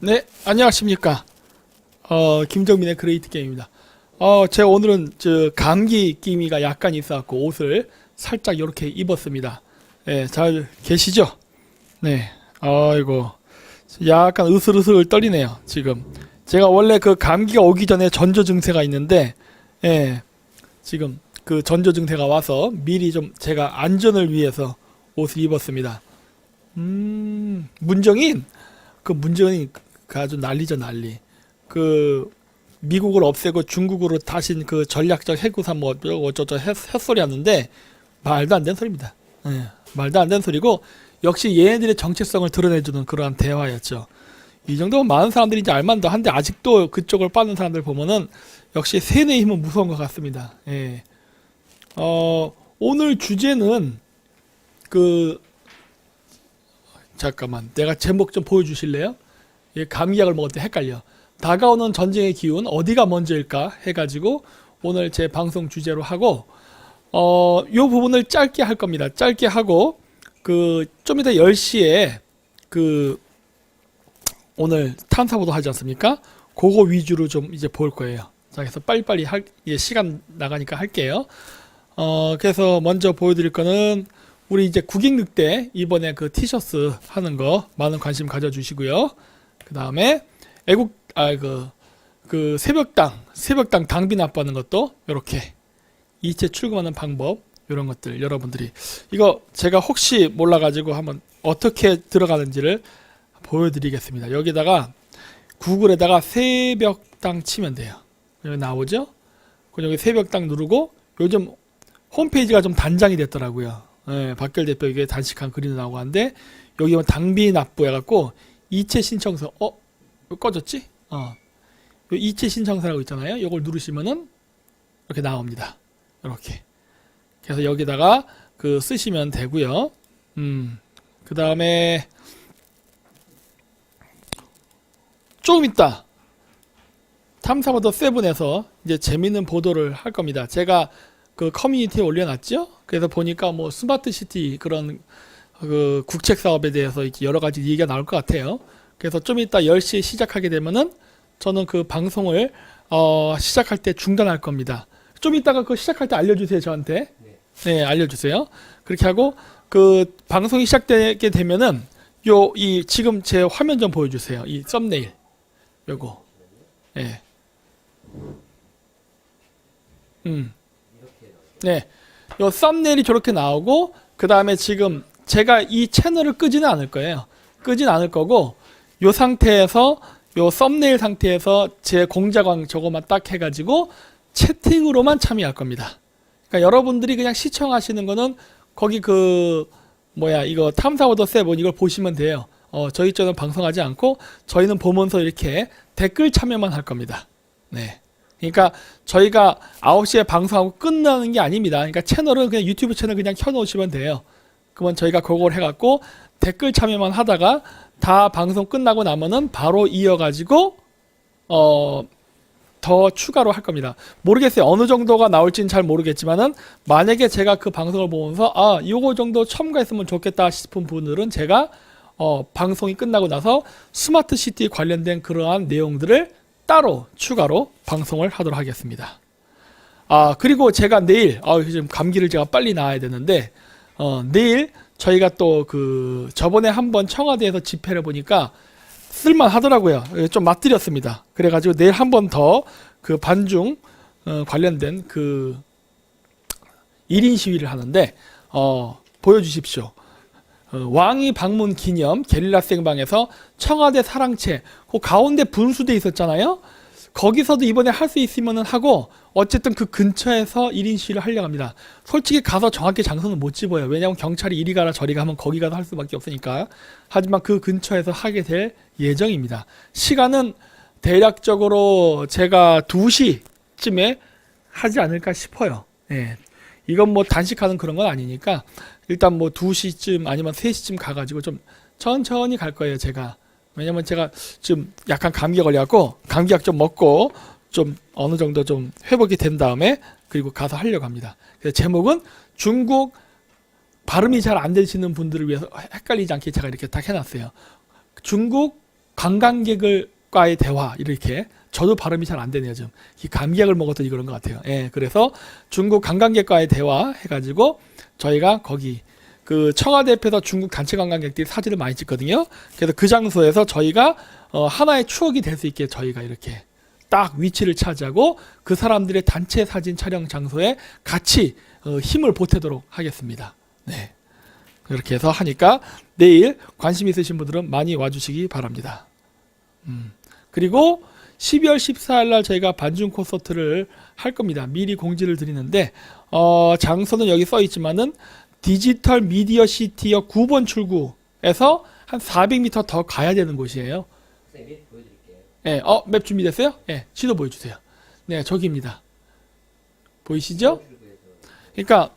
네, 안녕하십니까. 김정민의 그레이트 게임입니다. 제가 오늘은 감기 기미가 약간 있어갖고 옷을 살짝 이렇게 입었습니다. 네, 잘 계시죠? 네, 아이고, 약간 으슬으슬 떨리네요, 지금. 제가 원래 그 감기가 오기 전에 전조 증세가 있는데, 예, 지금 그 전조 증세가 와서 미리 좀 제가 안전을 위해서 옷을 입었습니다. 문정인, 문정인 그 아주 난리죠, 난리. 그 미국을 없애고 중국으로 다신 그 전략적 해구산 뭐 어쩌저 햇소리 하는데 말도 안 되는 소리입니다. 예, 말도 안 되는 소리고 역시 얘네들의 정체성을 드러내주는 그러한 대화였죠. 이 정도면 많은 사람들이 이제 알만도 한데 아직도 그쪽을 빠는 사람들 보면은 역시 세뇌의 힘은 무서운 것 같습니다. 예. 오늘 주제는 그 잠깐만 내가 제목 좀 보여주실래요? 예, 감기약을 먹을 때 헷갈려. 다가오는 전쟁의 기운 어디가 먼저일까 해가지고 오늘 제 방송 주제로 하고 요 부분을 짧게 할 겁니다. 짧게 하고 좀 이따 10시에 오늘 탐사보도 하지 않습니까? 그거 위주로 좀 이제 볼 거예요. 자, 그래서 빨리빨리 시간 나가니까 할게요. 그래서 먼저 보여드릴 거는 우리 이제 국익 늑대 이번에 그 티셔츠 하는 거 많은 관심 가져주시고요. 그 다음에 새벽당 당비 납부하는 것도 이렇게 이체 출금하는 방법 이런 것들 여러분들이 이거 제가 혹시 몰라가지고 한번 어떻게 들어가는지를 보여드리겠습니다. 여기다가 구글에다가 새벽당 치면 돼요. 여기 나오죠? 그럼 여기 새벽당 누르고 요즘 홈페이지가 좀 단장이 됐더라고요. 예, 박결 대표 이게 단식한 글이 나오고 하는데 여기 당비 납부 해갖고 이체 신청서 꺼졌지? 요 이체 신청서라고 있잖아요. 이걸 누르시면은 이렇게 나옵니다. 이렇게. 그래서 여기다가 쓰시면 되고요. 그 다음에 조금 있다 탐사보도 7에서 이제 재밌는 보도를 할 겁니다. 제가 그 커뮤니티에 올려놨죠. 그래서 보니까 뭐 스마트시티 그런 국책 사업에 대해서 이렇게 여러 가지 얘기가 나올 것 같아요. 그래서 좀 이따 10시에 시작하게 되면은 저는 그 방송을 시작할 때 중단할 겁니다. 좀 이따가 시작할 때 알려주세요, 저한테. 네, 알려주세요. 그렇게 하고 방송이 시작되게 되면은 지금 제 화면 좀 보여주세요. 이 썸네일 요거. 네. 네. 요 썸네일이 저렇게 나오고 그 다음에 지금 제가 이 채널을 끄지는 않을 거예요. 끄지는 않을 거고 요 상태에서 요 썸네일 상태에서 제 공자광 저거만 딱 해가지고 채팅으로만 참여할 겁니다. 그러니까 여러분들이 그냥 시청하시는 거는 거기 이거 탐사보도 7 이걸 보시면 돼요. 저희 쪽은 방송하지 않고 저희는 보면서 이렇게 댓글 참여만 할 겁니다. 네. 그러니까 저희가 9시에 방송하고 끝나는 게 아닙니다. 그러니까 채널은 그냥 유튜브 채널 그냥 켜놓으시면 돼요. 그러면 저희가 그걸 해갖고 댓글 참여만 하다가 다 방송 끝나고 나면은 바로 이어가지고 더 추가로 할 겁니다. 모르겠어요. 어느 정도가 나올지는 잘 모르겠지만은 만약에 제가 그 방송을 보면서 요거 정도 첨가했으면 좋겠다 싶은 분들은 제가 방송이 끝나고 나서 스마트시티 관련된 그러한 내용들을 따로 추가로 방송을 하도록 하겠습니다. 그리고 제가 내일 지금 감기를 제가 빨리 나아야 되는데 내일 저희가 또 저번에 한번 청와대에서 집회를 보니까 쓸만 하더라고요. 좀 맛들였습니다. 그래가지고 내일 한 번 더 반중 관련된 1인 시위를 하는데 보여주십시오. 왕이 방문 기념 게릴라 생방에서 청와대 사랑채 그 가운데 분수대 있었잖아요. 거기서도 이번에 할 수 있으면 하고 어쨌든 그 근처에서 1인 시위를 하려고 합니다. 솔직히 가서 정확히 장소는 못 집어요. 왜냐하면 경찰이 이리 가라 저리 가면 거기 가서 할 수밖에 없으니까. 하지만 그 근처에서 하게 될 예정입니다. 시간은 대략적으로 제가 2시쯤에 하지 않을까 싶어요. 예. 이건 뭐 단식하는 그런 건 아니니까 일단 뭐 2시쯤 아니면 3시쯤 가가지고 좀 천천히 갈 거예요, 제가. 왜냐면 제가 지금 약간 감기가 걸려갖고 감기약 좀 먹고 좀 어느 정도 좀 회복이 된 다음에 그리고 가서 하려고 합니다. 그래서 제목은 중국 발음이 잘 안 되시는 분들을 위해서 헷갈리지 않게 제가 이렇게 딱 해놨어요. 중국 관광객과의 대화 이렇게 저도 발음이 잘 안 되네요. 좀 이 감기약을 먹었더니 그런 것 같아요. 예, 그래서 중국 관광객과의 대화 해가지고 저희가 거기 그 청와대 앞에서 중국 단체 관광객들이 사진을 많이 찍거든요. 그래서 그 장소에서 저희가 하나의 추억이 될 수 있게 저희가 이렇게 딱 위치를 차지하고 그 사람들의 단체 사진 촬영 장소에 같이 힘을 보태도록 하겠습니다. 네. 그렇게 해서 하니까 내일 관심 있으신 분들은 많이 와주시기 바랍니다. 그리고 12월 14일 날 저희가 반중 콘서트를 할 겁니다. 미리 공지를 드리는데 장소는 여기 써 있지만은 디지털 미디어 시티역 9번 출구에서 한 400m 더 가야 되는 곳이에요. 선생님 보여드릴게요. 네, 맵 준비됐어요? 네, 지도 보여주세요. 네, 저기입니다. 보이시죠? 그러니까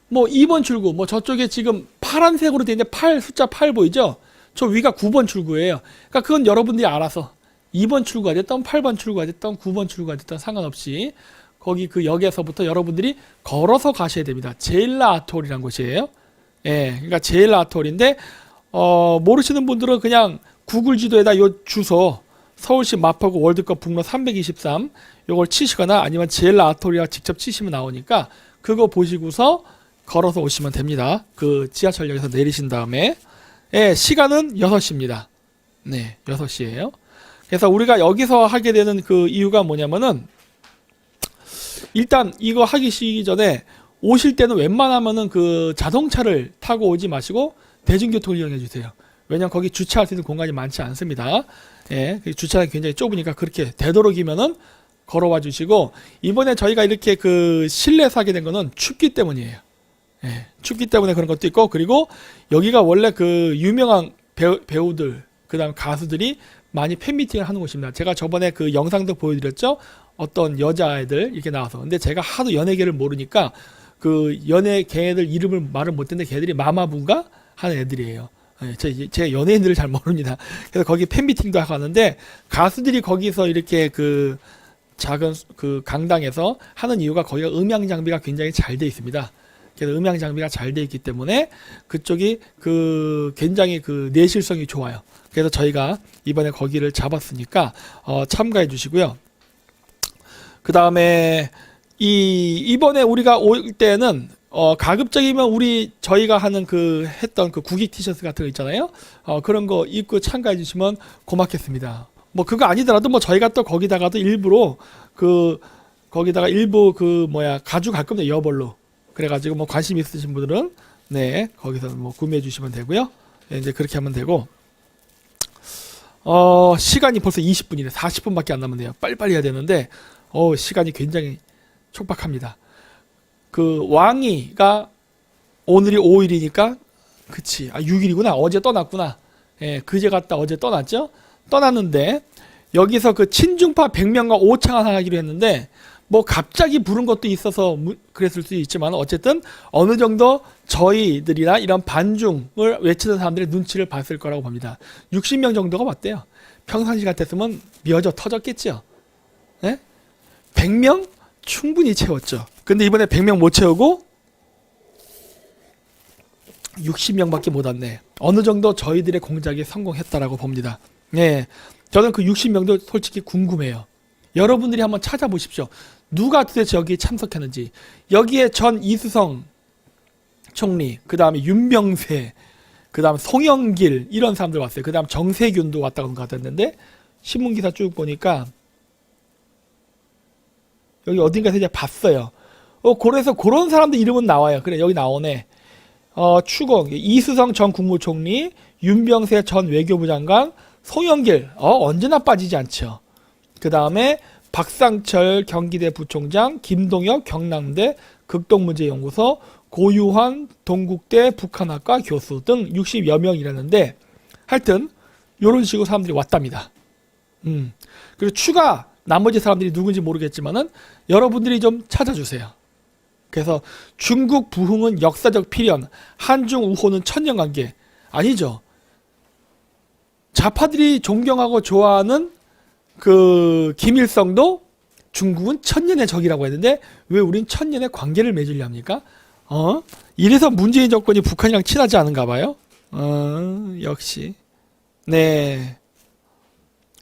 뭐 2번 출구, 뭐 저쪽에 지금 파란색으로 되어 있는데 숫자 8 보이죠? 저 위가 9번 출구예요. 그러니까 그건 여러분들이 알아서 2번 출구가 됐던 8번 출구가 됐던 9번 출구가 됐던 상관없이 거기 그 역에서부터 여러분들이 걸어서 가셔야 됩니다. 제일라 아톨이라는 곳이에요. 예, 그러니까 제일라 아톨인데 모르시는 분들은 그냥 구글 지도에다 요 주소 서울시 마포구 월드컵 북로 323 요걸 치시거나 아니면 제일라 아톨이라 직접 치시면 나오니까 그거 보시고서 걸어서 오시면 됩니다. 그 지하철역에서 내리신 다음에 예, 시간은 6시입니다. 네, 6시예요. 그래서 우리가 여기서 하게 되는 그 이유가 뭐냐면은 일단 이거 하기 전에 오실 때는 웬만하면은 그 자동차를 타고 오지 마시고 대중교통을 이용해 주세요. 왜냐면 거기 주차할 수 있는 공간이 많지 않습니다. 예, 주차가 굉장히 좁으니까 그렇게 되도록이면은 걸어와 주시고 이번에 저희가 이렇게 그 실내에서 하게 된 거는 춥기 때문이에요. 예, 춥기 때문에 그런 것도 있고 그리고 여기가 원래 그 유명한 배우들 그다음 가수들이 많이 팬미팅을 하는 곳입니다. 제가 저번에 그 영상도 보여드렸죠. 어떤 여자애들 이렇게 나와서 근데 제가 하도 연예계를 모르니까 그 연예 걔네들 이름을 말을 못했는데 걔들이 마마부가 하는 애들이에요. 예, 제가 연예인들을 잘 모릅니다. 그래서 거기 팬미팅도 하고 하는데 가수들이 거기서 이렇게 그 작은 그 강당에서 하는 이유가 거기가 음향 장비가 굉장히 잘 돼 있습니다. 그래서 음향 장비가 잘 돼 있기 때문에 그쪽이 그 굉장히 그 내실성이 좋아요. 그래서 저희가 이번에 거기를 잡았으니까 참가해 주시고요. 그 다음에 이번에 우리가 올 때는 가급적이면 저희가 하는 그 했던 그 국익 티셔츠 같은 거 있잖아요. 그런 거 입고 참가해 주시면 고맙겠습니다. 뭐 그거 아니더라도 뭐 저희가 또 거기다가도 일부러 거기다가 일부 가져갈 겁니다. 여벌로. 그래가지고 뭐 관심 있으신 분들은 네 거기서 뭐 구매해 주시면 되고요. 네, 이제 그렇게 하면 되고 시간이 벌써 20분이네. 40분밖에 안 남았네요. 빨리빨리 해야 되는데 시간이 굉장히 촉박합니다. 그 왕이가 오늘이 5일이니까 그치 6일이구나. 어제 떠났구나. 예, 그제 갔다 어제 떠났죠. 떠났는데 여기서 그 친중파 100명과 오창을 하기로 했는데 뭐 갑자기 부른 것도 있어서 그랬을 수 있지만 어쨌든 어느 정도 저희들이나 이런 반중을 외치는 사람들의 눈치를 봤을 거라고 봅니다. 60명 정도가 왔대요. 평상시 같았으면 미어져 터졌겠죠. 네? 100명 충분히 채웠죠. 근데 이번에 100명 못 채우고 60명밖에 못 왔네. 어느 정도 저희들의 공작이 성공했다라고 봅니다. 네, 저는 그 60명도 솔직히 궁금해요. 여러분들이 한번 찾아보십시오. 누가 도대체 여기에 참석했는지. 여기에 전 이수성 총리, 그 다음에 윤병세, 그 다음 송영길 이런 사람들 왔어요. 그 다음 정세균도 왔다고 같았는데 신문기사 쭉 보니까 여기 어딘가에서 이제 봤어요. 그래서 그런 사람들 이름은 나와요. 그래 여기 나오네. 추공 이수성 전 국무총리, 윤병세 전 외교부 장관, 송영길 언제나 빠지지 않죠. 그 다음에 박상철 경기대 부총장, 김동혁 경남대 극동문제연구소, 고유환 동국대 북한학과 교수 등 60여 명이라는데 하여튼 이런 식으로 사람들이 왔답니다. 그리고 추가 나머지 사람들이 누군지 모르겠지만은 여러분들이 좀 찾아주세요. 그래서 중국 부흥은 역사적 필연, 한중 우호는 천년관계 아니죠. 좌파들이 존경하고 좋아하는 그 김일성도 중국은 천년의 적이라고 했는데 왜 우린 천년의 관계를 맺으려 합니까? 이래서 문재인 정권이 북한이랑 친하지 않은가 봐요. 역시. 네.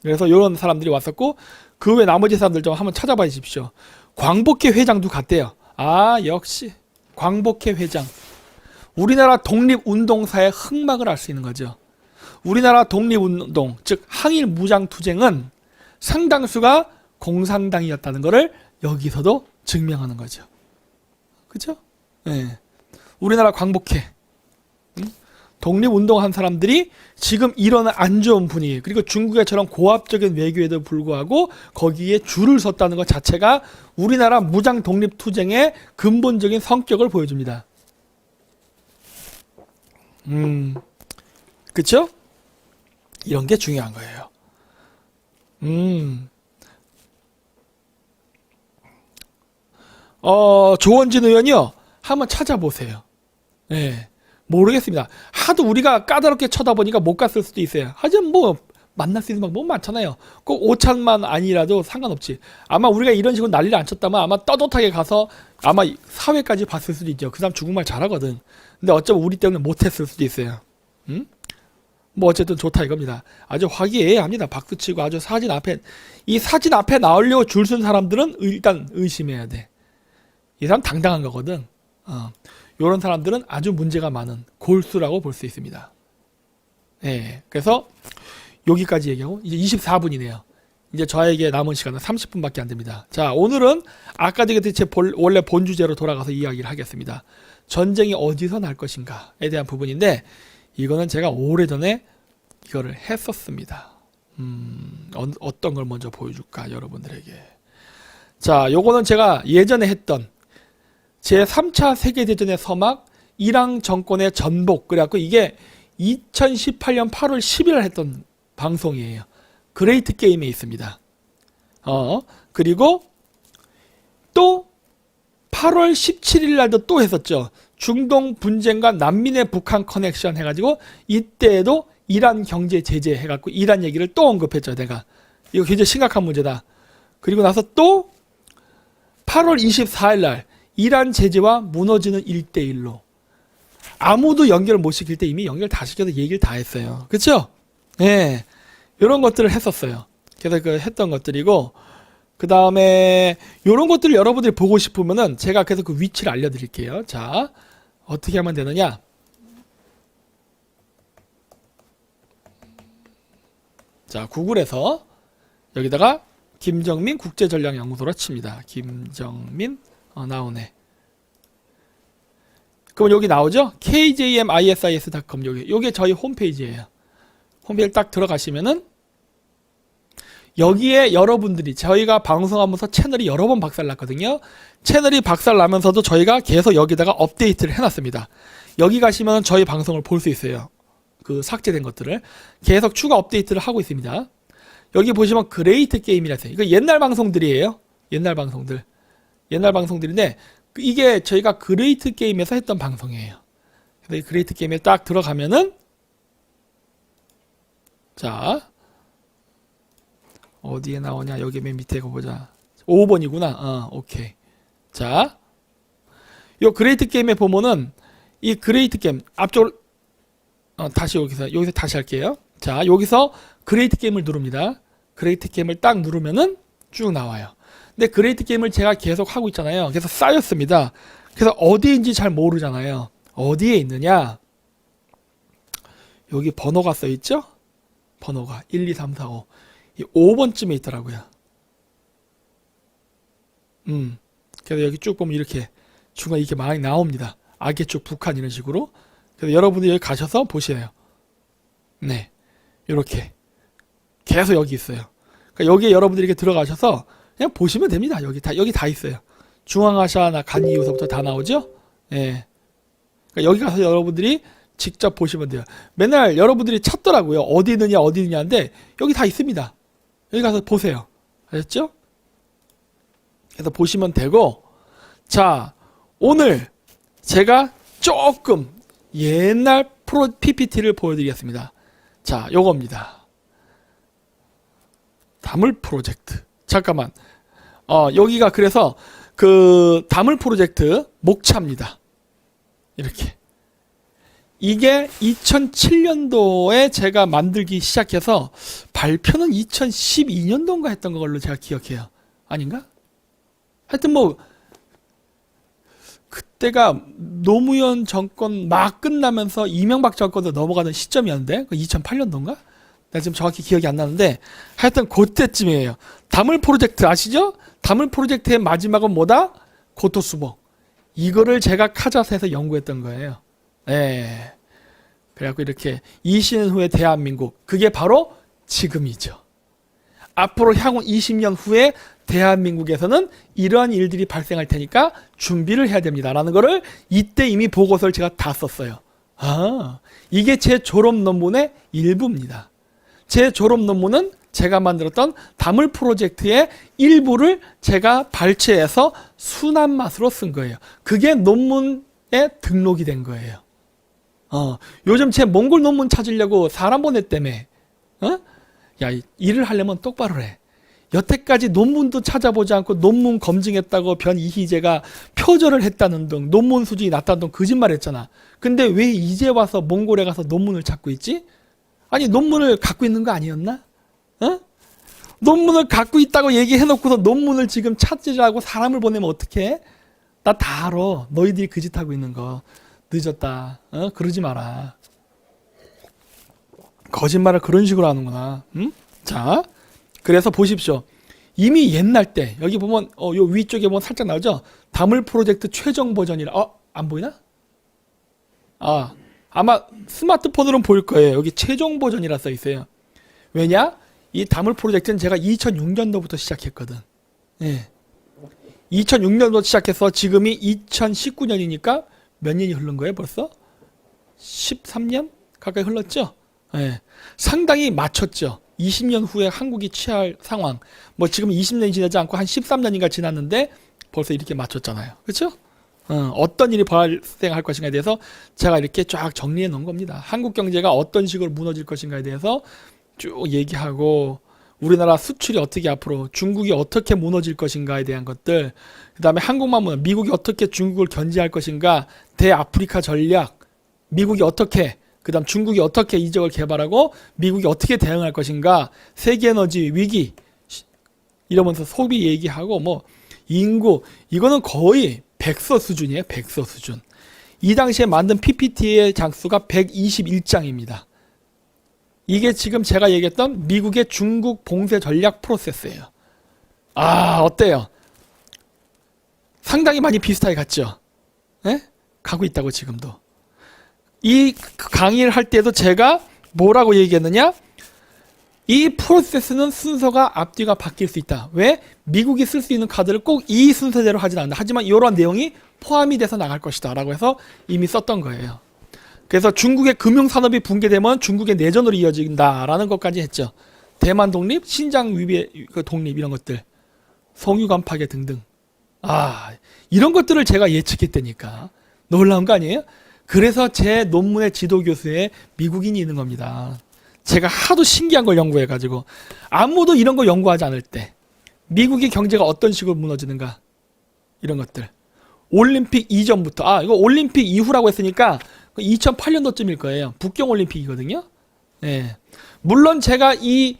그래서 이런 사람들이 왔었고, 그 외 나머지 사람들 좀 한번 찾아봐 주십시오. 광복회 회장도 갔대요. 아, 역시 광복회 회장. 우리나라 독립운동사의 흥망을 알 수 있는 거죠. 우리나라 독립운동, 즉 항일 무장투쟁은 상당수가 공산당이었다는 것을 여기서도 증명하는 거죠. 그죠? 네. 우리나라 광복회, 독립운동한 사람들이 지금 일어난 안 좋은 분위기, 그리고 중국의처럼 고압적인 외교에도 불구하고 거기에 줄을 섰다는 것 자체가 우리나라 무장 독립투쟁의 근본적인 성격을 보여줍니다. 그쵸? 이런 게 중요한 거예요. 조원진 의원이요. 한번 찾아보세요. 네. 모르겠습니다. 하도 우리가 까다롭게 쳐다보니까 못 갔을 수도 있어요. 하지만 뭐 만날 수 있는 방법 많잖아요. 꼭 오찬만 아니라도 상관없지. 아마 우리가 이런 식으로 난리를 안 쳤다면 아마 떳떳하게 가서 아마 사회까지 봤을 수도 있죠. 그 사람 중국말 잘하거든. 근데 어쩌면 우리 때문에 못했을 수도 있어요. 뭐 어쨌든 좋다 이겁니다. 아주 화기애애합니다. 박수치고 아주 이 사진 앞에 나오려고 줄 쓴 사람들은 일단 의심해야 돼. 이 사람 당당한 거거든. 이런 사람들은 아주 문제가 많은 골수라고 볼 수 있습니다. 네, 그래서 여기까지 얘기하고 이제 24분이네요. 이제 저에게 남은 시간은 30분밖에 안 됩니다. 자, 오늘은 아까 얘기했듯이 원래 본 주제로 돌아가서 이야기를 하겠습니다. 전쟁이 어디서 날 것인가에 대한 부분인데 이거는 제가 오래전에 이거를 했었습니다. 어떤 걸 먼저 보여줄까 여러분들에게. 자, 요거는 제가 예전에 했던 제3차 세계대전의 서막, 이랑 정권의 전복. 그래갖고 이게 2018년 8월 10일 했던 방송이에요. 그레이트 게임에 있습니다. 그리고 또 8월 17일 날도 또 했었죠. 중동 분쟁과 난민의 북한 커넥션 해가지고 이때에도 이란 경제 제재 해갖고 이란 얘기를 또 언급했죠. 내가 이거 굉장히 심각한 문제다. 그리고 나서 또 8월 24일 날 이란 제재와 무너지는 1대1로 아무도 연결을 못 시킬 때 이미 연결 다 시켜서 얘기를 다 했어요. 그렇죠? 네, 이런 것들을 했었어요. 그래서 그 했던 것들이고 그 다음에 이런 것들을 여러분들이 보고 싶으면은 제가 계속 그 위치를 알려드릴게요. 자, 어떻게 하면 되느냐? 자, 구글에서 여기다가 김정민 국제전략연구소로 칩니다. 김정민 나오네. 그럼 여기 나오죠? kjmisis.com 요게 저희 홈페이지예요. 홈페이지 딱 들어가시면은 여기에 여러분들이 저희가 방송하면서 채널이 여러 번 박살났거든요. 채널이 박살나면서도 저희가 계속 여기다가 업데이트를 해놨습니다. 여기 가시면 저희 방송을 볼 수 있어요. 그 삭제된 것들을 계속 추가 업데이트를 하고 있습니다. 여기 보시면 그레이트 게임이라 있어요. 이거 옛날 방송들이에요. 옛날 방송들인데 이게 저희가 그레이트 게임에서 했던 방송이에요. 그래서 그레이트 게임에 딱 들어가면은 자 어디에 나오냐? 여기 맨 밑에 거 보자. 5번이구나. 오케이. 자, 요 그레이트 게임에 보면은 이 그레이트 게임 앞쪽으로 다시 여기서 다시 할게요. 자, 여기서 그레이트 게임을 누릅니다. 그레이트 게임을 딱 누르면은 쭉 나와요. 근데 그레이트 게임을 제가 계속 하고 있잖아요. 그래서 쌓였습니다. 그래서 어디인지 잘 모르잖아요. 어디에 있느냐? 여기 번호가 써 있죠? 번호가 1, 2, 3, 4, 5. 이 5번쯤에 있더라고요. 그래서 여기 쭉 보면 이렇게 중간에 이렇게 많이 나옵니다. 악의쪽 북한 이런 식으로. 그래서 여러분들이 여기 가셔서 보시래요. 네, 이렇게 계속 여기 있어요. 그러니까 여기에 여러분들이 이렇게 들어가셔서 그냥 보시면 됩니다. 여기 다 있어요. 중앙아시아나 간 이후서부터 다 나오죠. 예. 그러니까 여기 가서 여러분들이 직접 보시면 돼요. 맨날 여러분들이 찾더라고요. 어디 있느냐인데 여기 다 있습니다. 여기 가서 보세요. 아셨죠? 그래서 보시면 되고, 자, 오늘 제가 조금 옛날 PPT를 보여드리겠습니다. 자, 요겁니다. 다물 프로젝트. 잠깐만. 여기가 그래서 그 다물 프로젝트 목차입니다. 이렇게. 이게 2007년도에 제가 만들기 시작해서 발표는 2012년도인가 했던 걸로 제가 기억해요. 아닌가? 하여튼 뭐 그때가 노무현 정권 막 끝나면서 이명박 정권도 넘어가는 시점이었는데 2008년도인가? 내가 지금 정확히 기억이 안 나는데 하여튼 그때쯤이에요. 다물 프로젝트 아시죠? 다물 프로젝트의 마지막은 뭐다? 고토수복. 이거를 제가 카자스에서 연구했던 거예요. 예. 그래갖고 이렇게 20년 후의 대한민국, 그게 바로 지금이죠. 앞으로 향후 20년 후에 대한민국에서는 이러한 일들이 발생할 테니까 준비를 해야 됩니다라는 거를 이때 이미 보고서를 제가 다 썼어요. 아, 이게 제 졸업 논문의 일부입니다. 제 졸업 논문은 제가 만들었던 다물 프로젝트의 일부를 제가 발췌해서 순한 맛으로 쓴 거예요. 그게 논문에 등록이 된 거예요. 요즘 제 몽골 논문 찾으려고 사람 보냈다며. 야, 일을 하려면 똑바로 해. 여태까지 논문도 찾아보지 않고 논문 검증했다고 변 이희재가 표절을 했다는 등 논문 수준이 낮다는 등 거짓말했잖아. 근데 왜 이제 와서 몽골에 가서 논문을 찾고 있지? 아니 논문을 갖고 있는 거 아니었나? 논문을 갖고 있다고 얘기해놓고서 논문을 지금 찾으라고 사람을 보내면 어떡해? 나 다 알아. 너희들이 그 짓 하고 있는 거. 늦었다. 그러지 마라. 거짓말을 그런 식으로 하는구나. 응? 자, 그래서 보십시오. 이미 옛날 때 여기 보면 요 위쪽에 보면 살짝 나오죠. 다물 프로젝트 최종 버전이라. 안 보이나? 아마 스마트폰으로는 보일 거예요. 여기 최종 버전이라 써 있어요. 왜냐? 이 다물 프로젝트는 제가 2006년도부터 시작했거든. 예. 2006년도부터 시작해서 지금이 2019년이니까 몇 년이 흐른 거예요, 벌써? 13년 가까이 흘렀죠? 예. 상당히 맞췄죠. 20년 후에 한국이 취할 상황. 뭐 지금 20년이 지나지 않고 한 13년인가 지났는데 벌써 이렇게 맞췄잖아요. 그렇죠? 어떤 일이 발생할 것인가에 대해서 제가 이렇게 쫙 정리해 놓은 겁니다. 한국 경제가 어떤 식으로 무너질 것인가에 대해서 쭉 얘기하고 우리나라 수출이 어떻게 앞으로 중국이 어떻게 무너질 것인가에 대한 것들, 그 다음에 한국만 무너 미국이 어떻게 중국을 견제할 것인가, 대아프리카 전략, 미국이 어떻게, 그 다음 중국이 어떻게 이적을 개발하고 미국이 어떻게 대응할 것인가, 세계에너지 위기 이러면서 소비 얘기하고 뭐 인구, 이거는 거의 백서 수준이에요. 백서 수준. 이 당시에 만든 PPT의 장수가 121장입니다. 이게 지금 제가 얘기했던 미국의 중국 봉쇄 전략 프로세스예요. 어때요? 상당히 많이 비슷하게 갔죠? 네? 가고 있다고 지금도. 이 강의를 할 때도 제가 뭐라고 얘기했느냐? 이 프로세스는 순서가 앞뒤가 바뀔 수 있다. 왜? 미국이 쓸 수 있는 카드를 꼭 이 순서대로 하진 않는다. 하지만 이러한 내용이 포함이 돼서 나갈 것이다 라고 해서 이미 썼던 거예요. 그래서 중국의 금융산업이 붕괴되면 중국의 내전으로 이어진다라는 것까지 했죠. 대만 독립, 신장 위배 독립 이런 것들, 송유관 파괴 등등. 이런 것들을 제가 예측했다니까. 놀라운 거 아니에요? 그래서 제 논문의 지도 교수에 미국인이 있는 겁니다. 제가 하도 신기한 걸 연구해가지고 아무도 이런 걸 연구하지 않을 때 미국의 경제가 어떤 식으로 무너지는가 이런 것들. 올림픽 이전부터 이거 올림픽 이후라고 했으니까 2008년도쯤일 거예요. 북경올림픽이거든요. 네. 물론 제가 이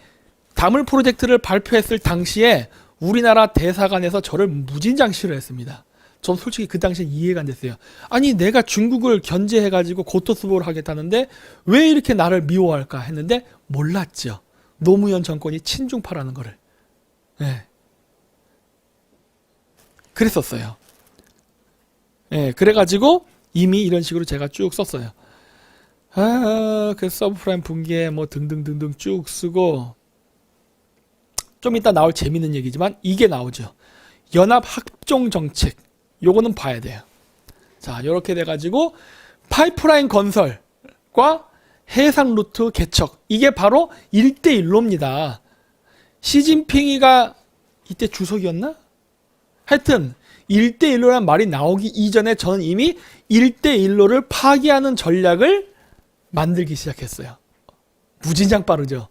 다물 프로젝트를 발표했을 당시에 우리나라 대사관에서 저를 무진장 싫어했습니다. 전 솔직히 그 당시에 이해가 안 됐어요. 아니 내가 중국을 견제해가지고 고토수복을 하겠다는데 왜 이렇게 나를 미워할까 했는데 몰랐죠. 노무현 정권이 친중파라는 거를. 네. 그랬었어요. 네, 그래가지고 이미 이런 식으로 제가 쭉 썼어요. 그 서브프라임 붕괴 뭐 등등등등 쭉 쓰고 좀 이따 나올 재밌는 얘기지만 이게 나오죠. 연합학종정책. 요거는 봐야 돼요. 자, 요렇게 돼가지고 파이프라인 건설과 해상 루트 개척. 이게 바로 1대1로입니다. 시진핑이가 이때 주석이었나? 하여튼 1대1로라는 말이 나오기 이전에 저는 이미 1대1로를 파기하는 전략을 만들기 시작했어요. 무진장 빠르죠.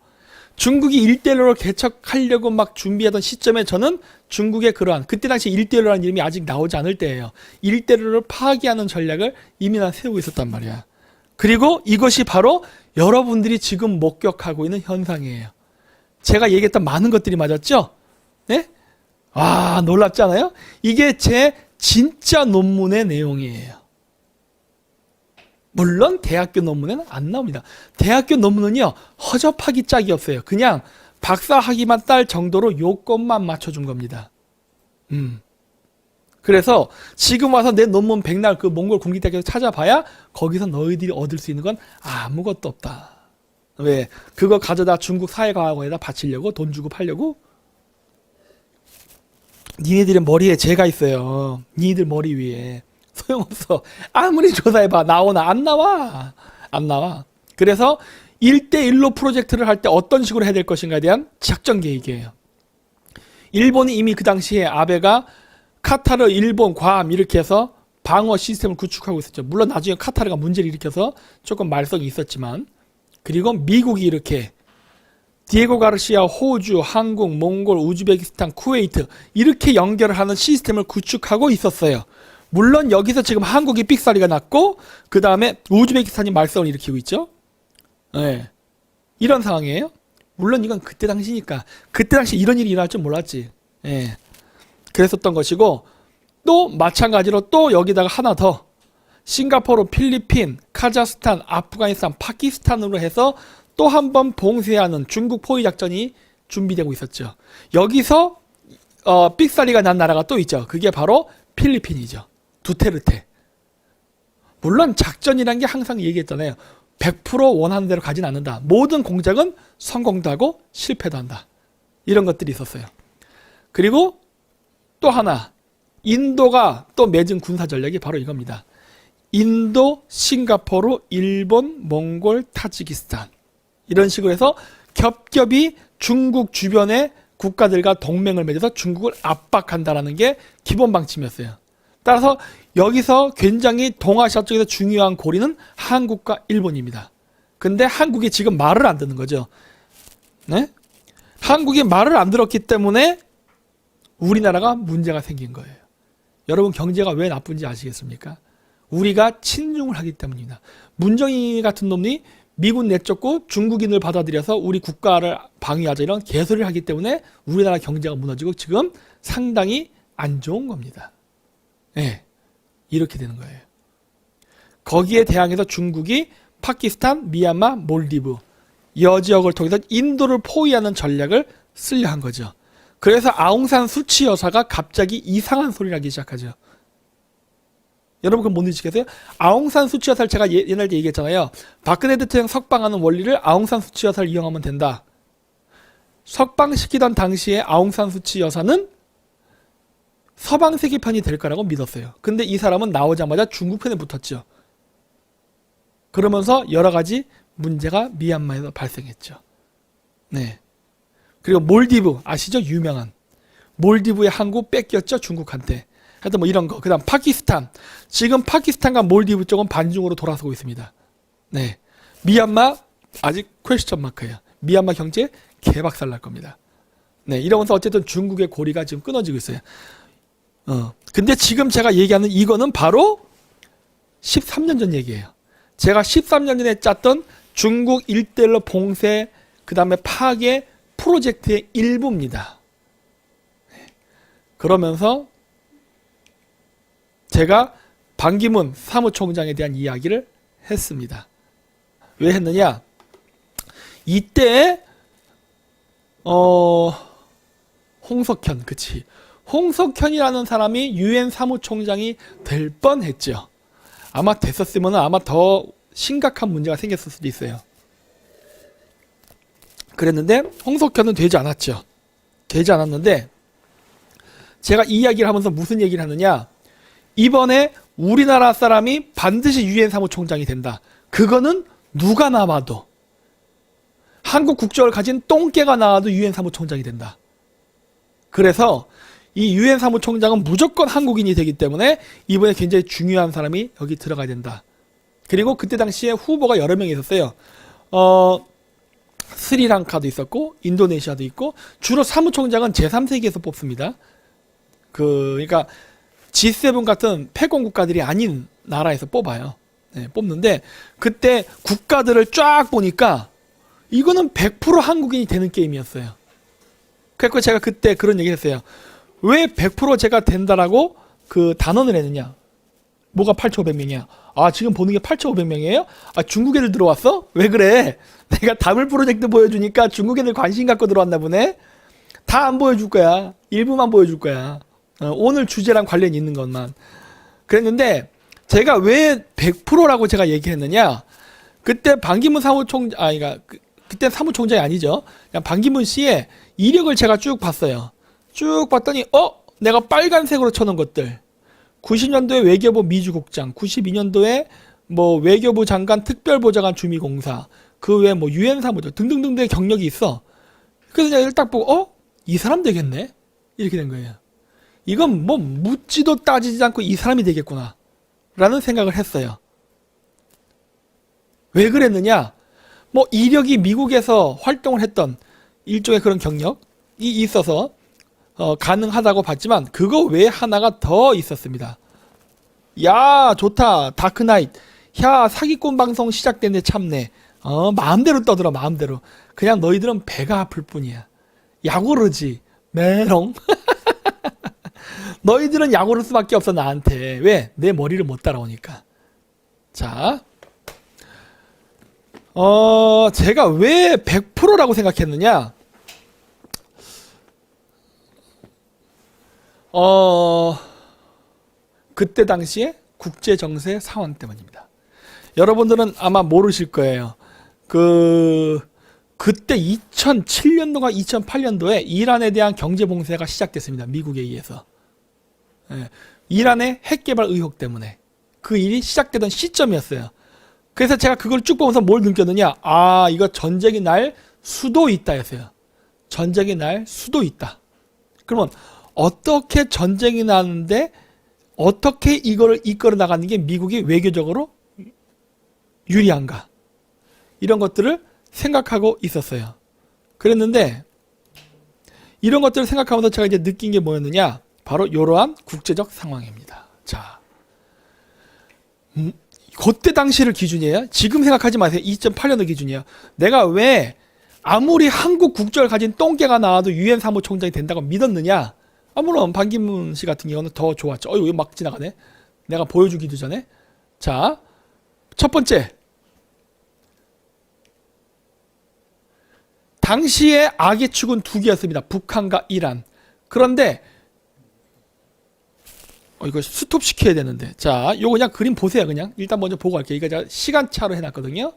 중국이 1대1로를 개척하려고 막 준비하던 시점에 저는 중국의 그러한 그때 당시 1대1로라는 이름이 아직 나오지 않을 때예요. 1대1로를 파기하는 전략을 이미 난 세우고 있었단 말이야. 그리고 이것이 바로 여러분들이 지금 목격하고 있는 현상이에요. 제가 얘기했던 많은 것들이 맞았죠? 네? 아, 놀랍지 않아요? 이게 제 진짜 논문의 내용이에요. 물론 대학교 논문에는 안 나옵니다. 대학교 논문은요, 허접하기 짝이 없어요. 그냥 박사 학위만 딸 정도로 요건만 맞춰준 겁니다. 그래서 지금 와서 내 논문 백날 그 몽골 공기대학에서 찾아봐야 거기서 너희들이 얻을 수 있는 건 아무것도 없다. 왜? 그거 가져다 중국 사회과학원에다 바치려고? 돈 주고 팔려고? 니네들의 머리에 죄가 있어요. 니네들 머리 위에. 소용없어. 아무리 조사해봐. 나오나? 안 나와. 안 나와. 그래서 1대1로 프로젝트를 할 때 어떤 식으로 해야 될 것인가에 대한 작전 계획이에요. 일본이 이미 그 당시에 아베가 카타르, 일본, 괌 이렇게 해서 방어 시스템을 구축하고 있었죠. 물론 나중에 카타르가 문제를 일으켜서 조금 말썽이 있었지만, 그리고 미국이 이렇게 디에고 가르시아, 호주, 한국, 몽골, 우즈베키스탄, 쿠웨이트 이렇게 연결을 하는 시스템을 구축하고 있었어요. 물론 여기서 지금 한국이 삑사리가 났고 그 다음에 우즈베키스탄이 말썽을 일으키고 있죠. 네. 이런 상황이에요. 물론 이건 그때 당시니까 그때 당시 이런 일이 일어날 줄 몰랐지. 네. 그랬었던 것이고, 또 마찬가지로 또 여기다가 하나 더 싱가포르, 필리핀, 카자흐스탄, 아프가니스탄, 파키스탄으로 해서 또 한 번 봉쇄하는 중국 포위 작전이 준비되고 있었죠. 여기서 삑사리가 난 나라가 또 있죠. 그게 바로 필리핀이죠. 두테르테. 물론 작전이란 게 항상 얘기했잖아요. 100% 원하는 대로 가진 않는다. 모든 공작은 성공도 하고 실패도 한다. 이런 것들이 있었어요. 그리고 또 하나, 인도가 또 맺은 군사 전략이 바로 이겁니다. 인도, 싱가포르, 일본, 몽골, 타지키스탄 이런 식으로 해서 겹겹이 중국 주변의 국가들과 동맹을 맺어서 중국을 압박한다라는 게 기본 방침이었어요. 따라서 여기서 굉장히 동아시아 쪽에서 중요한 고리는 한국과 일본입니다. 근데 한국이 지금 말을 안 듣는 거죠. 네? 한국이 말을 안 들었기 때문에 우리나라가 문제가 생긴 거예요. 여러분 경제가 왜 나쁜지 아시겠습니까? 우리가 친중을 하기 때문입니다. 문정희 같은 놈이 미군 내쫓고 중국인을 받아들여서 우리 국가를 방위하자 이런 개소리를 하기 때문에 우리나라 경제가 무너지고 지금 상당히 안 좋은 겁니다. 네, 이렇게 되는 거예요. 거기에 대항해서 중국이 파키스탄, 미얀마, 몰디브 여지역을 통해서 인도를 포위하는 전략을 쓰려 한 거죠. 그래서 아웅산 수치 여사가 갑자기 이상한 소리를 하기 시작하죠. 여러분 그건 뭔 일이시겠어요? 아웅산 수치 여사를 제가 옛날에 얘기했잖아요. 박근혜 대통령 석방하는 원리를 아웅산 수치 여사를 이용하면 된다. 석방시키던 당시에 아웅산 수치 여사는 서방 세계 편이 될 거라고 믿었어요. 근데 이 사람은 나오자마자 중국 편에 붙었죠. 그러면서 여러 가지 문제가 미얀마에서 발생했죠. 네. 그리고 몰디브 아시죠? 유명한 몰디브의 항구 뺏겼죠, 중국한테. 하여튼 뭐 이런 거. 그다음 파키스탄. 지금 파키스탄과 몰디브 쪽은 반중으로 돌아서고 있습니다. 네. 미얀마 아직 퀘스천 마크예요. 미얀마 경제 개박살 날 겁니다. 네. 이러면서 어쨌든 중국의 고리가 지금 끊어지고 있어요. 근데 지금 제가 얘기하는 이거는 바로 13년 전 얘기예요. 제가 13년 전에 짰던 중국 1대1로 봉쇄, 그 다음에 파괴 프로젝트의 일부입니다. 그러면서 제가 반기문 사무총장에 대한 이야기를 했습니다. 왜 했느냐? 이때 홍석현, 그치? 홍석현이라는 사람이 유엔 사무총장이 될 뻔했죠. 아마 됐었으면 아마 더 심각한 문제가 생겼을 수도 있어요. 그랬는데 홍석현은 되지 않았죠. 되지 않았는데 제가 이 이야기를 하면서 무슨 얘기를 하느냐? 이번에 우리나라 사람이 반드시 유엔 사무총장이 된다. 그거는 누가 나와도, 한국 국적을 가진 똥개가 나와도 유엔 사무총장이 된다. 그래서 이 유엔 사무총장은 무조건 한국인이 되기 때문에 이번에 굉장히 중요한 사람이 여기 들어가야 된다. 그리고 그때 당시에 후보가 여러 명이 있었어요. 스리랑카도 있었고 인도네시아도 있고, 주로 사무총장은 제3세계에서 뽑습니다. 그러니까 G7 같은 패권 국가들이 아닌 나라에서 뽑아요. 네, 뽑는데 그때 국가들을 쫙 보니까 이거는 100% 한국인이 되는 게임이었어요. 그래서 제가 그때 그런 얘기를 했어요. 왜 100% 제가 된다라고 그 단언을 했느냐. 뭐가 8,500명이야? 아, 지금 보는 게 8,500명이에요? 아, 중국 애들 들어왔어? 왜 그래? 내가 다물 프로젝트 보여주니까 중국 애들 관심 갖고 들어왔나 보네? 다 안 보여줄 거야. 일부만 보여줄 거야. 오늘 주제랑 관련 있는 것만. 그랬는데, 제가 왜 100%라고 제가 얘기했느냐? 그때 반기문 사무총장, 그때 사무총장이 아니죠. 그냥 반기문 씨의 이력을 제가 쭉 봤어요. 쭉 봤더니, 내가 빨간색으로 쳐놓은 것들. 90년도에 외교부 미주국장, 92년도에 뭐 외교부 장관 특별보좌관 주미공사, 그 외에 뭐 유엔 사무처 등등등등의 경력이 있어. 그래서 내가 이걸 딱 보고 이 사람 되겠네? 이렇게 된 거예요. 이건 뭐 묻지도 따지지 않고 이 사람이 되겠구나 라는 생각을 했어요. 왜 그랬느냐? 뭐 이력이 미국에서 활동을 했던 일종의 그런 경력이 있어서 가능하다고 봤지만 그거 외에 하나가 더 있었습니다. 야, 좋다. 다크나잇. 야, 사기꾼 방송 시작됐네. 참네. 마음대로 떠들어. 마음대로. 그냥 너희들은 배가 아플 뿐이야. 약오르지. 메롱. 너희들은 약오를 수밖에 없어 나한테. 왜? 내 머리를 못 따라오니까. 자, 제가 왜 100%라고 생각했느냐? 그때 당시에 국제 정세 상황 때문입니다. 여러분들은 아마 모르실 거예요. 그때 2007년도가 2008년도에 이란에 대한 경제 봉쇄가 시작됐습니다. 미국에 의해서. 예, 이란의 핵 개발 의혹 때문에 그 일이 시작되던 시점이었어요. 그래서 제가 그걸 쭉 보면서 뭘 느꼈느냐? 아, 이거 전쟁이 날 수도 있다 했어요. 전쟁이 날 수도 있다. 그러면 어떻게 전쟁이 나는데 어떻게 이거를 이끌어 나가는 게 미국이 외교적으로 유리한가? 이런 것들을 생각하고 있었어요. 그랬는데 이런 것들을 생각하면서 제가 이제 느낀 게 뭐였느냐? 바로 이러한 국제적 상황입니다. 자, 그때 당시를 기준이에요. 지금 생각하지 마세요. 2008년도 기준이에요. 내가 왜 아무리 한국 국적을 가진 똥개가 나와도 유엔 사무총장이 된다고 믿었느냐? 물론 반기문 씨 같은 경우는 더 좋았죠. 이거 막 지나가네. 내가 보여주기도 전에. 자, 첫 번째. 당시의 악의 축은 두 개였습니다. 북한과 이란. 그런데 이거 스톱 시켜야 되는데. 자, 요거 그냥 그림 보세요. 그냥 일단 먼저 보고 갈게요. 이거 제가 시간차로 해놨거든요.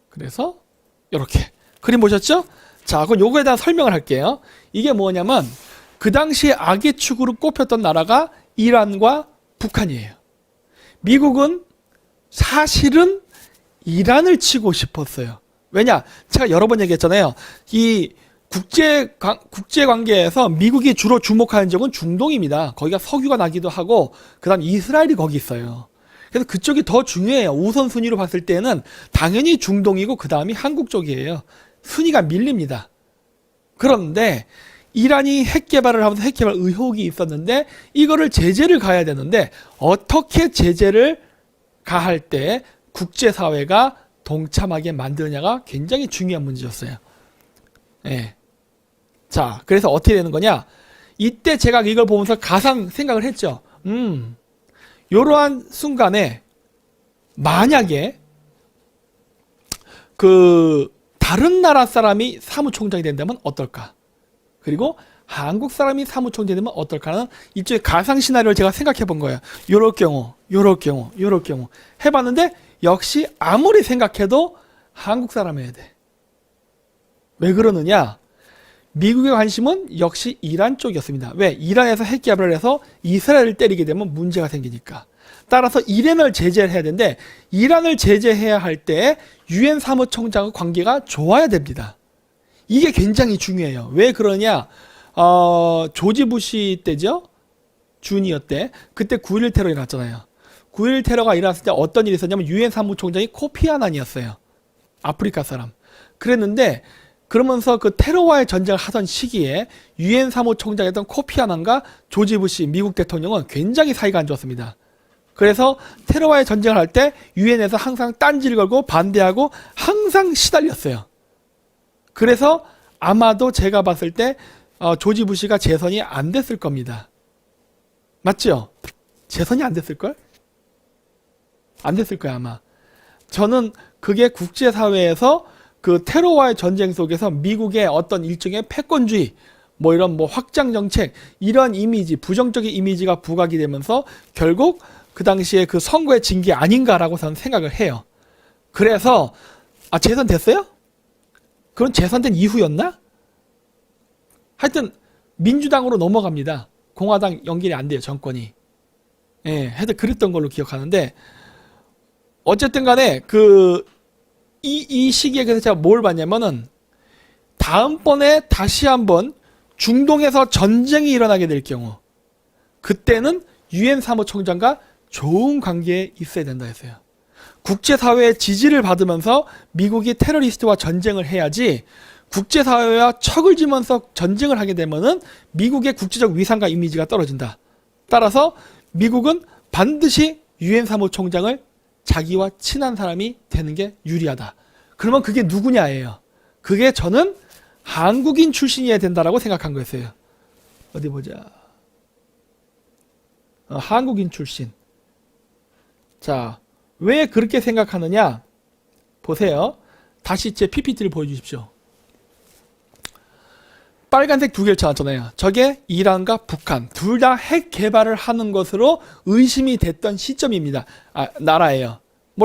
그래서 이렇게 그림 보셨죠? 자, 그럼 요거에 대한 설명을 할게요. 이게 뭐냐면 그 당시에 악의 축으로 꼽혔던 나라가 이란과 북한이에요. 미국은 사실은 이란을 치고 싶었어요. 왜냐? 제가 여러 번 얘기했잖아요. 이 국제 관계에서 미국이 주로 주목하는 지역은 중동입니다. 거기가 석유가 나기도 하고 그다음 이스라엘이 거기 있어요. 그래서 그쪽이 더 중요해요. 우선순위로 봤을 때는 당연히 중동이고 그 다음이 한국 쪽이에요. 순위가 밀립니다. 그런데 이란이 핵 개발을 하면서 핵 개발 의혹이 있었는데 이거를 제재를 가해야 되는데 어떻게 제재를 가할 때 국제사회가 동참하게 만드느냐가 굉장히 중요한 문제였어요. 예. 자, 그래서 어떻게 되는 거냐? 이때 제가 이걸 보면서 가상 생각을 했죠. 이러한 순간에 만약에 다른 나라 사람이 사무총장이 된다면 어떨까? 그리고 한국 사람이 사무총장이 되면 어떨까는 이쪽에 가상 시나리오를 제가 생각해 본 거예요. 요럴 경우 해봤는데 역시 아무리 생각해도 한국 사람이어야 돼. 왜 그러느냐? 미국의 관심은 역시 이란 쪽이었습니다. 왜? 이란에서 핵 개발을 해서 이스라엘을 때리게 되면 문제가 생기니까. 따라서 이란을 제재를 해야 되는데 이란을 제재해야 할 때 유엔 사무총장과 관계가 좋아야 됩니다. 이게 굉장히 중요해요. 왜 그러냐? 조지 부시 때죠? 주니어 때. 그때 9.11 테러 일어났잖아요. 9.11 테러가 일어났을 때 어떤 일이 있었냐면 유엔 사무총장이 코피 아난이었어요. 아프리카 사람. 그랬는데 그러면서 그 테러와의 전쟁을 하던 시기에 유엔 사무총장이었던 코피 아난과 조지 부시 미국 대통령은 굉장히 사이가 안 좋았습니다. 그래서 테러와의 전쟁을 할 때 유엔에서 항상 딴지를 걸고 반대하고 항상 시달렸어요. 그래서 아마도 제가 봤을 때 조지 부시가 재선이 안 됐을 겁니다. 맞죠? 재선이 안 됐을걸? 안 됐을 거야 아마. 저는 그게 국제사회에서 그 테러와의 전쟁 속에서 미국의 어떤 일종의 패권주의 뭐 이런 뭐 확장 정책 이런 이미지 부정적인 이미지가 부각이 되면서 결국 그 당시에 그 선거의 징계 아닌가라고 저는 생각을 해요. 그래서 재선됐어요? 그건 재선된 이후였나? 하여튼 민주당으로 넘어갑니다. 공화당 연결이 안 돼요 정권이. 예, 하여튼 그랬던 걸로 기억하는데 어쨌든 간에 이 시기에 그래서 제가 뭘 봤냐면은 다음번에 다시 한번 중동에서 전쟁이 일어나게 될 경우 그때는 유엔 사무총장과 좋은 관계에 있어야 된다 했어요. 국제사회의 지지를 받으면서 미국이 테러리스트와 전쟁을 해야지 국제사회와 척을 지면서 전쟁을 하게 되면은 미국의 국제적 위상과 이미지가 떨어진다. 따라서 미국은 반드시 유엔 사무총장을 자기와 친한 사람이 되는 게 유리하다. 그러면 그게 누구냐예요. 그게 저는 한국인 출신이어야 된다라고 생각한 거였어요. 어디 보자. 한국인 출신. 자, 왜 그렇게 생각하느냐? 보세요. 다시 제 PPT를 보여주십시오. 빨간색 두 개를 쳐놨잖아요. 저게 이란과 북한 둘 다 핵 개발을 하는 것으로 의심이 됐던 시점입니다. 나라예요.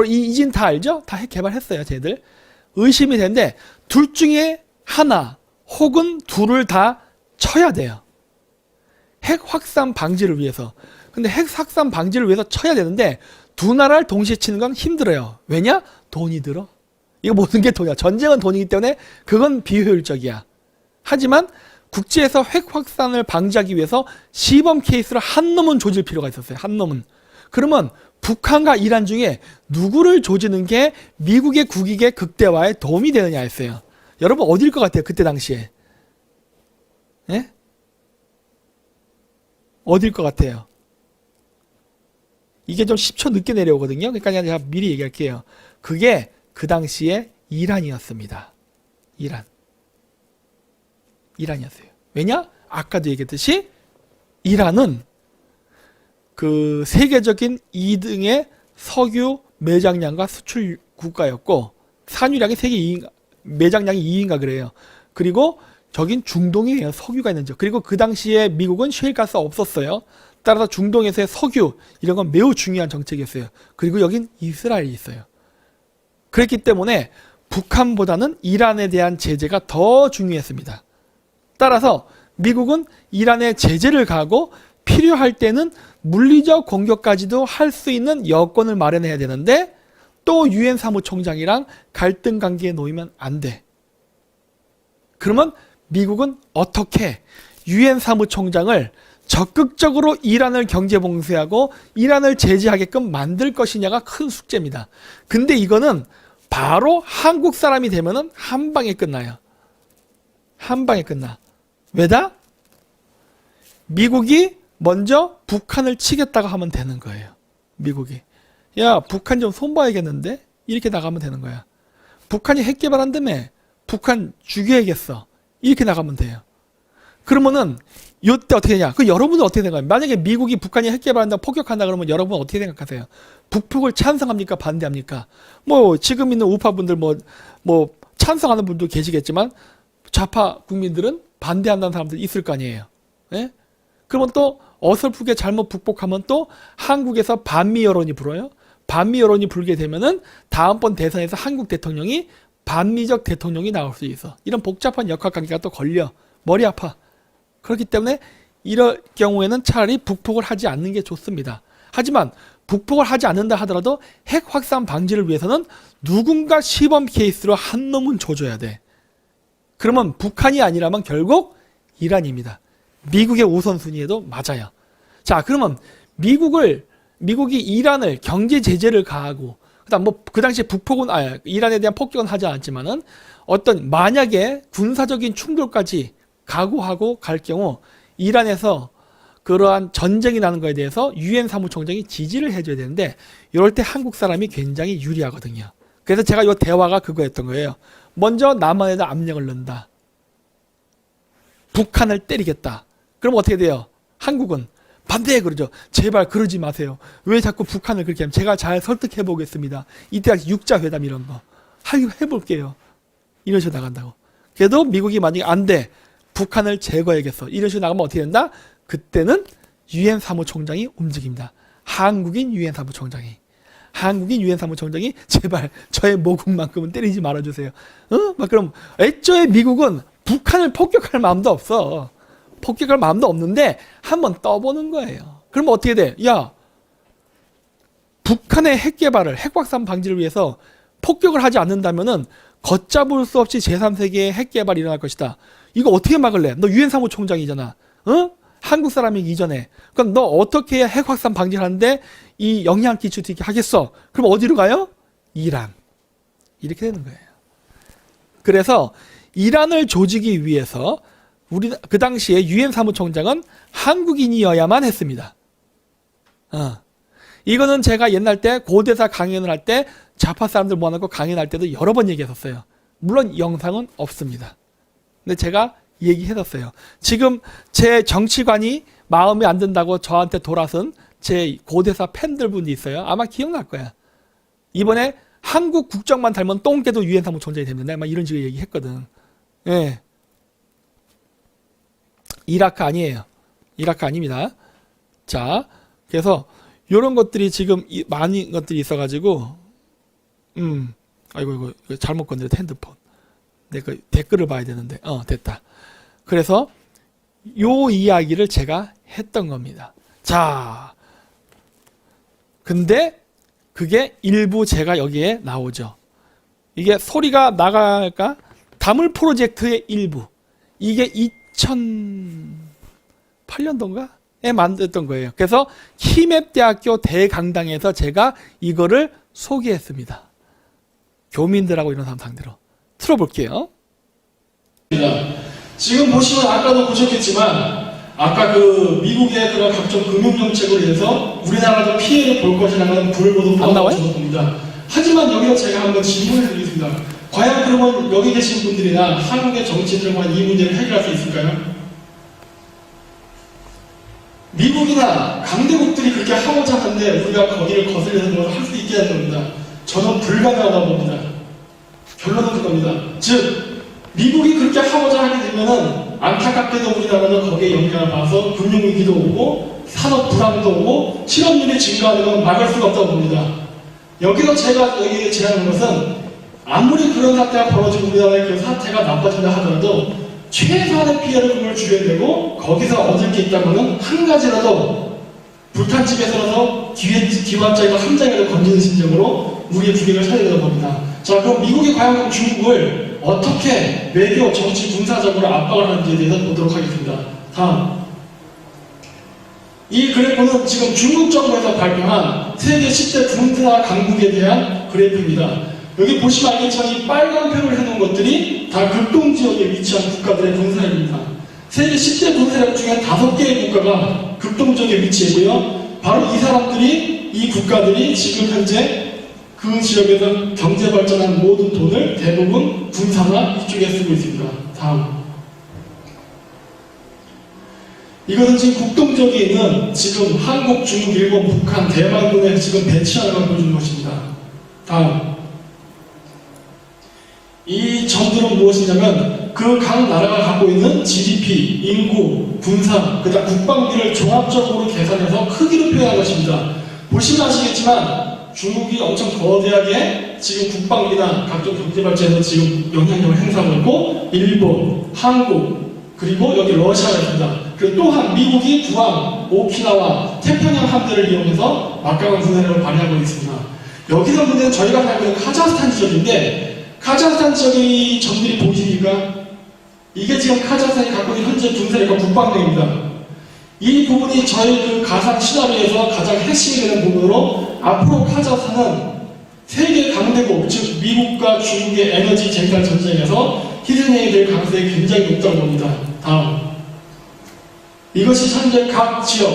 이진 다 알죠? 다 핵 개발했어요, 쟤들. 의심이 되는데 둘 중에 하나 혹은 둘을 다 쳐야 돼요. 핵 확산 방지를 위해서. 근데 핵 확산 방지를 위해서 쳐야 되는데 두 나라를 동시에 치는 건 힘들어요. 왜냐? 돈이 들어. 이거 모든 게 돈이야. 전쟁은 돈이기 때문에 그건 비효율적이야. 하지만 국제에서 핵 확산을 방지하기 위해서 시범 케이스로 한 놈은 조질 필요가 있었어요. 한 놈은. 그러면 북한과 이란 중에 누구를 조지는 게 미국의 국익의 극대화에 도움이 되느냐 했어요. 여러분 어디일 것 같아요? 그때 당시에. 예? 어디일 것 같아요? 이게 좀 10초 늦게 내려오거든요. 그러니까 제가 미리 얘기할게요. 그게 그 당시에 이란이었습니다. 이란이었어요. 왜냐? 아까도 얘기했듯이 이란은 그 세계적인 2등의 석유 매장량과 수출 국가였고 산유량이 세계 2위인가, 매장량이 2위인가 그래요. 그리고 저긴 중동이에요. 석유가 있는 쪽. 그리고 그 당시에 미국은 셰일가스가 없었어요. 따라서 중동에서의 석유 이런 건 매우 중요한 정책이었어요. 그리고 여긴 이스라엘이 있어요. 그랬기 때문에 북한보다는 이란에 대한 제재가 더 중요했습니다. 따라서 미국은 이란에 제재를 가하고 필요할 때는 물리적 공격까지도 할 수 있는 여건을 마련해야 되는데 또 유엔 사무총장이랑 갈등 관계에 놓이면 안 돼. 그러면 미국은 어떻게 유엔 사무총장을 적극적으로 이란을 경제 봉쇄하고 이란을 제재하게끔 만들 것이냐가 큰 숙제입니다. 근데 이거는 바로 한국 사람이 되면은 한 방에 끝나요. 한 방에 끝나. 왜다? 미국이 먼저 북한을 치겠다고 하면 되는 거예요. 미국이. 야, 북한 좀 손봐야겠는데? 이렇게 나가면 되는 거야. 북한이 핵 개발한다며? 북한 죽여야겠어. 이렇게 나가면 돼요. 그러면은 이때 어떻게 되냐? 그 여러분은 어떻게 생각해요? 만약에 미국이 북한이 핵 개발한다, 폭격한다 그러면 여러분 어떻게 생각하세요? 북폭을 찬성합니까? 반대합니까? 뭐 지금 있는 우파분들 뭐 찬성하는 분도 계시겠지만 좌파 국민들은 반대한다는 사람들 있을 거 아니에요. 예? 그러면 또 어설프게 잘못 북폭하면 또 한국에서 반미 여론이 불어요. 반미 여론이 불게 되면은 다음번 대선에서 한국 대통령이 반미적 대통령이 나올 수 있어. 이런 복잡한 역학관계가 또 걸려. 머리 아파. 그렇기 때문에 이럴 경우에는 차라리 북폭을 하지 않는 게 좋습니다. 하지만 북폭을 하지 않는다 하더라도 핵 확산 방지를 위해서는 누군가 시범 케이스로 한 놈은 줘줘야 돼. 그러면 북한이 아니라면 결국 이란입니다. 미국의 우선순위에도 맞아요. 자, 그러면 미국이 이란을 경제 제재를 가하고 그다음 그 당시에 북폭은 이란에 대한 폭격은 하지 않았지만은 어떤 만약에 군사적인 충돌까지 각오하고 갈 경우 이란에서 그러한 전쟁이 나는 거에 대해서 유엔 사무총장이 지지를 해줘야 되는데 이럴 때 한국 사람이 굉장히 유리하거든요. 그래서 제가 이 대화가 그거였던 거예요. 먼저 남한에다 압력을 넣는다. 북한을 때리겠다. 그럼 어떻게 돼요? 한국은 반대해 그러죠. 제발 그러지 마세요. 왜 자꾸 북한을 그렇게 하면 제가 잘 설득해 보겠습니다. 이때 육자회담 이런 거 해볼게요. 이런 식으로 나간다고. 그래도 미국이 만약에 안 돼. 북한을 제거해야겠어. 이런 식으로 나가면 어떻게 된다? 그때는 유엔 사무총장이 움직입니다. 한국인 유엔 사무총장이. 한국인 유엔 사무총장이 제발 저의 모국만큼은 때리지 말아주세요. 막 그럼 애초에 미국은 북한을 폭격할 마음도 없어. 폭격할 마음도 없는데 한번 떠보는 거예요. 그럼 어떻게 돼? 야, 북한의 핵 개발을, 핵 확산 방지를 위해서 폭격을 하지 않는다면은 걷잡을 수 없이 제3세계의 핵 개발이 일어날 것이다. 이거 어떻게 막을래? 너 유엔 사무총장이잖아. 한국 사람이기 이전에. 그럼 너 어떻게 해야 핵 확산 방지를 하는데 이 영향 끼칠 수 있게 하겠어? 그럼 어디로 가요? 이란. 이렇게 되는 거예요. 그래서 이란을 조지기 위해서 우리 그 당시에 유엔 사무총장은 한국인이어야만 했습니다. 이거는 제가 옛날 때 고대사 강연을 할 때 좌파 사람들 모아놓고 강연할 때도 여러 번 얘기했었어요. 물론 영상은 없습니다. 근데 제가 얘기했었어요. 지금 제 정치관이 마음에 안 든다고 저한테 돌아선 제 고대사 팬들 분이 있어요. 아마 기억날 거야. 이번에 한국 국적만 닮은 똥개도 유엔 사무총장이 됩니다. 막 이런 식으로 얘기했거든. 예. 이라크 아니에요. 이라크 아닙니다. 자, 그래서 이런 것들이 지금 많은 것들이 있어가지고, 아이고 이거 잘못 건드렸다. 핸드폰. 내가 댓글을 봐야 되는데, 됐다. 그래서 요 이야기를 제가 했던 겁니다. 자, 근데 그게 일부 제가 여기에 나오죠. 이게 소리가 나갈까? 다물 프로젝트의 일부. 이게 2008년도인가?에 만들었던 거예요. 그래서 키맵대학교 대강당에서 제가 이거를 소개했습니다. 교민들하고 이런 사람 상대로. 틀어볼게요. 지금 보시면 아까도 보셨겠지만 아까 그 미국의 그런 각종 금융정책으로 인해서 우리나라도 피해를 볼 것이라는 불보도 보도입니다. 하지만 여기서 제가 한번 질문을 드리겠습니다. 과연 그러면 여기 계신 분들이나 한국의 정치인들과 이 문제를 해결할 수 있을까요? 미국이나 강대국들이 그렇게 하고자 하는데 우리가 거기를 거슬려서 뭘 할 수 있게 하는 겁니다. 저는 불가능하다고 봅니다. 결론은 그겁니다. 즉 미국이 그렇게 하고자 하게 되면은 안타깝게도 우리나라는 거기에 영향을 받아서 금융위기도 오고 산업 불안도 오고 실업률이 증가하는 건 막을 수가 없다고 봅니다. 여기서 제가 여기에 제안하는 것은 아무리 그런 사태가 벌어지고 우리나라의 그 사태가 나빠진다 하더라도 최소한의 피해를 그걸 줄여야 되고 거기서 얻을 게 있다면은 한 가지라도 불탄집에서라도 기관장이나 한 장이라도 건지는 심정으로 우리의 불행을 살려야 된다고 봅니다. 자, 그럼 미국이 과연 중국을 어떻게 외교, 정치, 군사적으로 압박을 하는지에 대해서 보도록 하겠습니다. 다음. 이 그래프는 지금 중국 정부에서 발표한 세계 10대 군사 강국에 대한 그래프입니다. 여기 보시면 알겠지만 이 빨간 표를 해놓은 것들이 다 극동지역에 위치한 국가들의 군사력입니다. 세계 10대 군사력 중에 5개의 국가가 극동지역에 위치했고요. 바로 이 사람들이, 이 국가들이 지금 현재 그 지역에서 경제 발전한 모든 돈을 대부분 군사나 이쪽에 쓰고 있습니다. 다음. 이것은 지금 국동지역에 있는 지금 한국, 중국, 일본, 북한, 대만군에 지금 배치하는 걸 보여주는 것입니다. 다음. 이 점들은 무엇이냐면 그 각 나라가 갖고 있는 GDP, 인구, 군사, 그다음 국방비를 종합적으로 계산해서 크기로 표현한 것입니다. 보시면 아시겠지만 중국이 엄청 거대하게 지금 국방비나 각종 경제 발전에서 지금 영향력을 행사하고 있고 일본, 한국, 그리고 여기 러시아가 있습니다. 그리고 또한 미국이 구암, 오키나와, 태평양 함대를 이용해서 막강한 군사력을 발휘하고 있습니다. 여기서 문제는 저희가 살고 있는 카자흐스탄 지역인데 카자흐스탄 지역의 점들이 보이십니까? 이게 지금 카자흐스탄이 갖고 있는 현재 군사력과 국방력입니다. 이 부분이 저희 그 가상 시나리오에서 가장 핵심이 되는 부분으로 앞으로 카자흐스탄은 세계 강대국, 즉 미국과 중국의 에너지 쟁탈 전쟁에서 희생이 될 가능성이 굉장히 높다고 봅니다. 다음. 이것이 현재 각 지역,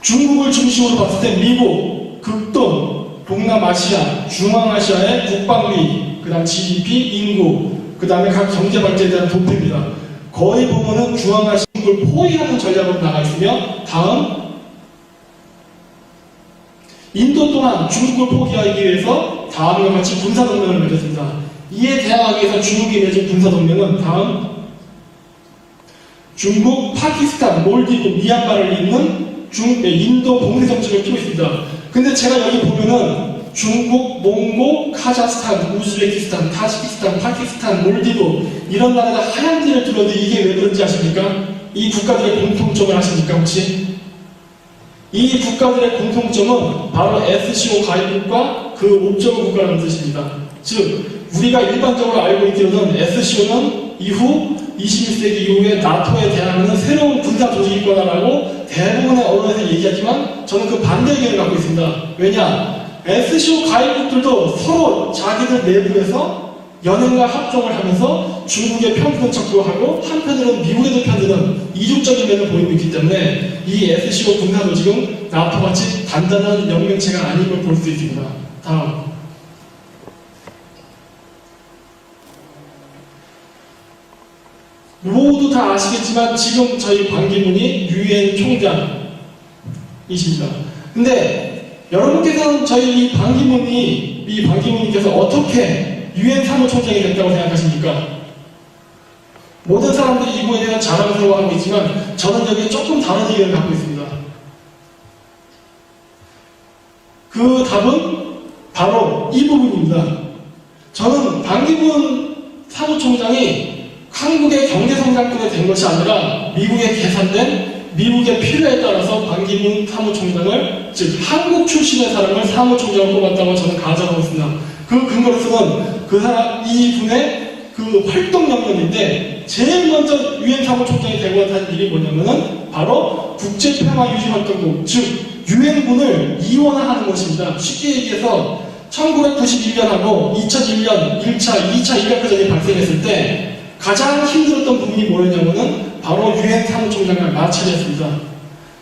중국을 중심으로 봤을 때 미국, 극동, 동남아시아, 중앙아시아의 국방비, 그 다음 GDP, 인구, 그 다음에 각 경제 발전에 대한 도표입니다. 거의 보면은 중앙아시아를 포위하는 전략으로 나가 있으며, 다음 인도 또한 중국을 포기하기 위해서 다음과 같이 군사동맹을 맺었습니다. 이에 대항하기 위해서 중국이 맺은 군사동맹은 다음 중국, 파키스탄, 몰디브, 미얀마를 잇는 인도 봉쇄 정책을 피고 있습니다. 근데 제가 여기 보면은 중국, 몽고, 카자흐스탄, 우즈베키스탄, 타지키스탄, 파키스탄, 몰디브 이런 나라가 하얀 띠를 둘러도 이게 왜 그런지 아십니까? 이 국가들의 공통점을 아십니까 혹시? 이 국가들의 공통점은 바로 SCO 가입국과 그 옵저버 국가라는 뜻입니다. 즉 우리가 일반적으로 알고 있기로는 SCO는 이후 21세기 이후에 나토에 대항하는 새로운 군사 조직일 거다라고 대부분의 언론에서 얘기하지만 저는 그 반대 의견을 갖고 있습니다. 왜냐? SCO 가입국들도 서로 자기들 내부에서 연행과 합종을 하면서 중국의 편드는 척도 하고 한편으로는 미국에도 편드는 이중적인 면을 보이고 있기 때문에 이 SCO 군사 조직은 나토같이 단단한 연맹체가 아닌 걸 볼 수 있습니다. 다음. 모두 다 아시겠지만 지금 저희 반기문이 유엔 총장이십니다. 근데 여러분께서는 저희 이 반기문님께서 어떻게 유엔 사무총장이 됐다고 생각하십니까? 모든 사람들이 이거에 대한 자랑스러워하고 있지만 저는 여기에 조금 다른 의견을 갖고 있습니다. 그 답은 바로 이 부분입니다. 저는 반기문 사무총장이 한국의 경제성장권에 된 것이 아니라 미국에 계산된 미국의 필요에 따라서 반기문 사무총장을, 즉 한국 출신의 사람을 사무총장으로 뽑았다고 저는 가정하고 있습니다. 그 근거로서는 이분의 그 활동 영역인데 제일 먼저 유엔 사무총장이 되고 한 일이 뭐냐면은 바로 국제평화유지활동국, 즉 유엔군을 이원화하는 것입니다. 쉽게 얘기해서 1991년하고 2001년 1차, 2차 이라크전이 발생했을 때 가장 힘들었던 부분이 뭐였냐면은 바로 유엔 사무총장과 마찰이었습니다.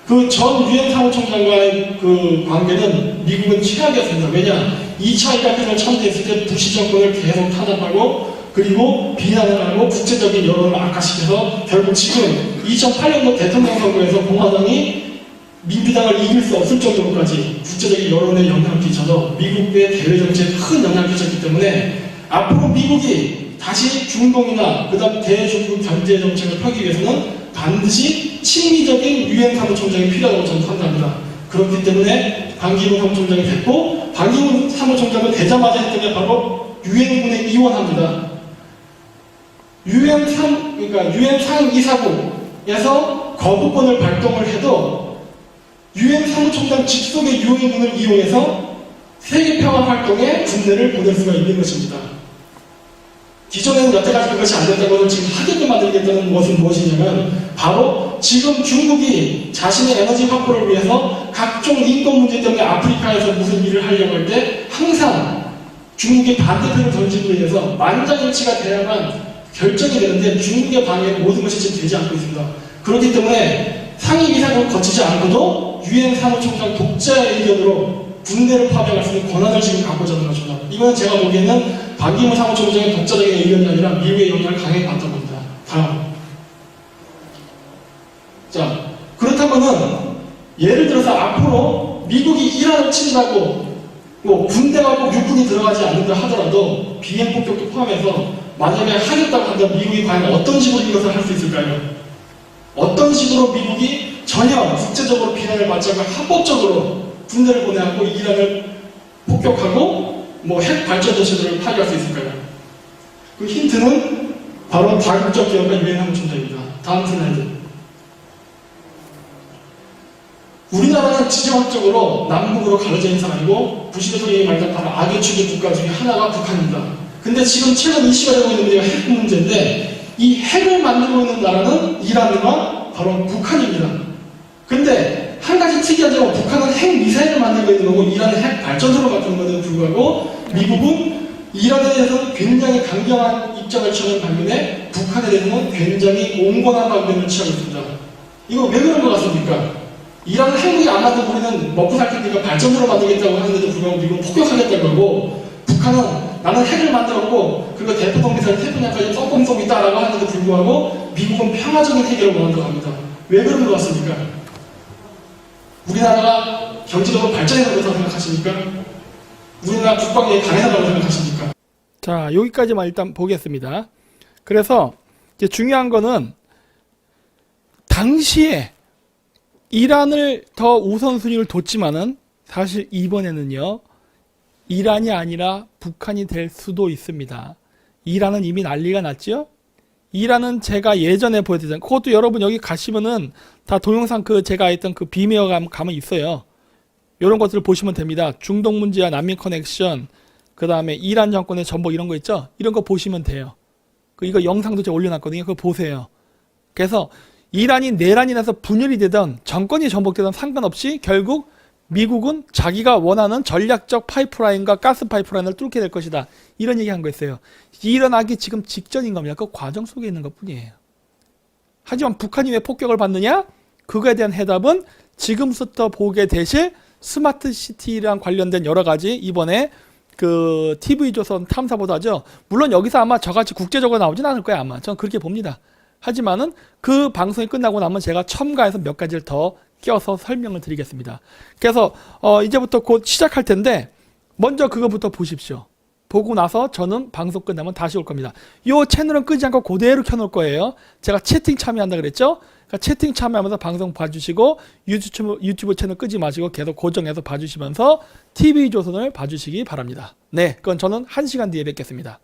그 전 유엔 사무총장과의 그 관계는 미국은 최악이었습니다. 왜냐? 2차 이라크전을 참전했을 때 부시 정권을 계속 탄압하고 그리고 비난을 하고 국제적인 여론을 악화시켜서 결국 지금 2008년도 대통령 선거에서 공화당이 민주당을 이길 수 없을 정도로까지 국제적인 여론에 영향을 끼쳐서 미국의 대외 정치에 큰 영향을 끼쳤기 때문에 앞으로 미국이 다시 중동이나 그 다음 대중국 경제 정책을 펴기 위해서는 반드시 친미적인 유엔 사무총장이 필요하다고 저는 판단합니다. 그렇기 때문에 반기문 사무총장이 됐고 반기문 사무총장은 되자마자 했던 게 바로 유엔군에 이원합니다. 유엔 상임이사국에서 거부권을 발동을 해도 유엔 사무총장 직속의 유엔군을 이용해서 세계평화 활동에 군대를 보낼 수가 있는 것입니다. 기존에는 여태까지 그것이 안 됐다고 해서 지금 하객을 만들겠다는 것은 무엇이냐면 바로 지금 중국이 자신의 에너지 확보를 위해서 각종 인권 문제 때문에 아프리카에서 무슨 일을 하려고 할 때 항상 중국이 반대편을 던지고 해서 만장일치가 돼야만 결정이 되는데 중국의 방해로 모든 것이 지금 되지 않고 있습니다. 그렇기 때문에 상임이사국을 거치지 않고도 유엔 사무총장 독자의 의견으로 군대를 파병할 수 있는 권한을 지금 갖고자 하는 것입니다. 이건 제가 보기에는 반기문 사무총장의 독자적인 의견이 아니라 미국의 영향을 강하게 받던 겁니다. 다음. 자, 그렇다면은 예를 들어서 앞으로 미국이 이란을 친다고 뭐 군대가 꼭 육군이 들어가지 않는다 하더라도 비행 폭격도 포함해서 만약에 하겠다고 한다면 미국이 과연 어떤 식으로 이것을 할 수 있을까요? 어떤 식으로 미국이 전혀 국제적으로 비난을 받지 않고 합법적으로 군대를 보내고 이란을 폭격하고 뭐 핵 발전소 시설을 파괴할 수 있을까요? 그 힌트는 바로 다국적 기업과 유엔 사무총장입니다. 다음 슬라이드. 우리나라는 지정학적으로 남북으로 가려져 있는 사람이고 부시 대통령이 말한 바로 악의 축의 국가 중에 하나가 북한입니다. 근데 지금 최근 이슈가 되고 있는 문제가 핵 문제인데 이 핵을 만들고 있는 나라는 이란과 바로 북한입니다. 근데 한 가지 특이한 점은 북한은 핵 미사일을 만들고 있는 거고 이란은 핵 발전소를 만드는 것에도 불구하고 미국은 이란에 대해서는 굉장히 강경한 입장을 취하는 반면에 북한에 대해서는 굉장히 온건한 방면을 취하고 있습니다. 이거 왜 그런 것 같습니까? 이란은 한국이 안 만든 우리는 먹고 살 테니까 발전소로 만들겠다고 하는데도 불구하고 미국은 폭격하겠다고 하고, 북한은 나는 핵을 만들었고 그리고 대포동기사를 태평양까지 뻥뻥 쏘고 있다라고 하는데도 불구하고 미국은 평화적인 해결을 원한다고 합니다. 왜 그런 것 같습니까? 우리나라가 경제적으로 발전해야 된다고 생각하십니까? 우리나라 국방에 강해하다고 생각하십니까? 자, 여기까지만 일단 보겠습니다. 그래서 이제 중요한 거는 당시에 이란을 더 우선순위를 뒀지만은 사실 이번에는요, 이란이 아니라 북한이 될 수도 있습니다. 이란은 이미 난리가 났죠? 이란은 제가 예전에 보여드렸잖아요. 그것도 여러분 여기 가시면은 다 동영상 제가 했던 비메어 가면 있어요. 이런 것들을 보시면 됩니다. 중동 문제와 난민 커넥션, 그 다음에 이란 정권의 전복 이런 거 있죠? 이런 거 보시면 돼요. 이거 영상도 제가 올려놨거든요. 그거 보세요. 그래서 이란이 내란이 나서 분열이 되던 정권이 전복되던 상관없이 결국 미국은 자기가 원하는 전략적 파이프라인과 가스 파이프라인을 뚫게 될 것이다. 이런 얘기 한 거였어요. 일어나기 지금 직전인 겁니다. 그 과정 속에 있는 것 뿐이에요. 하지만 북한이 왜 폭격을 받느냐? 그거에 대한 해답은 지금부터 보게 되실 스마트 시티랑 관련된 여러 가지 이번에 TV조선 탐사보다죠. 물론 여기서 아마 저같이 국제적으로 나오진 않을 거예요. 아마. 저는 그렇게 봅니다. 하지만은 그 방송이 끝나고 나면 제가 첨가해서 몇 가지를 더 껴서 설명을 드리겠습니다. 그래서 이제부터 곧 시작할 텐데 먼저 그거부터 보십시오. 보고 나서 저는 방송 끝나면 다시 올 겁니다. 이 채널은 끄지 않고 그대로 켜놓을 거예요. 제가 채팅 참여한다 그랬죠? 그러니까 채팅 참여하면서 방송 봐주시고 유튜브 채널 끄지 마시고 계속 고정해서 봐주시면서 TV조선을 봐주시기 바랍니다. 네, 그건 저는 1시간 뒤에 뵙겠습니다.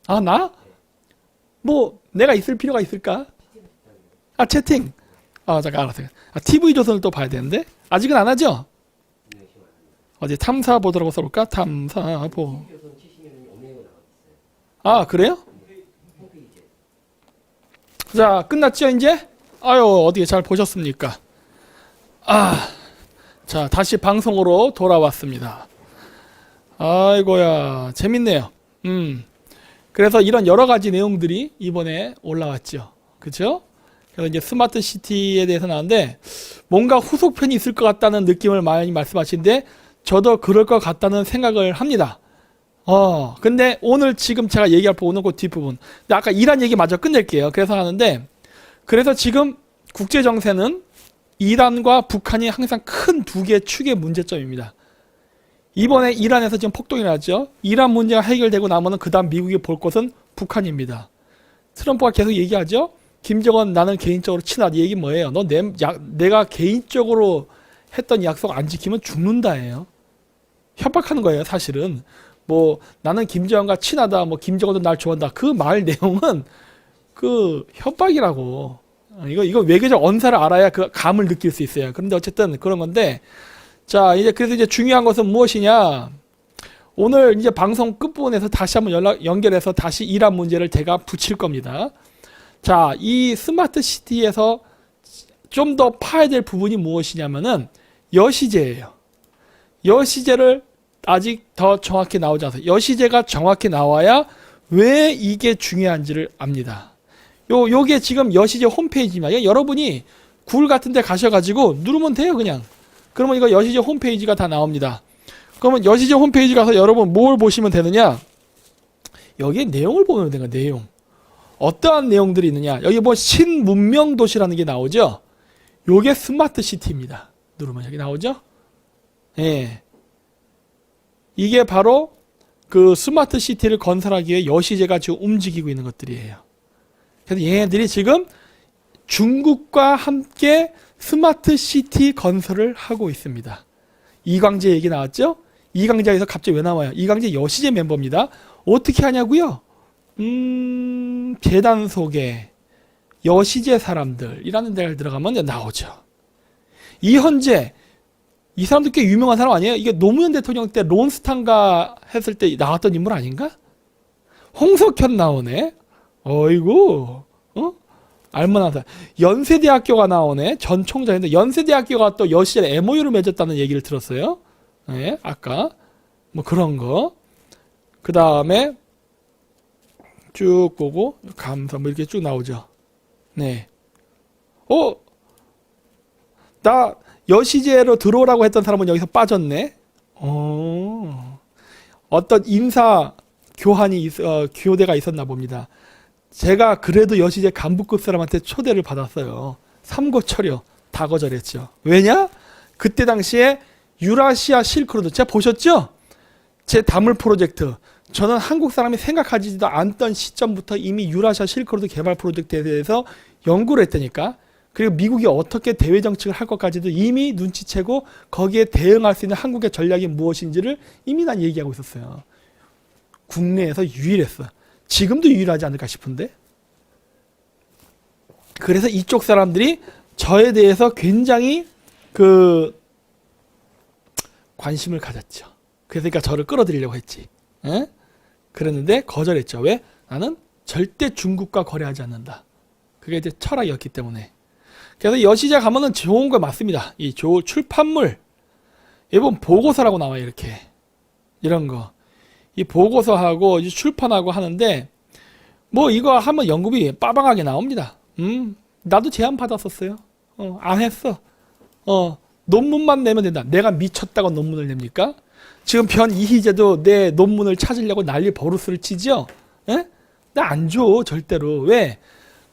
아, 나? 뭐 내가 있을 필요가 있을까? 아, 채팅. 잠깐 알았어요. TV조선을 또 봐야 되는데 아직은 안 하죠? 어디 탐사보도라고 써볼까? 탐사보. 아, 그래요? 자, 끝났죠 이제? 아유, 어디 잘 보셨습니까? 자, 다시 방송으로 돌아왔습니다. 아이고야, 재밌네요. 그래서 이런 여러 가지 내용들이 이번에 올라왔죠. 그렇죠? 그래서 이제 스마트 시티에 대해서 나왔는데 뭔가 후속편이 있을 것 같다는 느낌을 많이 말씀하시는데 저도 그럴 것 같다는 생각을 합니다. 근데 오늘 지금 제가 얘기할 부분은 그 뒷부분. 근데 아까 이란 얘기 마저 끝낼게요. 그래서 하는데 그래서 지금 국제 정세는 이란과 북한이 항상 큰 두 개의 축의 문제점입니다. 이번에 이란에서 지금 폭동이 났죠. 이란 문제가 해결되고 나면은 그 다음 미국이 볼 곳은 북한입니다. 트럼프가 계속 얘기하죠. 김정은 나는 개인적으로 친하다. 이 얘기 뭐예요? 너 내가 개인적으로 했던 약속 안 지키면 죽는다예요. 협박하는 거예요, 사실은. 뭐 나는 김정은과 친하다. 뭐 김정은도 날 좋아한다. 그 말 내용은 협박이라고. 이거 외교적 언사를 알아야 그 감을 느낄 수 있어요. 그런데 어쨌든 그런 건데. 자, 그래서 이제 중요한 것은 무엇이냐? 오늘 이제 방송 끝부분에서 다시 한번 연결해서 다시 이란 문제를 제가 붙일 겁니다. 자, 이 스마트 시티에서 좀 더 파야 될 부분이 무엇이냐면은 여시제예요. 여시제를 아직 더 정확히 나오지 않아서 여시제가 정확히 나와야 왜 이게 중요한지를 압니다. 요게 지금 여시제 홈페이지입니다. 여러분이 구글 같은 데 가셔가지고 누르면 돼요, 그냥. 그러면 이거 여시제 홈페이지가 다 나옵니다. 그러면 여시제 홈페이지 가서 여러분 뭘 보시면 되느냐? 여기에 내용을 보면 되는 거예요, 내용. 어떠한 내용들이 있느냐? 여기 뭐 신문명 도시라는 게 나오죠? 요게 스마트 시티입니다. 누르면 여기 나오죠? 예. 이게 바로 그 스마트 시티를 건설하기 위해 여시제가 지금 움직이고 있는 것들이에요. 그래서 얘네들이 지금 중국과 함께 스마트 시티 건설을 하고 있습니다. 이광재 얘기 나왔죠? 이광재에서 갑자기 왜 나와요? 이광재 여시제 멤버입니다. 어떻게 하냐고요? 재단 속에 여시제 사람들이라는 데를 들어가면 나오죠. 이현재 이 사람도 꽤 유명한 사람 아니에요? 이게 노무현 대통령 때 론스탄가 했을 때 나왔던 인물 아닌가? 홍석현 나오네. 어이구, 알만하다. 연세대학교가 나오네. 전 총장인데 연세대학교가 또 여시제 MOU를 맺었다는 얘기를 들었어요. 네, 아까 뭐 그런 거. 그 다음에 쭉 보고 감사 뭐 이렇게 쭉 나오죠. 네. 나 여시제로 들어오라고 했던 사람은 여기서 빠졌네. 어떤 인사 교대가 있었나 봅니다. 제가 그래도 여시제 간부급 사람한테 초대를 받았어요. 삼고철여 다 거절했죠. 왜냐? 그때 당시에 유라시아 실크로드 제가 보셨죠? 제 다물 프로젝트. 저는 한국 사람이 생각하지도 않던 시점부터 이미 유라시아 실크로드 개발 프로젝트에 대해서 연구를 했다니까. 그리고 미국이 어떻게 대외 정책을 할 것까지도 이미 눈치채고 거기에 대응할 수 있는 한국의 전략이 무엇인지를 이미 난 얘기하고 있었어요. 국내에서 유일했어. 지금도 유일하지 않을까 싶은데. 그래서 이쪽 사람들이 저에 대해서 굉장히 관심을 가졌죠. 그러니까 저를 끌어들이려고 했지. 에? 그랬는데 거절했죠. 왜? 나는 절대 중국과 거래하지 않는다. 그게 이제 철학이었기 때문에. 그래서 여시제 가면은 좋은 거 맞습니다. 이 출판물. 이번 보고서라고 나와요. 이렇게. 이런 거. 이 보고서하고 이제 출판하고 하는데 뭐 이거 하면 연급이 빠방하게 나옵니다. 나도 제안 받았었어요. 안 했어. 논문만 내면 된다. 내가 미쳤다고 논문을 냅니까? 지금 변 이희재도 내 논문을 찾으려고 난리 버루스를 치죠? 나 안 줘. 절대로. 왜?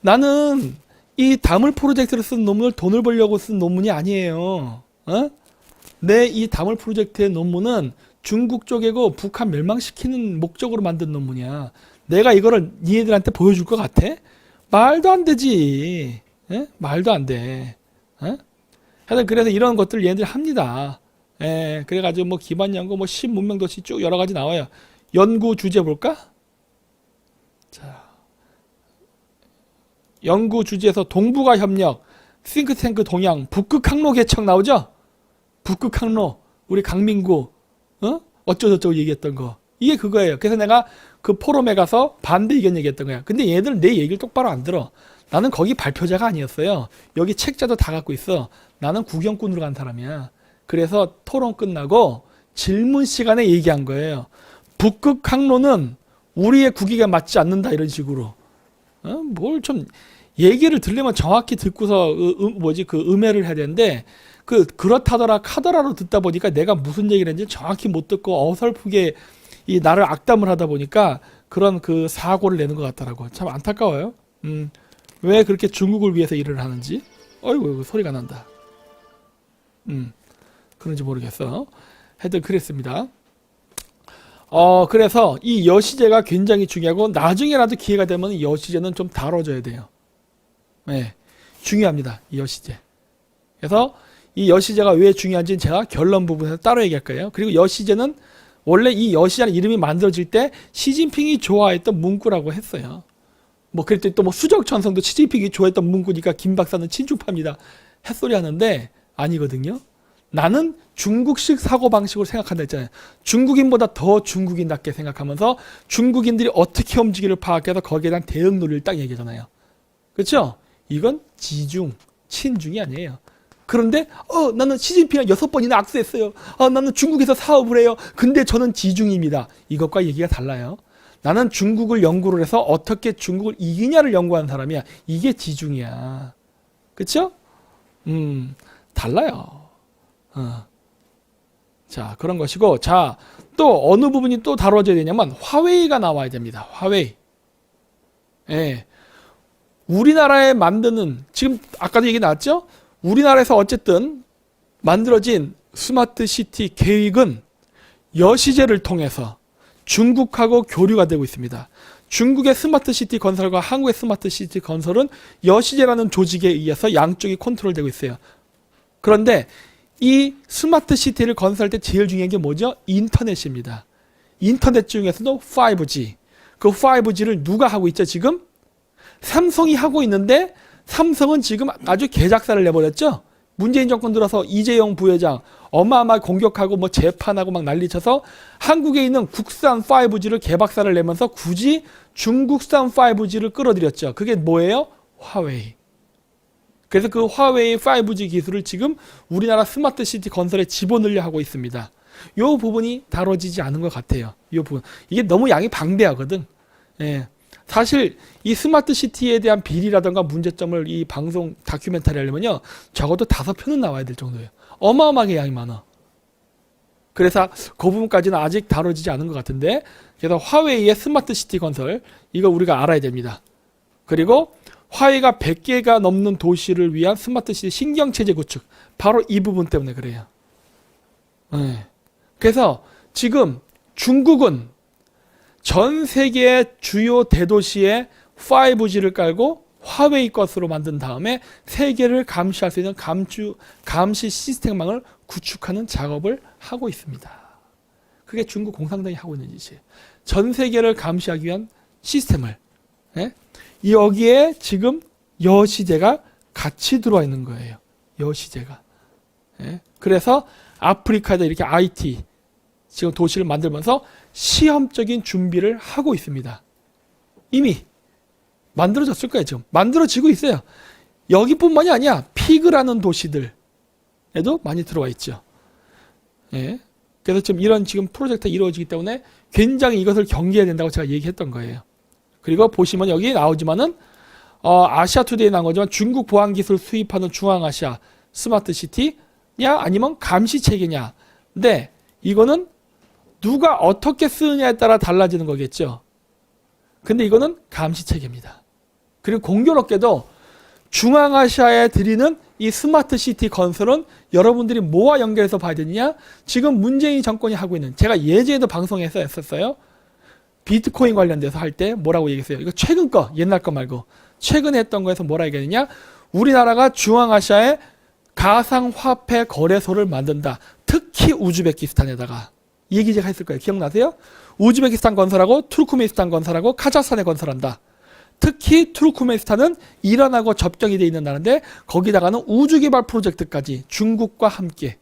나는 이 다물 프로젝트를 쓴 논문을 돈을 벌려고 쓴 논문이 아니에요. 내 이 다물 프로젝트의 논문은 중국 쪽이고 북한 멸망시키는 목적으로 만든 논문이야. 내가 이거를 니네들한테 보여줄 것 같아? 말도 안 되지. 말도 안 돼. 하여튼 그래서 이런 것들 얘네들이 합니다. 그래가지고 뭐 기반 연구, 뭐 신문명도시 쭉 여러 가지 나와요. 연구 주제 볼까? 자, 연구 주제에서 동북아 협력, 싱크탱크 동향, 북극 항로 개척 나오죠? 북극 항로, 우리 강민구, 어쩌고저쩌고 얘기했던 거. 이게 그거예요. 그래서 내가 그 포럼에 가서 반대 의견 얘기했던 거야. 근데 얘들 내 얘기를 똑바로 안 들어. 나는 거기 발표자가 아니었어요. 여기 책자도 다 갖고 있어. 나는 구경꾼으로 간 사람이야. 그래서 토론 끝나고 질문 시간에 얘기한 거예요. 북극 항로는 우리의 국익에 맞지 않는다 이런 식으로. 뭘 좀 얘기를 들으려면 정확히 듣고서 음해를 해야 되는데 그렇다더라 카더라로 듣다 보니까 내가 무슨 얘기를 했는지 정확히 못 듣고 어설프게 이 나를 악담을 하다 보니까 그런 그 사고를 내는 것 같더라고. 참 안타까워요. 왜 그렇게 중국을 위해서 일을 하는지. 어이구 소리가 난다. 그런지 모르겠어. 하여튼 그랬습니다. 그래서 이 여시제가 굉장히 중요하고 나중에라도 기회가 되면 이 여시제는 좀 다뤄줘야 돼요. 네, 중요합니다. 이 여시제. 그래서 이 여시제가 왜 중요한지는 제가 결론 부분에서 따로 얘기할 거예요. 그리고 여시제는 원래 이 여시제라는 이름이 만들어질 때 시진핑이 좋아했던 문구라고 했어요. 뭐 그랬더니 또 뭐 수적천성도 시진핑이 좋아했던 문구니까 김 박사는 친주파입니다. 햇소리 하는데 아니거든요. 나는 중국식 사고방식으로 생각한다 했잖아요. 중국인보다 더 중국인답게 생각하면서 중국인들이 어떻게 움직이를 파악해서 거기에 대한 대응 논리를 딱 얘기하잖아요. 그렇죠? 이건 지중, 친중이 아니에요. 그런데 나는 시진핑이랑 6번이나 악수했어요. 나는 중국에서 사업을 해요. 근데 저는 지중입니다. 이것과 얘기가 달라요. 나는 중국을 연구를 해서 어떻게 중국을 이기냐를 연구하는 사람이야. 이게 지중이야. 그렇죠? 달라요. 자, 그런 것이고, 자, 또 어느 부분이 또 다뤄져야 되냐면 화웨이가 나와야 됩니다. 화웨이. 예. 우리나라에 만드는 지금 아까도 얘기 나왔죠? 우리나라에서 어쨌든 만들어진 스마트 시티 계획은 여시제를 통해서 중국하고 교류가 되고 있습니다. 중국의 스마트 시티 건설과 한국의 스마트 시티 건설은 여시제라는 조직에 의해서 양쪽이 컨트롤되고 있어요. 그런데 이 스마트 시티를 건설할 때 제일 중요한 게 뭐죠? 인터넷입니다. 인터넷 중에서도 5G. 그 5G를 누가 하고 있죠, 지금? 삼성이 하고 있는데 삼성은 지금 아주 개작사를 내버렸죠. 문재인 정권 들어서 이재용 부회장 어마어마하게 공격하고 뭐 재판하고 막 난리쳐서 한국에 있는 국산 5G를 개박사를 내면서 굳이 중국산 5G를 끌어들였죠. 그게 뭐예요? 화웨이. 그래서 그 화웨이 5G 기술을 지금 우리나라 스마트 시티 건설에 집어넣으려 하고 있습니다. 이 부분이 다뤄지지 않은 것 같아요. 이 부분. 이게 너무 양이 방대하거든. 예. 사실 이 스마트 시티에 대한 비리라든가 문제점을 이 방송 다큐멘터리 하려면요, 적어도 5편은 나와야 될 정도예요. 어마어마하게 양이 많아. 그래서 그 부분까지는 아직 다뤄지지 않은 것 같은데, 그래서 화웨이의 스마트 시티 건설, 이거 우리가 알아야 됩니다. 그리고 화웨이가 100개가 넘는 도시를 위한 스마트 시티 신경체제 구축, 바로 이 부분 때문에 그래요. 네. 그래서 지금 중국은 전 세계의 주요 대도시에 5G를 깔고 화웨이 것으로 만든 다음에 세계를 감시할 수 있는 감시 시스템망을 구축하는 작업을 하고 있습니다. 그게 중국 공산당이 하고 있는 짓이에요. 전 세계를 감시하기 위한 시스템을. 예? 여기에 지금 여시제가 같이 들어와 있는 거예요. 여시제가. 예? 그래서 아프리카에도 이렇게 IT 지금 도시를 만들면서 시험적인 준비를 하고 있습니다. 이미 만들어졌을 거예요. 지금 만들어지고 있어요. 여기뿐만이 아니야. 피그라는 도시들에도 많이 들어와 있죠. 예. 그래서 지금 이런 지금 프로젝트가 이루어지기 때문에 굉장히 이것을 경계해야 된다고 제가 얘기했던 거예요. 그리고 보시면 여기 나오지만은 아시아투데이에 나온 거지만 중국 보안기술 수입하는 중앙아시아 스마트 시티냐 아니면 감시체계냐. 근데 이거는 누가 어떻게 쓰느냐에 따라 달라지는 거겠죠. 근데 이거는 감시체계입니다. 그리고 공교롭게도 중앙아시아에 드리는 이 스마트 시티 건설은 여러분들이 뭐와 연결해서 봐야 되느냐? 지금 문재인 정권이 하고 있는, 제가 예전에도 방송에서 했었어요. 비트코인 관련돼서 할 때 뭐라고 얘기했어요? 이거 최근 거, 옛날 거 말고 최근에 했던 거에서 뭐라 얘기했느냐? 우리나라가 중앙아시아에 가상화폐 거래소를 만든다. 특히 우즈베키스탄에다가. 이 얘기 제가 했을 거예요. 기억나세요? 우즈베키스탄 건설하고 투르크메니스탄 건설하고 카자흐스탄에 건설한다. 특히 투르크메니스탄은 이란하고 접경이 되어 있는 나라인데 거기다가는 우주개발 프로젝트까지 중국과 함께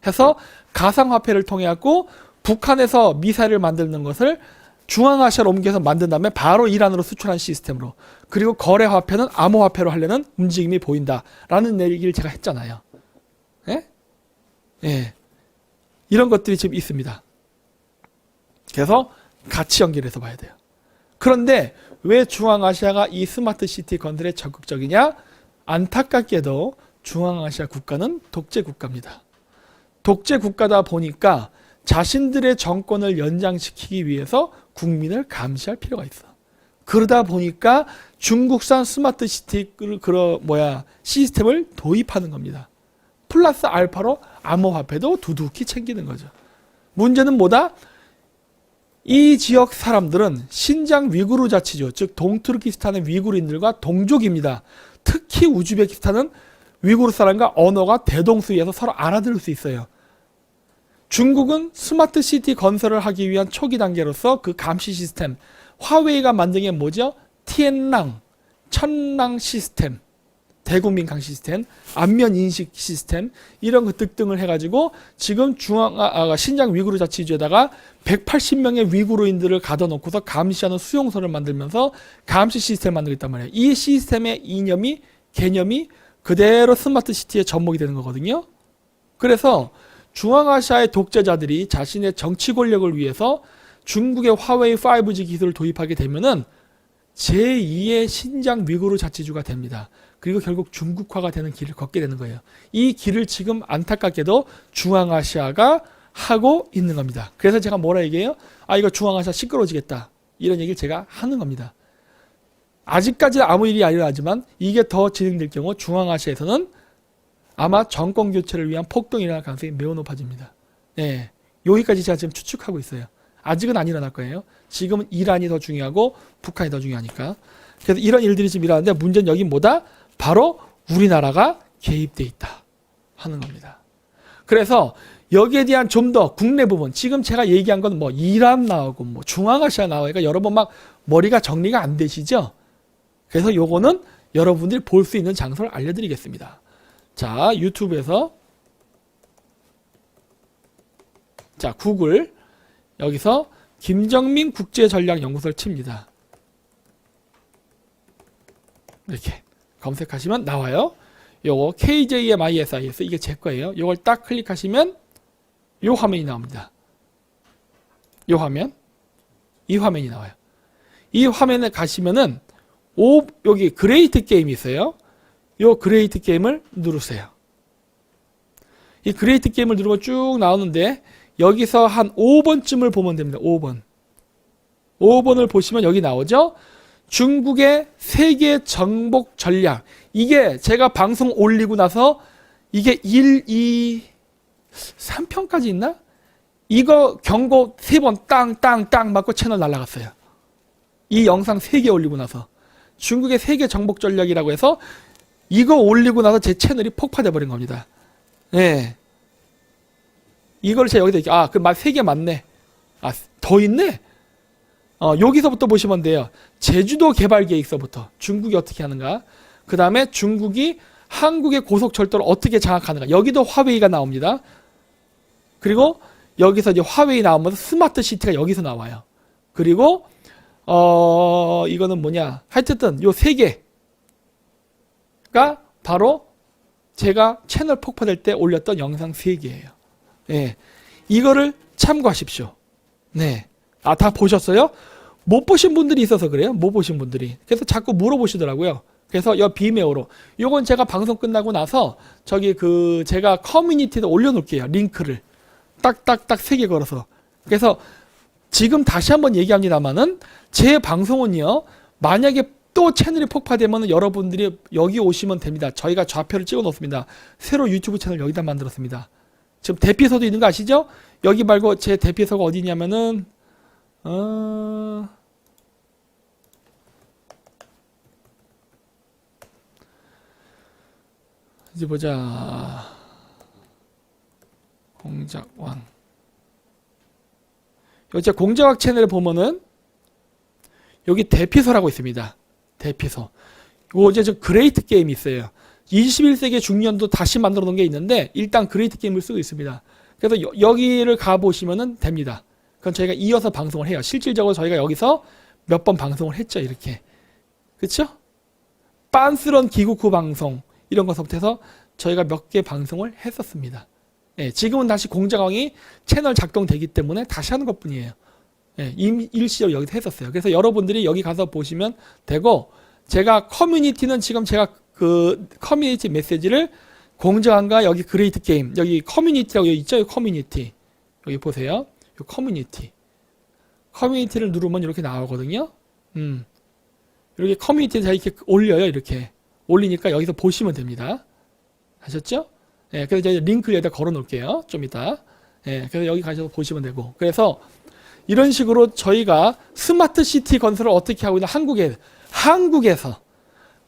해서 가상화폐를 통해 갖고 북한에서 미사일을 만드는 것을 중앙아시아로 옮겨서 만든 다음에 바로 이란으로 수출한 시스템으로, 그리고 거래화폐는 암호화폐로 하려는 움직임이 보인다라는 얘기를 제가 했잖아요. 예? 예. 이런 것들이 지금 있습니다. 그래서 같이 연결해서 봐야 돼요. 그런데 왜 중앙아시아가 이 스마트 시티 건설에 적극적이냐? 안타깝게도 중앙아시아 국가는 독재 국가입니다. 독재 국가다 보니까 자신들의 정권을 연장시키기 위해서 국민을 감시할 필요가 있어. 그러다 보니까 중국산 스마트 시티 시스템을 도입하는 겁니다. 플러스 알파로 암호화폐도 두둑히 챙기는 거죠. 문제는 뭐다? 이 지역 사람들은 신장 위구르 자치주, 즉 동투르키스탄의 위구르인들과 동족입니다. 특히 우즈베키스탄은 위구르 사람과 언어가 대동소이해서 서로 알아들을 수 있어요. 중국은 스마트 시티 건설을 하기 위한 초기 단계로서 그 감시 시스템, 화웨이가 만든 게 뭐죠? 티엔랑, 천랑 시스템, 대국민 감시 시스템, 안면 인식 시스템, 이런 것 등등을 해가지고 지금 신장 위구르 자치주에다가 180명의 위구르인들을 가둬놓고서 감시하는 수용소를 만들면서 감시 시스템을 만들고 있단 말이에요. 이 시스템의 개념이 그대로 스마트 시티의 접목이 되는 거거든요. 그래서 중앙아시아의 독재자들이 자신의 정치 권력을 위해서 중국의 화웨이 5G 기술을 도입하게 되면은 제2의 신장 위구르 자치주가 됩니다. 그리고 결국 중국화가 되는 길을 걷게 되는 거예요. 이 길을 지금 안타깝게도 중앙아시아가 하고 있는 겁니다. 그래서 제가 뭐라 얘기해요? 이거 중앙아시아 시끄러워지겠다. 이런 얘기를 제가 하는 겁니다. 아직까지 아무 일이 아니라지만 이게 더 진행될 경우 중앙아시아에서는 아마 정권 교체를 위한 폭동이 일어날 가능성이 매우 높아집니다. 네, 여기까지 제가 지금 추측하고 있어요. 아직은 안 일어날 거예요. 지금은 이란이 더 중요하고 북한이 더 중요하니까. 그래서 이런 일들이 지금 일어나는데 문제는 여기 뭐다? 바로 우리나라가 개입돼 있다 하는 겁니다. 그래서 여기에 대한 좀 더 국내 부분, 지금 제가 얘기한 건 뭐 이란 나오고 뭐 중앙아시아 나오니까 여러분 막 머리가 정리가 안 되시죠? 그래서 요거는 여러분들이 볼 수 있는 장소를 알려드리겠습니다. 자, 유튜브에서 자, 구글 여기서 김정민 국제전략연구소를 칩니다. 이렇게 검색하시면 나와요. 요거 KJMISIS 이게 제 거예요. 요걸 딱 클릭하시면 요 화면이 나옵니다. 요 화면, 이 화면이 나와요. 이 화면에 가시면은 여기 그레이트 게임이 있어요. 이 그레이트 게임을 누르세요. 이 그레이트 게임을 누르면 쭉 나오는데 여기서 한 5번쯤을 보면 됩니다. 5번. 5번을 보시면 여기 나오죠. 중국의 세계 정복 전략. 이게 제가 방송 올리고 나서 이게 1, 2, 3편까지 있나? 이거 경고 3번 땅 맞고 채널 날라갔어요. 이 영상 3개 올리고 나서. 중국의 세계 정복 전략이라고 해서 이거 올리고 나서 제 채널이 폭파돼 버린 겁니다. 예. 이걸 제가 여기다 그 3개 맞네. 더 있네. 여기서부터 보시면 돼요. 제주도 개발 계획서부터 중국이 어떻게 하는가. 그 다음에 중국이 한국의 고속철도를 어떻게 장악하는가. 여기도 화웨이가 나옵니다. 그리고 여기서 이제 화웨이 나오면서 스마트 시티가 여기서 나와요. 그리고 이거는 뭐냐. 하여튼 요 3개가 바로 제가 채널 폭파될 때 올렸던 영상 3개예요. 예. 이거를 참고하십시오. 네. 다 보셨어요? 못 보신 분들이 있어서 그래요. 못 보신 분들이. 그래서 자꾸 물어보시더라고요. 그래서 비메오로. 요건 제가 방송 끝나고 나서 제가 커뮤니티에 올려놓을게요. 링크를. 딱딱딱 3개 걸어서. 그래서 지금 다시 한번 얘기합니다만은 제 방송은요. 만약에 또 채널이 폭파되면 여러분들이 여기 오시면 됩니다. 저희가 좌표를 찍어 놓습니다. 새로 유튜브 채널 여기다 만들었습니다. 지금 대피소도 있는 거 아시죠? 여기 말고 제 대피소가 어디냐면은 이제 보자. 공작왕. 여기 공작왕 채널에 보면은 여기 대피소라고 있습니다. 대피소. 이거 이제 좀 그레이트 게임이 있어요. 21세기 중년도 다시 만들어 놓은 게 있는데 일단 그레이트 게임을 쓰고 있습니다. 그래서 여기를 가보시면 됩니다. 그건 저희가 이어서 방송을 해요. 실질적으로 저희가 여기서 몇 번 방송을 했죠. 이렇게. 그쵸? 빤스런 기국 후 방송 이런 것부터 해서 저희가 몇 개 방송을 했었습니다. 예, 지금은 다시 공작왕이 채널 작동되기 때문에 다시 하는 것 뿐이에요. 예, 일시적으로 여기서 했었어요. 그래서 여러분들이 여기 가서 보시면 되고 제가 커뮤니티는 지금 제가 그 커뮤니티 메시지를 공작왕과 여기 그레이트 게임 여기 커뮤니티라고 여기 있죠. 커뮤니티 여기 보세요. 이 커뮤니티를 누르면 이렇게 나오거든요. 이렇게 커뮤니티에 제가 이렇게 올려요. 이렇게 올리니까 여기서 보시면 됩니다. 아셨죠? 예, 그래서 제가 링크를 여기다 걸어 놓을게요. 좀 이따. 예, 그래서 여기 가셔서 보시면 되고. 그래서 이런 식으로 저희가 스마트 시티 건설을 어떻게 하고 있는 한국에서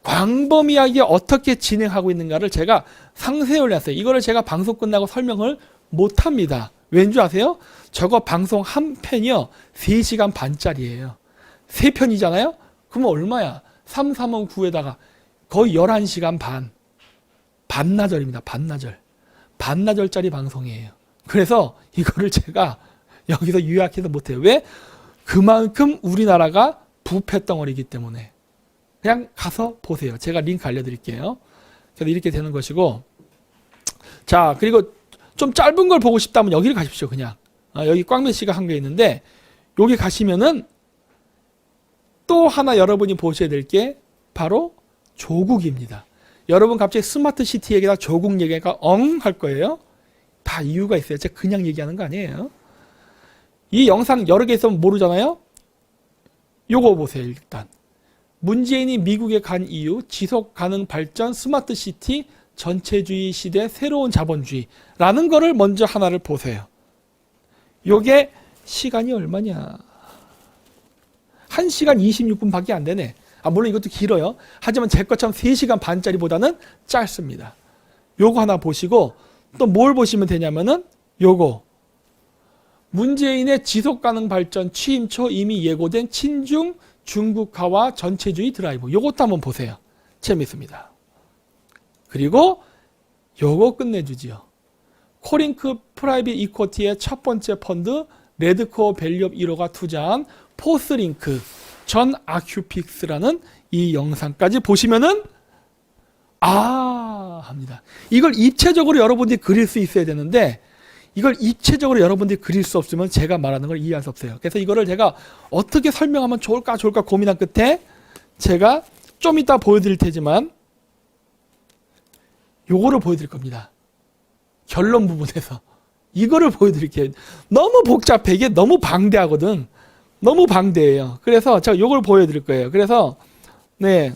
광범위하게 어떻게 진행하고 있는가를 제가 상세히 올렸어요. 이거를 제가 방송 끝나고 설명을 못 합니다. 왠 줄 아세요? 저거 방송 한 편이요. 3시간 반짜리예요. 3편이잖아요? 그러면 얼마야? 3, 3원 9에다가 거의 11시간 반. 반나절입니다. 반나절짜리 방송이에요. 그래서 이거를 제가 여기서 요약해서 못해요. 왜? 그만큼 우리나라가 부패덩어리이기 때문에. 그냥 가서 보세요. 제가 링크 알려드릴게요. 그래서 이렇게 되는 것이고. 자, 그리고 좀 짧은 걸 보고 싶다면 여기를 가십시오. 그냥. 여기 꽝매 씨가 한 게 있는데 여기 가시면은 또 하나 여러분이 보셔야 될 게 바로 조국입니다. 여러분 갑자기 스마트 시티 얘기나 조국 얘기가 할 거예요. 다 이유가 있어요. 제가 그냥 얘기하는 거 아니에요. 이 영상 여러 개 있으면 모르잖아요. 요거 보세요. 일단 문재인이 미국에 간 이유, 지속 가능 발전 스마트 시티 전체주의 시대 새로운 자본주의라는 거를 먼저 하나를 보세요. 요게 시간이 얼마냐. 1시간 26분밖에 안 되네. 물론 이것도 길어요. 하지만 제 것처럼 3시간 반짜리보다는 짧습니다. 요거 하나 보시고 또 뭘 보시면 되냐면은 요거 문재인의 지속가능 발전 취임 초 이미 예고된 친중 중국화와 전체주의 드라이브. 요것도 한번 보세요. 재밌습니다. 그리고 요거 끝내주지요. 코링크 프라이빗 이코티의 첫 번째 펀드 레드코어 밸류업 1호가 투자한 포스링크 전 아큐픽스라는 이 영상까지 보시면은 합니다. 이걸 입체적으로 여러분들이 그릴 수 있어야 되는데 이걸 입체적으로 여러분들이 그릴 수 없으면 제가 말하는 걸 이해할 수 없어요. 그래서 이거를 제가 어떻게 설명하면 좋을까 고민한 끝에 제가 좀 이따 보여드릴 테지만 요거를 보여드릴 겁니다. 결론 부분에서 이거를 보여드릴게요. 너무 복잡해. 이게 너무 방대하거든. 너무 방대해요. 그래서 제가 요걸 보여드릴 거예요. 그래서 네,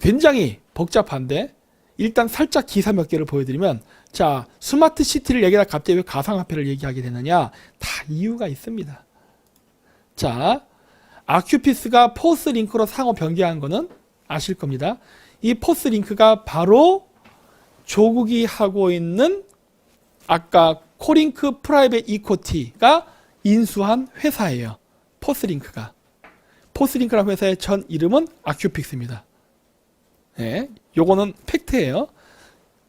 굉장히 복잡한데 일단 살짝 기사 몇 개를 보여드리면, 자, 스마트 시티를 얘기하다 갑자기 왜 가상화폐를 얘기하게 되느냐? 다 이유가 있습니다. 자, 아큐피스가 포스링크로 상호 변경한 거는 아실 겁니다. 이 포스링크가 바로 조국이 하고 있는 아까 코링크 프라이빗 이코티가 인수한 회사예요. 포스링크가. 포스링크라는 회사의 전 이름은 아큐픽스입니다. 네, 요거는 팩트예요.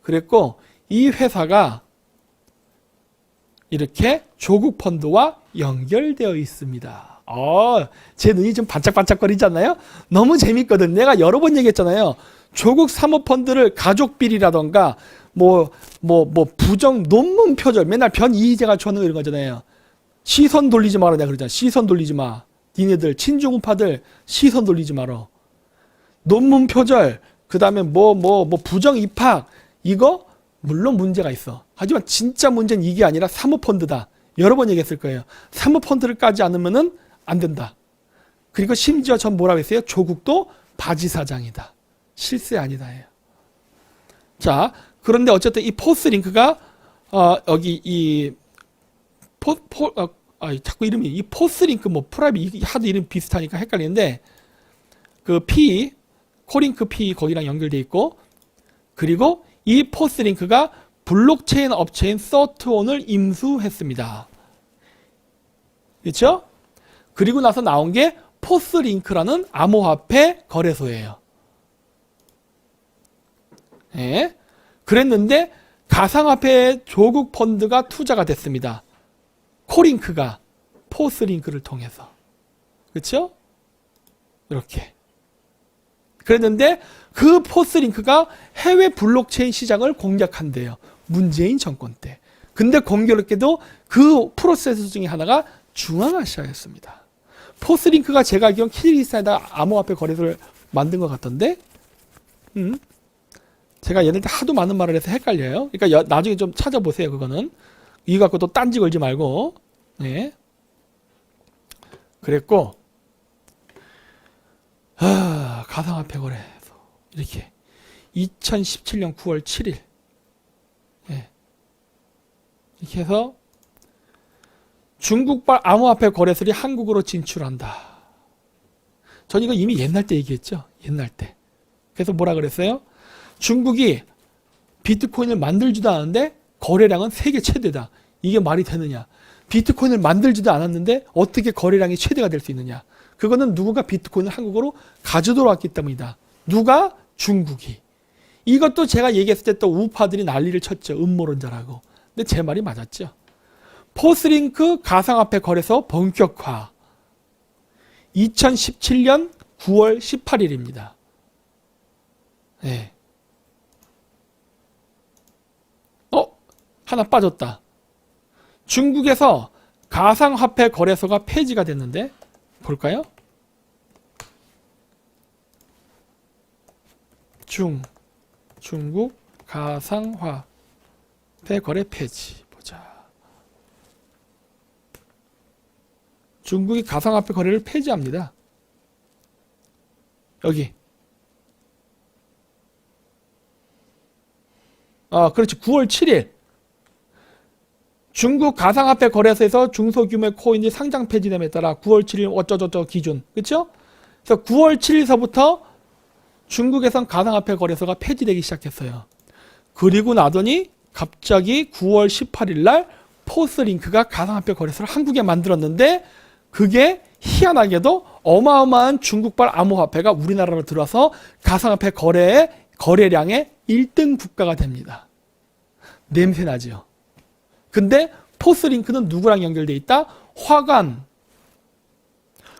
그랬고 이 회사가 이렇게 조국 펀드와 연결되어 있습니다. 제 눈이 좀 반짝반짝거리지 않나요? 너무 재밌거든. 내가 여러 번 얘기했잖아요. 조국 사모펀드를 가족비리라던가 부정 논문 표절 맨날 변 이희재가 주는 이런 거잖아요. 시선 돌리지 마라 내가 그러잖아. 시선 돌리지 마. 니네들 친중우파들 시선 돌리지 마라. 논문 표절, 그 다음에 부정 입학, 이거 물론 문제가 있어. 하지만 진짜 문제는 이게 아니라 사모펀드다. 여러 번 얘기했을 거예요. 사모펀드를 까지 않으면은 안 된다. 그리고 심지어 전 뭐라고 했어요? 조국도 바지사장이다. 실세 아니다예요. 자, 그런데 어쨌든 이 포스링크가 여기 이 자꾸 이름이 이 포스링크 프라이빗 하도 이름 비슷하니까 헷갈리는데 그 P 코링크 P 거기랑 연결돼 있고, 그리고 이 포스링크가 블록체인 업체인 서트온을 임수했습니다. 그렇죠? 그리고 나서 나온 게 포스링크라는 암호화폐 거래소예요. 네. 그랬는데 가상화폐에 조국 펀드가 투자가 됐습니다. 코링크가 포스링크를 통해서. 그렇죠? 이렇게. 그랬는데 그 포스링크가 해외 블록체인 시장을 공략한대요. 문재인 정권 때. 근데 공교롭게도 그 프로세스 중에 하나가 중앙아시아였습니다. 포스링크가 제가 알기로는 키르기스탄에다 암호화폐 거래소를 만든 것 같던데, 제가 얘네한테 하도 많은 말을 해서 헷갈려요. 그러니까 나중에 좀 찾아보세요. 그거는 이거 갖고 또 딴지 걸지 말고. 네. 그랬고, 가상화폐 거래소 이렇게 2017년 9월 7일 네. 이렇게 해서 중국발 암호화폐 거래소들이 한국으로 진출한다. 전 이거 이미 옛날 때 얘기했죠. 옛날 때. 그래서 뭐라 그랬어요? 중국이 비트코인을 만들지도 않았는데 거래량은 세계 최대다. 이게 말이 되느냐? 비트코인을 만들지도 않았는데 어떻게 거래량이 최대가 될 수 있느냐? 그거는 누구가 비트코인을 한국으로 가져들어왔기 때문이다. 누가? 중국이. 이것도 제가 얘기했을 때 또 우파들이 난리를 쳤죠. 음모론자라고. 근데 제 말이 맞았죠. 포스링크 가상화폐 거래소 본격화. 2017년 9월 18일입니다. 네. 하나 빠졌다. 중국에서 가상화폐 거래소가 폐지가 됐는데 볼까요? 중국 가상화폐 거래 폐지. 보자. 중국이 가상화폐 거래를 폐지합니다. 여기. 그렇지. 9월 7일. 중국 가상화폐 거래소에서 중소규모의 코인이 상장 폐지됨에 따라 9월 7일 어쩌저쩌 기준. 그렇죠? 그래서 9월 7일서부터 중국에선 가상화폐 거래소가 폐지되기 시작했어요. 그리고 나더니 갑자기 9월 18일 날 포스링크가 가상화폐 거래소를 한국에 만들었는데, 그게 희한하게도 어마어마한 중국발 암호화폐가 우리나라로 들어와서 가상화폐 거래량의 1등 국가가 됩니다. 냄새나죠? 근데 포스링크는 누구랑 연결돼 있다? 화관,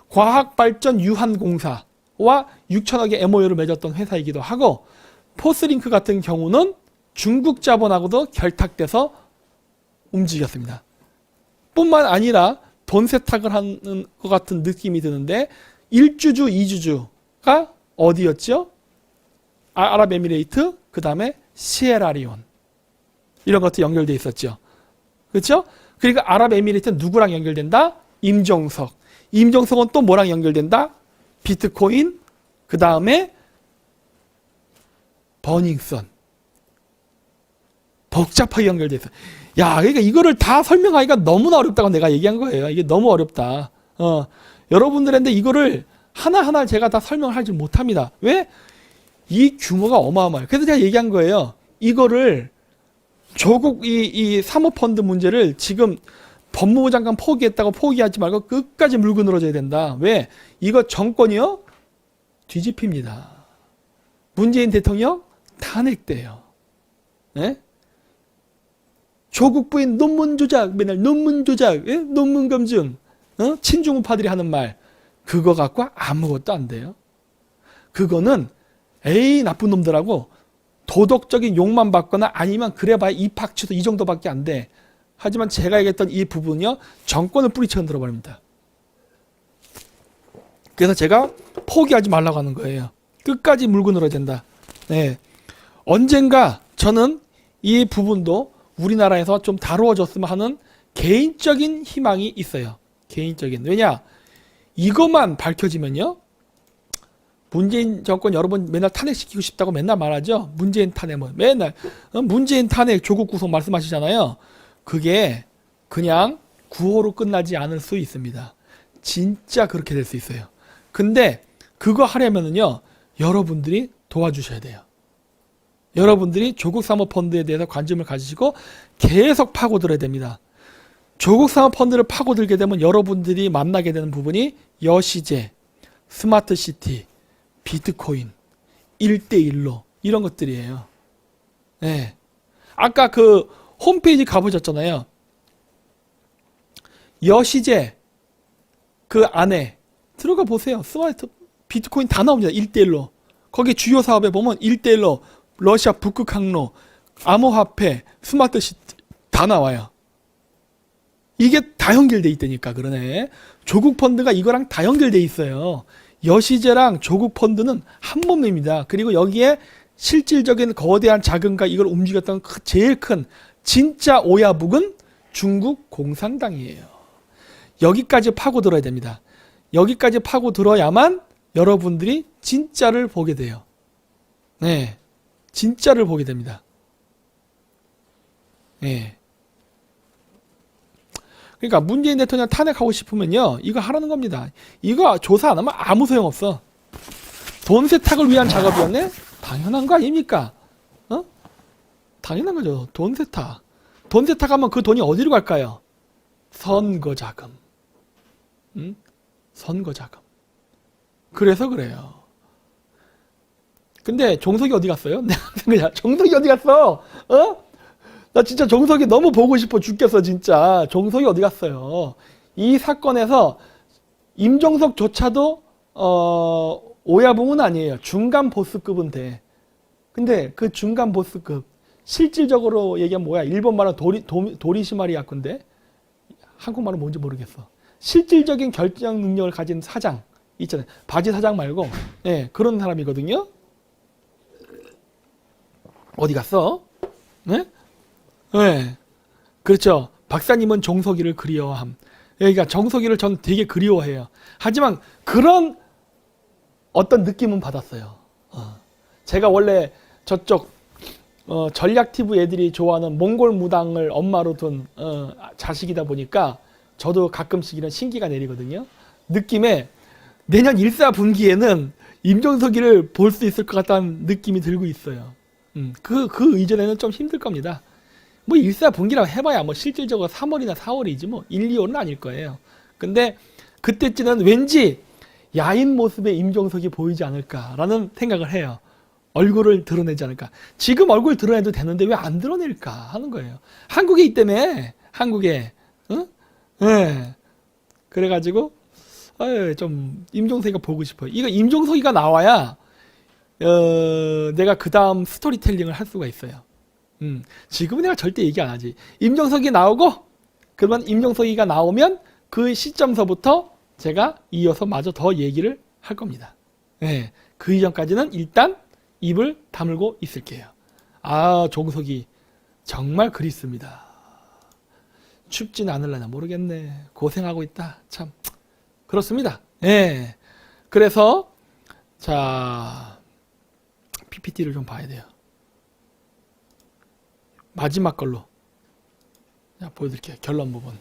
과학발전유한공사와 6천억의 MOU를 맺었던 회사이기도 하고, 포스링크 같은 경우는 중국 자본하고도 결탁돼서 움직였습니다. 뿐만 아니라 돈 세탁을 하는 것 같은 느낌이 드는데 1주주, 2주주가 어디였죠? 아랍에미레이트, 그 다음에 시에라리온. 이런 것도 연결돼 있었죠. 그렇죠? 그러니까 아랍에미레이트는 누구랑 연결된다? 임종석. 임종석은 또 뭐랑 연결된다? 비트코인, 그 다음에 버닝썬. 복잡하게 연결돼 있어. 야, 그러니까 이거를 다 설명하기가 너무나 어렵다고 내가 얘기한 거예요. 이게 너무 어렵다. 여러분들한테 이거를 하나하나 제가 다 설명을 하지 못합니다. 왜? 이 규모가 어마어마해요. 그래서 제가 얘기한 거예요. 이거를 조국 이 사모펀드 문제를 지금 법무부 장관 포기했다고 포기하지 말고 끝까지 물고 늘어져야 된다. 왜? 이거 정권이요? 뒤집힙니다. 문재인 대통령 탄핵돼요. 네? 조국 부인 논문 조작, 맨날 논문 조작, 예? 논문 검증, 친중우파들이 하는 말, 그거 갖고 아무것도 안 돼요. 그거는 에이 나쁜 놈들하고 도덕적인 욕만 받거나 아니면 그래봐야 입학 취소 이 정도밖에 안 돼. 하지만 제가 얘기했던 이 부분이요, 정권을 뿌리쳐 흔들어 버립니다. 그래서 제가 포기하지 말라고 하는 거예요. 끝까지 물고 늘어야 된다. 네. 언젠가 저는 이 부분도 우리나라에서 좀 다루어졌으면 하는 개인적인 희망이 있어요. 개인적인. 왜냐? 이것만 밝혀지면요, 문재인 정권 여러분 맨날 탄핵시키고 싶다고 맨날 말하죠. 문재인 탄핵 뭐 맨날 문재인 탄핵 조국 구속 말씀하시잖아요. 그게 그냥 구호로 끝나지 않을 수 있습니다. 진짜 그렇게 될 수 있어요. 근데 그거 하려면은요, 여러분들이 도와주셔야 돼요. 여러분들이 조국 사모펀드에 대해서 관심을 가지시고 계속 파고들어야 됩니다. 조국 사모펀드를 파고들게 되면 여러분들이 만나게 되는 부분이 여시제, 스마트시티, 비트코인, 1대1로 이런 것들이에요. 네. 아까 그 홈페이지 가보셨잖아요. 여시제 그 안에 들어가 보세요. 스마트 비트코인 다 나옵니다. 1대1로. 거기 주요 사업에 보면 1대1로 러시아 북극 항로, 암호화폐, 스마트시티 다 나와요. 이게 다 연결돼 있다니까. 그러네. 조국 펀드가 이거랑 다 연결돼 있어요. 여시제랑 조국 펀드는 한 몸입니다. 그리고 여기에 실질적인 거대한 자금과 이걸 움직였던 제일 큰 진짜 오야북은 중국 공산당이에요. 여기까지 파고들어야 됩니다. 여기까지 파고들어야만 여러분들이 진짜를 보게 돼요. 네, 진짜를 보게 됩니다. 네. 그러니까 문재인 대통령 탄핵하고 싶으면요, 이거 하라는 겁니다. 이거 조사 안 하면 아무 소용없어. 돈 세탁을 위한 작업이었네? 당연한 거 아닙니까? 당연한 거죠. 돈 세탁. 돈 세탁하면 그 돈이 어디로 갈까요? 선거 자금. 선거 자금. 그래서 그래요. 근데 정석이 어디 갔어요? 정석이 어디 갔어? 나 진짜 정석이 너무 보고 싶어 죽겠어. 진짜 정석이 어디 갔어요? 이 사건에서 임정석조차도 오야붕은 아니에요. 중간 보스급은 돼. 근데 그 중간 보스급 실질적으로 얘기하면 뭐야? 일본말은 도리시마리 야쿠인데 한국말은 뭔지 모르겠어. 실질적인 결정 능력을 가진 사장 있잖아요. 바지 사장 말고, 네, 그런 사람이거든요. 어디 갔어? 네? 네. 그렇죠. 박사님은 정석이를 그리워함. 그러니까 정석이를 전 되게 그리워해요. 하지만 그런 어떤 느낌은 받았어요. 제가 원래 저쪽 전략TV 애들이 좋아하는 몽골 무당을 엄마로 둔 자식이다 보니까 저도 가끔씩 이런 신기가 내리거든요. 느낌에 내년 1사분기에는 임종석이를 볼 수 있을 것 같다는 느낌이 들고 있어요. 그 이전에는 좀 힘들 겁니다. 뭐 1사분기라고 해봐야 뭐 실질적으로 3월이나 4월이지 뭐 1, 2월은 아닐 거예요. 근데 그때쯤은 왠지 야인 모습의 임종석이 보이지 않을까라는 생각을 해요. 얼굴을 드러내지 않을까. 지금 얼굴 드러내도 되는데 왜 안 드러낼까 하는 거예요. 한국에 있다며. 한국에. 응? 네. 그래가지고 좀 임종석이가 보고 싶어요. 이거 임종석이가 나와야 내가 그 다음 스토리텔링을 할 수가 있어요. 지금은 내가 절대 얘기 안 하지. 임종석이 나오고 그러면 임종석이가 나오면 그 시점서부터 제가 이어서 마저 더 얘기를 할 겁니다. 네, 그 이전까지는 일단 입을 다물고 있을게요. 아, 종석이 정말 그립습니다. 춥진 않을려나 모르겠네. 고생하고 있다. 참 그렇습니다. 네. 그래서 자 PPT를 좀 봐야 돼요. 마지막 걸로 자, 보여드릴게요. 결론 부분.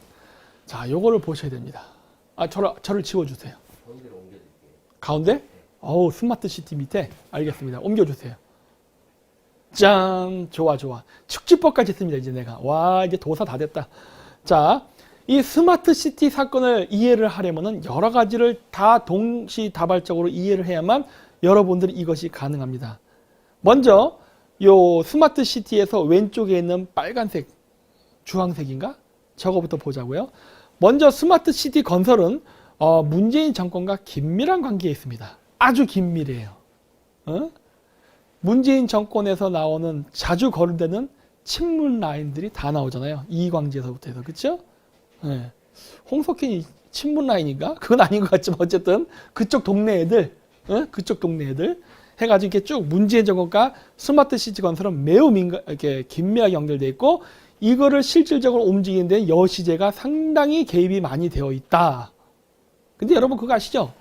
자, 요거를 보셔야 됩니다. 아, 저를 지워주세요. 가운데? 어우, 스마트 시티 밑에. 알겠습니다. 옮겨주세요. 짠! 좋아. 축지법까지 했습니다, 이제 내가. 와, 이제 도사 다 됐다. 자, 이 스마트 시티 사건을 이해를 하려면은 여러 가지를 다 동시다발적으로 이해를 해야만 여러분들이 이것이 가능합니다. 먼저, 요 스마트 시티에서 왼쪽에 있는 빨간색, 주황색인가? 저거부터 보자고요. 먼저 스마트 시티 건설은 문재인 정권과 긴밀한 관계에 있습니다. 아주 긴밀해요. 문재인 정권에서 나오는 자주 거론되는 친문 라인들이 다 나오잖아요. 이광재에서부터 해서. 그렇죠? 네. 홍석현이 친문 라인인가? 그건 아닌 것 같지만 어쨌든 그쪽 동네 애들 해가지고 이렇게 쭉 문재인 정권과 스마트 시티 건설은 매우 이렇게 긴밀하게 연결되어 있고 이거를 실질적으로 움직이는 데 여시제가 상당히 개입이 많이 되어 있다. 근데 여러분 그거 아시죠?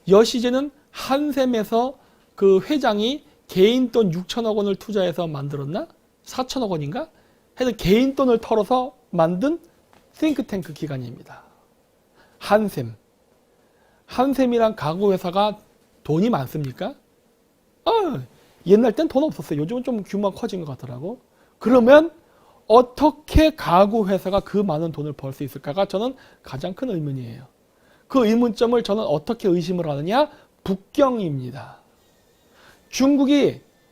여시제는 한샘에서 그 회장이 개인 돈 6천억 원을 투자해서 만들었나? 4천억 원인가? 해서 개인 돈을 털어서 만든 싱크탱크 기관입니다. 한샘이란 가구회사가 돈이 많습니까? 옛날 땐 돈 없었어요. 요즘은 좀 규모가 커진 것 같더라고. 그러면 어떻게 가구회사가 그 많은 돈을 벌 수 있을까가 저는 가장 큰 의문이에요. 그 의문점을 저는 어떻게 의심을 하느냐? 북경입니다.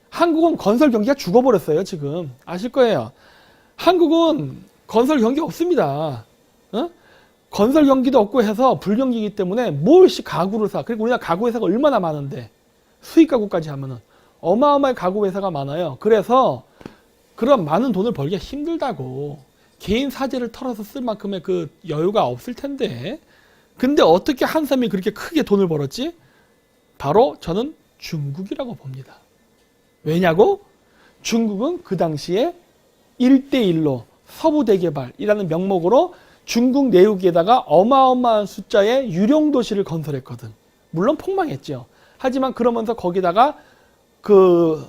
한국은 건설 경기가 죽어버렸어요, 지금. 아실 거예요. 한국은 건설 경기 없습니다. 건설 경기도 없고 해서 불경기이기 때문에 뭘씩 가구를 사. 그리고 우리나라 가구회사가 얼마나 많은데 수입 가구까지 하면은 어마어마한 가구회사가 많아요. 그래서 그런 많은 돈을 벌기가 힘들다고. 개인 사재를 털어서 쓸 만큼의 그 여유가 없을 텐데. 근데 어떻게 한섬이 그렇게 크게 돈을 벌었지? 바로 저는 중국이라고 봅니다. 왜냐고? 중국은 그 당시에 1대1로 서부대개발이라는 명목으로 중국 내륙에다가 어마어마한 숫자의 유령도시를 건설했거든. 물론 폭망했죠. 하지만 그러면서 거기다가 그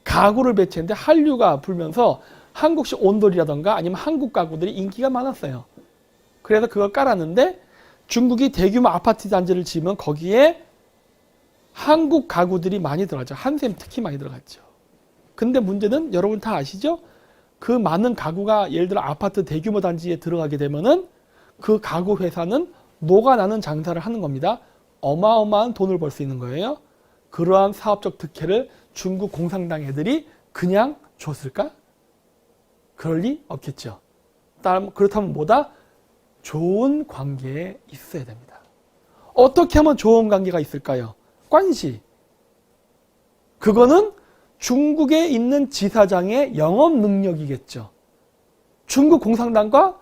가구를 배치했는데 한류가 불면서 한국식 온돌이라던가 아니면 한국 가구들이 인기가 많았어요. 그래서 그걸 깔았는데 중국이 대규모 아파트 단지를 지으면 거기에 한국 가구들이 많이 들어갔죠. 한샘 특히 많이 들어갔죠. 근데 문제는 여러분 다 아시죠? 그 많은 가구가 예를 들어 아파트 대규모 단지에 들어가게 되면은 그 가구 회사는 녹아나는 장사를 하는 겁니다. 어마어마한 돈을 벌 수 있는 거예요. 그러한 사업적 특혜를 중국 공산당 애들이 그냥 줬을까? 그럴 리 없겠죠. 그렇다면 뭐다? 좋은 관계에 있어야 됩니다. 어떻게 하면 좋은 관계가 있을까요? 관시. 그거는 중국에 있는 지사장의 영업 능력이겠죠. 중국 공산당과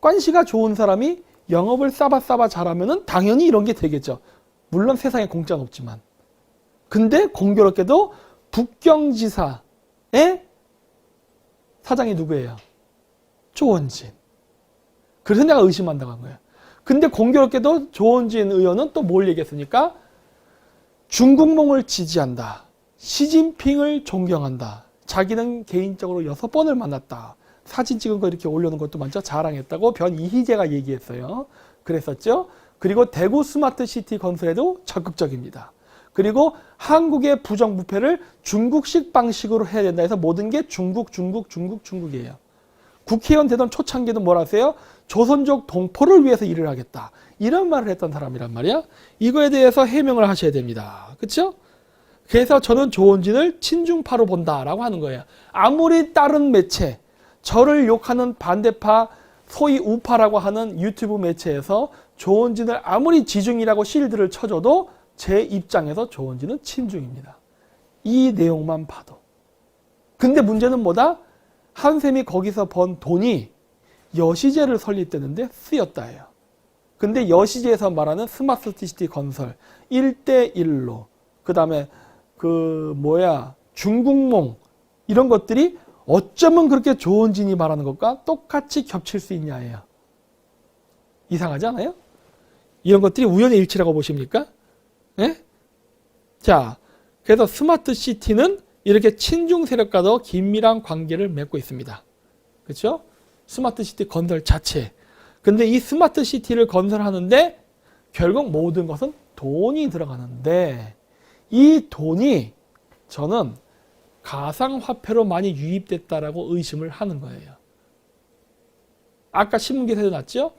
관시가 좋은 사람이 영업을 싸바싸바 잘하면은 당연히 이런 게 되겠죠. 물론 세상에 공짜는 없지만. 근데 공교롭게도 북경지사의 사장이 누구예요? 조원진. 그래서 내가 의심한다고 한 거예요. 근데 공교롭게도 조원진 의원은 또 뭘 얘기했습니까? 중국몽을 지지한다. 시진핑을 존경한다. 자기는 개인적으로 6번을 만났다. 사진 찍은 거 이렇게 올려놓은 것도 먼저 자랑했다고 변이희재가 얘기했어요. 그랬었죠. 그리고 대구 스마트시티 건설에도 적극적입니다. 그리고 한국의 부정부패를 중국식 방식으로 해야 된다 해서 모든 게 중국이에요. 국회의원 되던 초창기도 뭐라 하세요? 조선족 동포를 위해서 일을 하겠다. 이런 말을 했던 사람이란 말이야. 이거에 대해서 해명을 하셔야 됩니다. 그렇죠? 그래서 저는 조원진을 친중파로 본다라고 하는 거예요. 아무리 다른 매체, 저를 욕하는 반대파, 소위 우파라고 하는 유튜브 매체에서 조원진을 아무리 지중이라고 실드를 쳐줘도 제 입장에서 조원진은 친중입니다. 이 내용만 봐도. 근데 문제는 뭐다? 한샘이 거기서 번 돈이 여시제를 설립되는데 쓰였다예요. 근데 여시제에서 말하는 스마트시티 건설 1대1로 그 다음에 중국몽 이런 것들이 어쩌면 그렇게 좋은 진이 말하는 것과 똑같이 겹칠 수 있냐예요. 이상하지 않아요? 이런 것들이 우연의 일치라고 보십니까? 네? 자, 그래서 스마트시티는 이렇게 친중 세력과도 긴밀한 관계를 맺고 있습니다. 그렇죠? 스마트시티 건설 자체. 근데 이 스마트시티를 건설하는데 결국 모든 것은 돈이 들어가는데 이 돈이 저는 가상화폐로 많이 유입됐다라고 의심을 하는 거예요. 아까 신문기사에 났죠?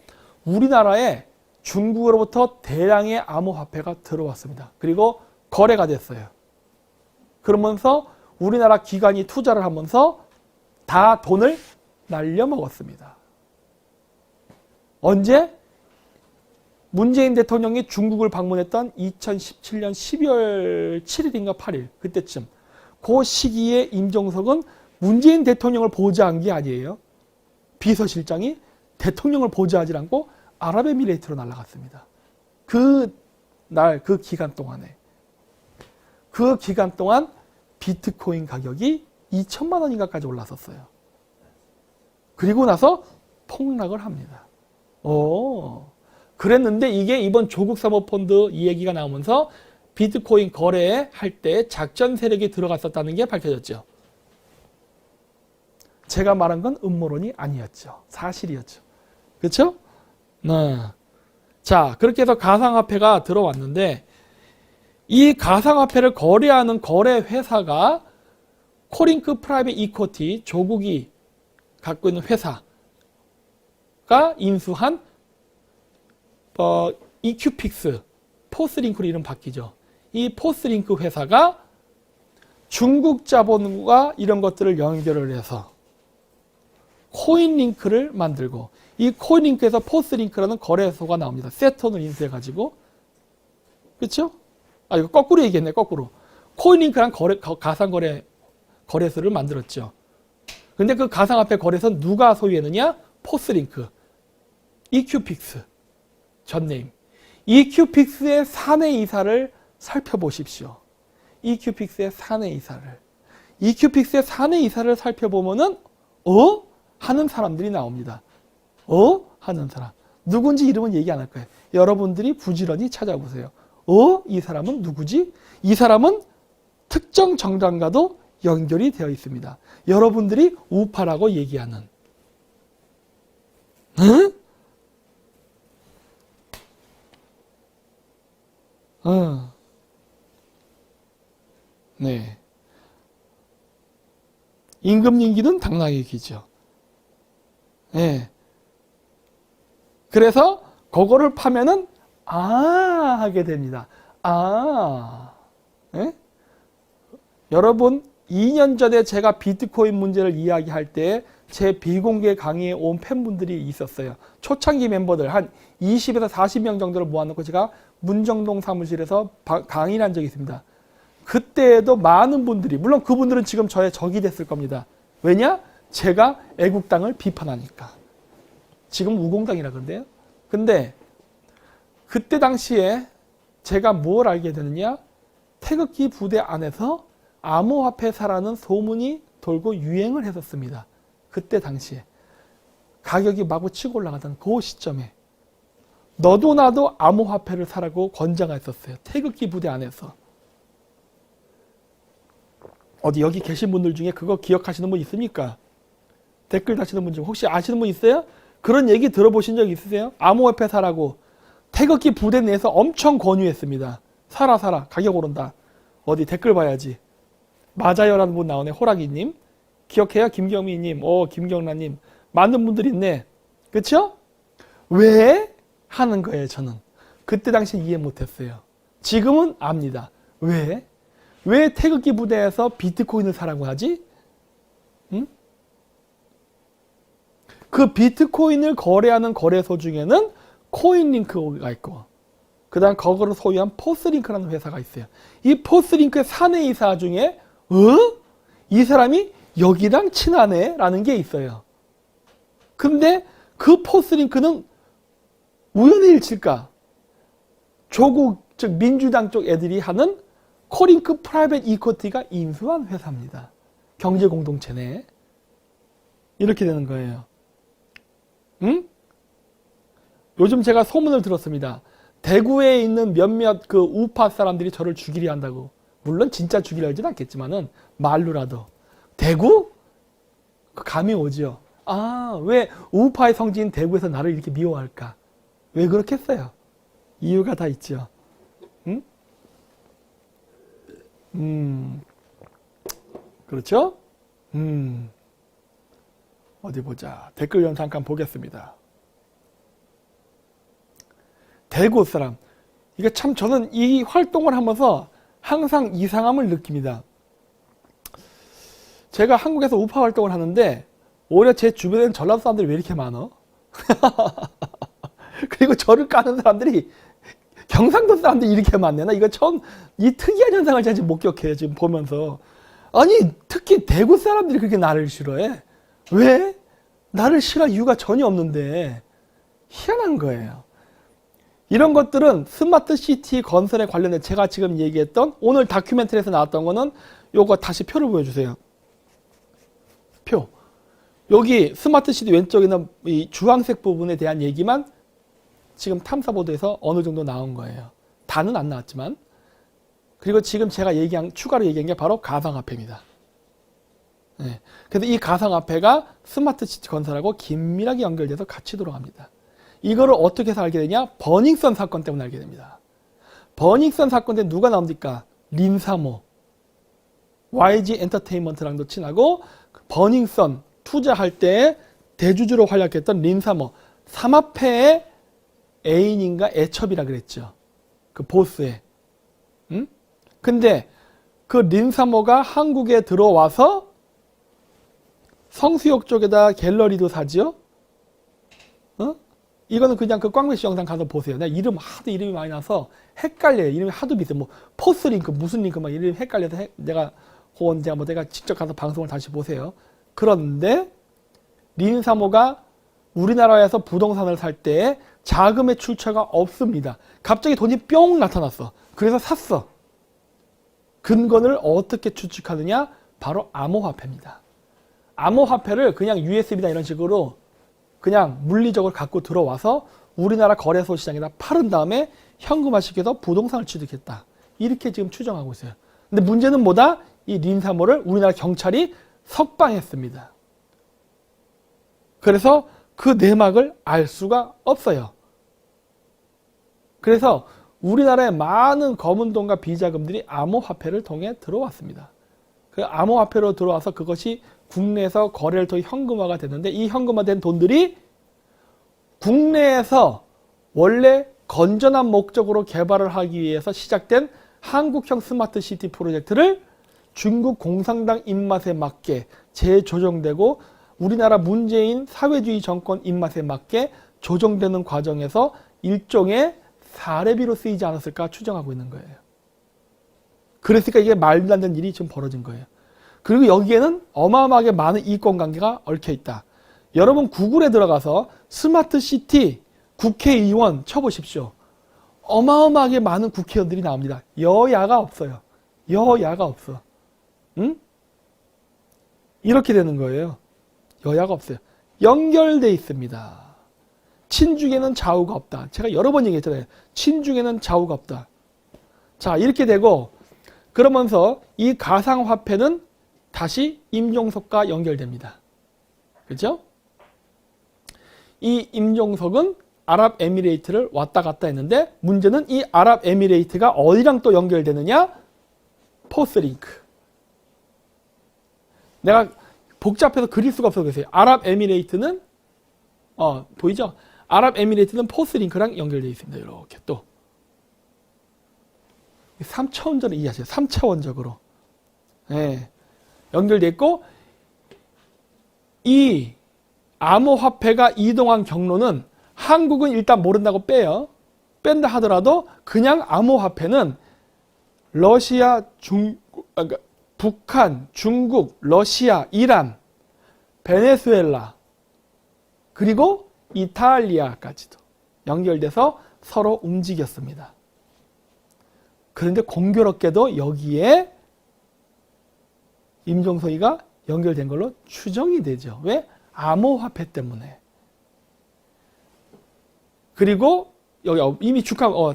우리나라에 중국으로부터 대량의 암호화폐가 들어왔습니다. 그리고 거래가 됐어요. 그러면서 우리나라 기관이 투자를 하면서 다 돈을 날려먹었습니다. 언제? 문재인 대통령이 중국을 방문했던 2017년 12월 7일인가 8일 그때쯤 그 시기에 임종석은 문재인 대통령을 보좌한 게 아니에요. 비서실장이 대통령을 보좌하지 않고 아랍에미레이트로 날아갔습니다. 그 기간 동안에. 그 기간 동안 비트코인 가격이 2천만 원인가까지 올랐었어요. 그리고 나서 폭락을 합니다. 그랬는데 이게 이번 조국 사모펀드 이 얘기가 나오면서 비트코인 거래할 때 작전 세력이 들어갔었다는 게 밝혀졌죠. 제가 말한 건 음모론이 아니었죠. 사실이었죠. 그렇죠? 자, 그렇게 해서 가상화폐가 들어왔는데 이 가상화폐를 거래하는 거래회사가 코링크 프라이빗 이쿼티 조국이 갖고 있는 회사가 인수한 EQPix, 포스링크로 이름 바뀌죠. 이 포스링크 회사가 중국 자본과 이런 것들을 연결을 해서 코인링크를 만들고 이 코인링크에서 포스링크라는 거래소가 나옵니다. 세턴을 인수해가지고 그렇죠? 이거 거꾸로 얘기했네. 거꾸로. 코인링크란 가상거래소를 만들었죠. 근데 그 가상화폐 거래소는 누가 소유했느냐? 포스링크, EQPix, 전네임. EQPix의 사내 이사를 살펴보십시오. EQPix의 사내 이사를. EQPix의 사내 이사를 살펴보면은 하는 사람들이 나옵니다. 하는 사람. 누군지 이름은 얘기 안 할 거예요. 여러분들이 부지런히 찾아보세요. 이 사람은 누구지? 이 사람은 특정 정당과도 연결이 되어 있습니다. 여러분들이 우파라고 얘기하는. 네. 임금님기는 당나귀 귀죠. 네. 그래서 그거를 파면은 하게 됩니다. 네? 여러분 2년 전에 제가 비트코인 문제를 이야기할 때 제 비공개 강의에 온 팬분들이 있었어요. 초창기 멤버들 한 20에서 40명 정도를 모아놓고 제가 문정동 사무실에서 강의를 한 적이 있습니다. 그때에도 많은 분들이, 물론 그분들은 지금 저의 적이 됐을 겁니다. 왜냐? 제가 애국당을 비판하니까. 지금 우공당이라 그러는데요. 근데 그때 당시에 제가 뭘 알게 되느냐? 태극기 부대 안에서 암호화폐사라는 소문이 돌고 유행을 했었습니다. 그때 당시에. 가격이 마구 치고 올라가던 그 시점에 너도 나도 암호화폐를 사라고 권장을 했었어요. 태극기 부대 안에서. 어디 여기 계신 분들 중에 그거 기억하시는 분 있습니까? 댓글 다시는 분 중 혹시 아시는 분 있어요? 그런 얘기 들어보신 적 있으세요? 암호화폐 사라고 태극기 부대 내에서 엄청 권유했습니다. 사라 가격 오른다. 어디 댓글 봐야지. 맞아요라는 분 나오네. 호랑이님. 기억해요? 김경미님. 김경란님. 많은 분들이 있네. 그쵸? 왜? 하는 거예요. 저는. 그때 당시 이해 못했어요. 지금은 압니다. 왜? 왜 태극기 부대에서 비트코인을 사라고 하지? 응? 그 비트코인을 거래하는 거래소 중에는 코인링크가 있고 그 다음 그거를 소유한 포스링크라는 회사가 있어요. 이 포스링크의 사내이사 중에 이 사람이 여기랑 친하네 라는 게 있어요. 근데 그 포스링크는 우연의 일치일까? 조국 즉 민주당 쪽 애들이 하는 코링크 프라이빗 이쿼티가 인수한 회사입니다. 경제 공동체 내 이렇게 되는 거예요. 응? 요즘 제가 소문을 들었습니다. 대구에 있는 몇몇 그 우파 사람들이 저를 죽이려 한다고. 물론 진짜 죽이려 하진 않겠지만은 말로라도. 대구? 그 감이 오지요. 아, 왜 우파의 성지인 대구에서 나를 이렇게 미워할까? 왜 그렇겠어요? 이유가 다 있죠. 응? 그렇죠? 어디 보자. 댓글 좀 잠깐 보겠습니다. 대구 사람. 이게 참 저는 이 활동을 하면서 항상 이상함을 느낍니다. 제가 한국에서 우파 활동을 하는데 오히려 제 주변에는 전라도 사람들이 왜 이렇게 많어? 그리고 저를 까는 사람들이 경상도 사람들이 이렇게 많네. 나 이거 처음 이 특이한 현상을 제가 지금 목격해요. 지금 보면서. 아니 특히 대구 사람들이 그렇게 나를 싫어해. 왜? 나를 싫어할 이유가 전혀 없는데 희한한 거예요. 이런 것들은 스마트 시티 건설에 관련해 제가 지금 얘기했던 오늘 다큐멘터리에서 나왔던 거는 요거 다시 표를 보여주세요. 표. 여기 스마트 시티 왼쪽에 있는 이 주황색 부분에 대한 얘기만 지금 탐사보도에서 어느 정도 나온 거예요. 다는 안 나왔지만. 그리고 지금 제가 추가로 얘기한 게 바로 가상화폐입니다. 네. 그래서 이 가상화폐가 스마트 시티 건설하고 긴밀하게 연결돼서 같이 돌아갑니다. 이거를 어떻게 해서 알게 되냐? 버닝썬 사건 때문에 알게 됩니다. 버닝썬 사건 때 누가 나옵니까? 린사모, YG 엔터테인먼트랑도 친하고 버닝썬 투자할 때 대주주로 활약했던 린사모, 삼합회의 애인인가 애첩이라 그랬죠. 그 보스의. 근데 그 린사모가 한국에 들어와서 성수역 쪽에다 갤러리도 사지요. 이거는 그냥 그 꽝매시 영상 가서 보세요. 내가 이름이 많이 나서 헷갈려요. 이름이 하도 비슷해. 뭐 포스링크 무슨 링크 막 이름이 헷갈려서 내가 직접 가서 방송을 다시 보세요. 그런데 린사모가 우리나라에서 부동산을 살 때 자금의 출처가 없습니다. 갑자기 돈이 뿅 나타났어. 그래서 샀어. 근거를 어떻게 추측하느냐? 바로 암호화폐입니다. 암호화폐를 그냥 USB나 이런 식으로 그냥 물리적으로 갖고 들어와서 우리나라 거래소 시장에다 팔은 다음에 현금화시켜서 부동산을 취득했다. 이렇게 지금 추정하고 있어요. 근데 문제는 뭐다? 이 린사모를 우리나라 경찰이 석방했습니다. 그래서 그 내막을 알 수가 없어요. 그래서 우리나라에 많은 검은 돈과 비자금들이 암호화폐를 통해 들어왔습니다. 그 암호화폐로 들어와서 그것이 국내에서 거래를 통해 현금화가 됐는데 이 현금화된 돈들이 국내에서 원래 건전한 목적으로 개발을 하기 위해서 시작된 한국형 스마트 시티 프로젝트를 중국 공산당 입맛에 맞게 재조정되고 우리나라 문재인 사회주의 정권 입맛에 맞게 조정되는 과정에서 일종의 사례비로 쓰이지 않았을까 추정하고 있는 거예요. 그랬으니까 이게 말도 안 되는 일이 지금 벌어진 거예요. 그리고 여기에는 어마어마하게 많은 이권관계가 얽혀있다. 여러분 구글에 들어가서 스마트 시티 국회의원 쳐보십시오. 어마어마하게 많은 국회의원들이 나옵니다. 여야가 없어요. 여야가 없어. 응? 이렇게 되는 거예요. 여야가 없어요. 연결돼 있습니다. 친중에는 좌우가 없다. 제가 여러 번 얘기했잖아요. 친중에는 좌우가 없다. 자, 이렇게 되고 그러면서 이 가상화폐는 다시 임종석과 연결됩니다. 그렇죠? 이 임종석은 아랍에미레이트를 왔다 갔다 했는데 문제는 이 아랍에미레이트가 어디랑 또 연결되느냐? 포스링크. 내가 복잡해서 그릴 수가 없어서 그랬어요. 아랍에미레이트는 보이죠? 아랍에미레이트는 포스링크랑 연결되어 있습니다. 이렇게 또 3차원적으로 이해하세요. 3차원적으로 연결되어 있고 이 암호화폐가 이동한 경로는 한국은 일단 모른다고 빼요. 뺀다 하더라도 그냥 암호화폐는 러시아, 북한, 중국, 러시아, 이란, 베네수엘라, 그리고 이탈리아까지도 연결돼서 서로 움직였습니다. 그런데 공교롭게도 여기에 임종석이가 연결된 걸로 추정이 되죠. 왜? 암호화폐 때문에. 그리고 여기 이미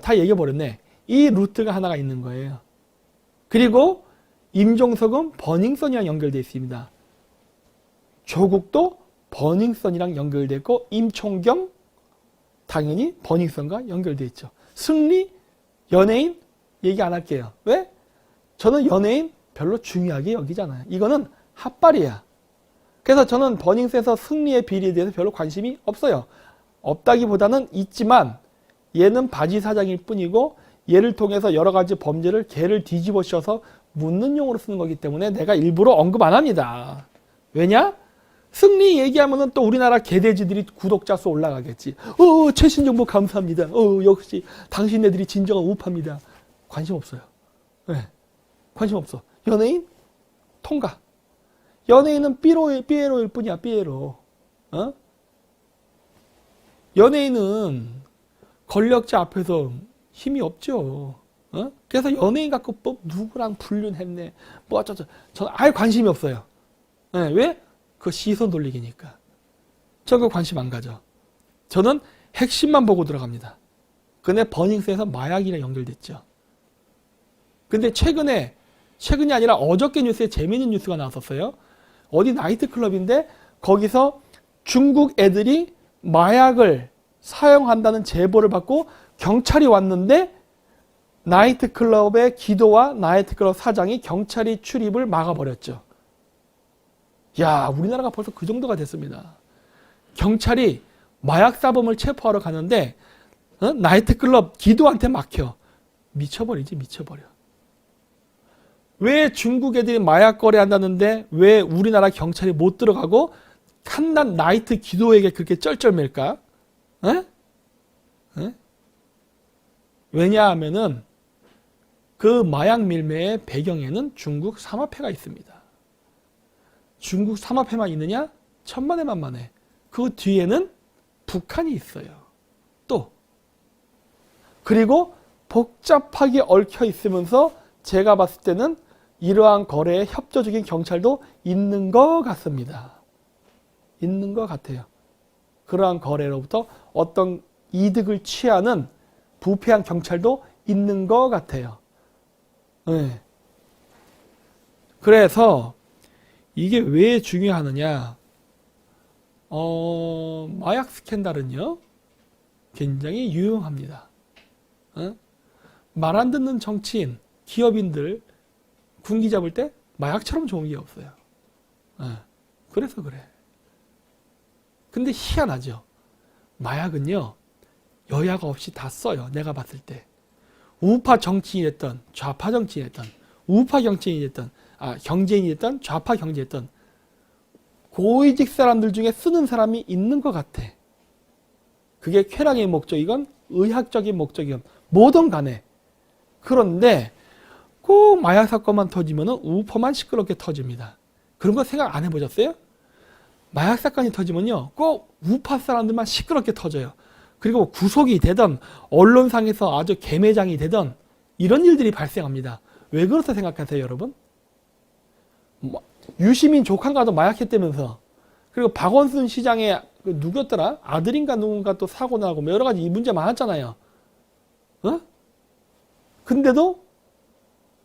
다 얘기해버렸네. 이 루트가 하나가 있는 거예요. 그리고 임종석은 버닝썬이랑 연결되어 있습니다. 조국도 버닝썬이랑 연결되고 임총경 당연히 버닝썬과 연결되어 있죠. 승리 연예인 얘기 안 할게요. 왜? 저는 연예인 별로 중요하게 여기잖아요. 이거는 핫발이야. 그래서 저는 버닝썬에서 승리의 비리에 대해서 별로 관심이 없어요. 없다기보다는 있지만 얘는 바지 사장일 뿐이고 얘를 통해서 여러 가지 범죄를 걔를 뒤집어 씌워서 묻는 용어로 쓰는 거기 때문에 내가 일부러 언급 안 합니다. 왜냐? 승리 얘기하면은 또 우리나라 개돼지들이 구독자 수 올라가겠지. 최신 정보 감사합니다. 역시 당신네들이 진정한 우파입니다. 관심 없어요. 네. 관심 없어. 연예인? 통과. 연예인은 삐에로일 뿐이야, 삐에로. 연예인은 권력자 앞에서 힘이 없죠. 그래서 연예인 갖고 뭐 누구랑 불륜했네, 뭐 어쩌죠. 저는 아예 관심이 없어요. 네, 왜? 그 시선 돌리기니까. 저 그 관심 안 가져. 저는 핵심만 보고 들어갑니다. 근데 버닝썬에서 마약이랑 연결됐죠. 근데 최근이 아니라 어저께 뉴스에 재미있는 뉴스가 나왔었어요. 어디 나이트클럽인데 거기서 중국 애들이 마약을 사용한다는 제보를 받고 경찰이 왔는데 나이트클럽의 기도와 나이트클럽 사장이 경찰이 출입을 막아버렸죠. 야, 우리나라가 벌써 그 정도가 됐습니다. 경찰이 마약 사범을 체포하러 가는데 나이트클럽 기도한테 막혀. 미쳐버리지, 미쳐버려. 왜 중국 애들이 마약 거래한다는데 왜 우리나라 경찰이 못 들어가고 한낱 나이트 기도에게 그렇게 쩔쩔맬까? 왜냐하면은 그 마약 밀매의 배경에는 중국 삼합회가 있습니다. 중국 삼합회만 있느냐? 천만에 만만해. 그 뒤에는 북한이 있어요. 또 그리고 복잡하게 얽혀 있으면서 제가 봤을 때는 이러한 거래에 협조적인 경찰도 있는 것 같습니다. 있는 것 같아요. 그러한 거래로부터 어떤 이득을 취하는 부패한 경찰도 있는 것 같아요. 네. 그래서 이게 왜 중요하느냐? 마약 스캔들은요, 굉장히 유용합니다. 말 안 듣는 정치인, 기업인들 군기 잡을 때 마약처럼 좋은 게 없어요. 그래서 그래. 근데 희한하죠. 마약은요, 여야가 없이 다 써요. 내가 봤을 때. 우파 정치인이 됐던, 좌파 정치인이 됐던, 우파 정치인이 됐던, 경제인이 됐던, 좌파 경제였던 고위직 사람들 중에 쓰는 사람이 있는 것 같아. 그게 쾌락의 목적이건 의학적인 목적이건 뭐든 간에. 그런데 꼭 마약 사건만 터지면 우파만 시끄럽게 터집니다. 그런 거 생각 안 해보셨어요? 마약 사건이 터지면요, 꼭 우파 사람들만 시끄럽게 터져요. 그리고 구속이 되던 언론상에서 아주 개매장이 되던 이런 일들이 발생합니다. 왜 그렇다 생각하세요, 여러분? 유시민 조카가도 마약했다면서. 그리고 박원순 시장의 누구였더라? 아들인가 누군가 또 사고 나고 뭐 여러 가지 이 문제 많았잖아요. 근데도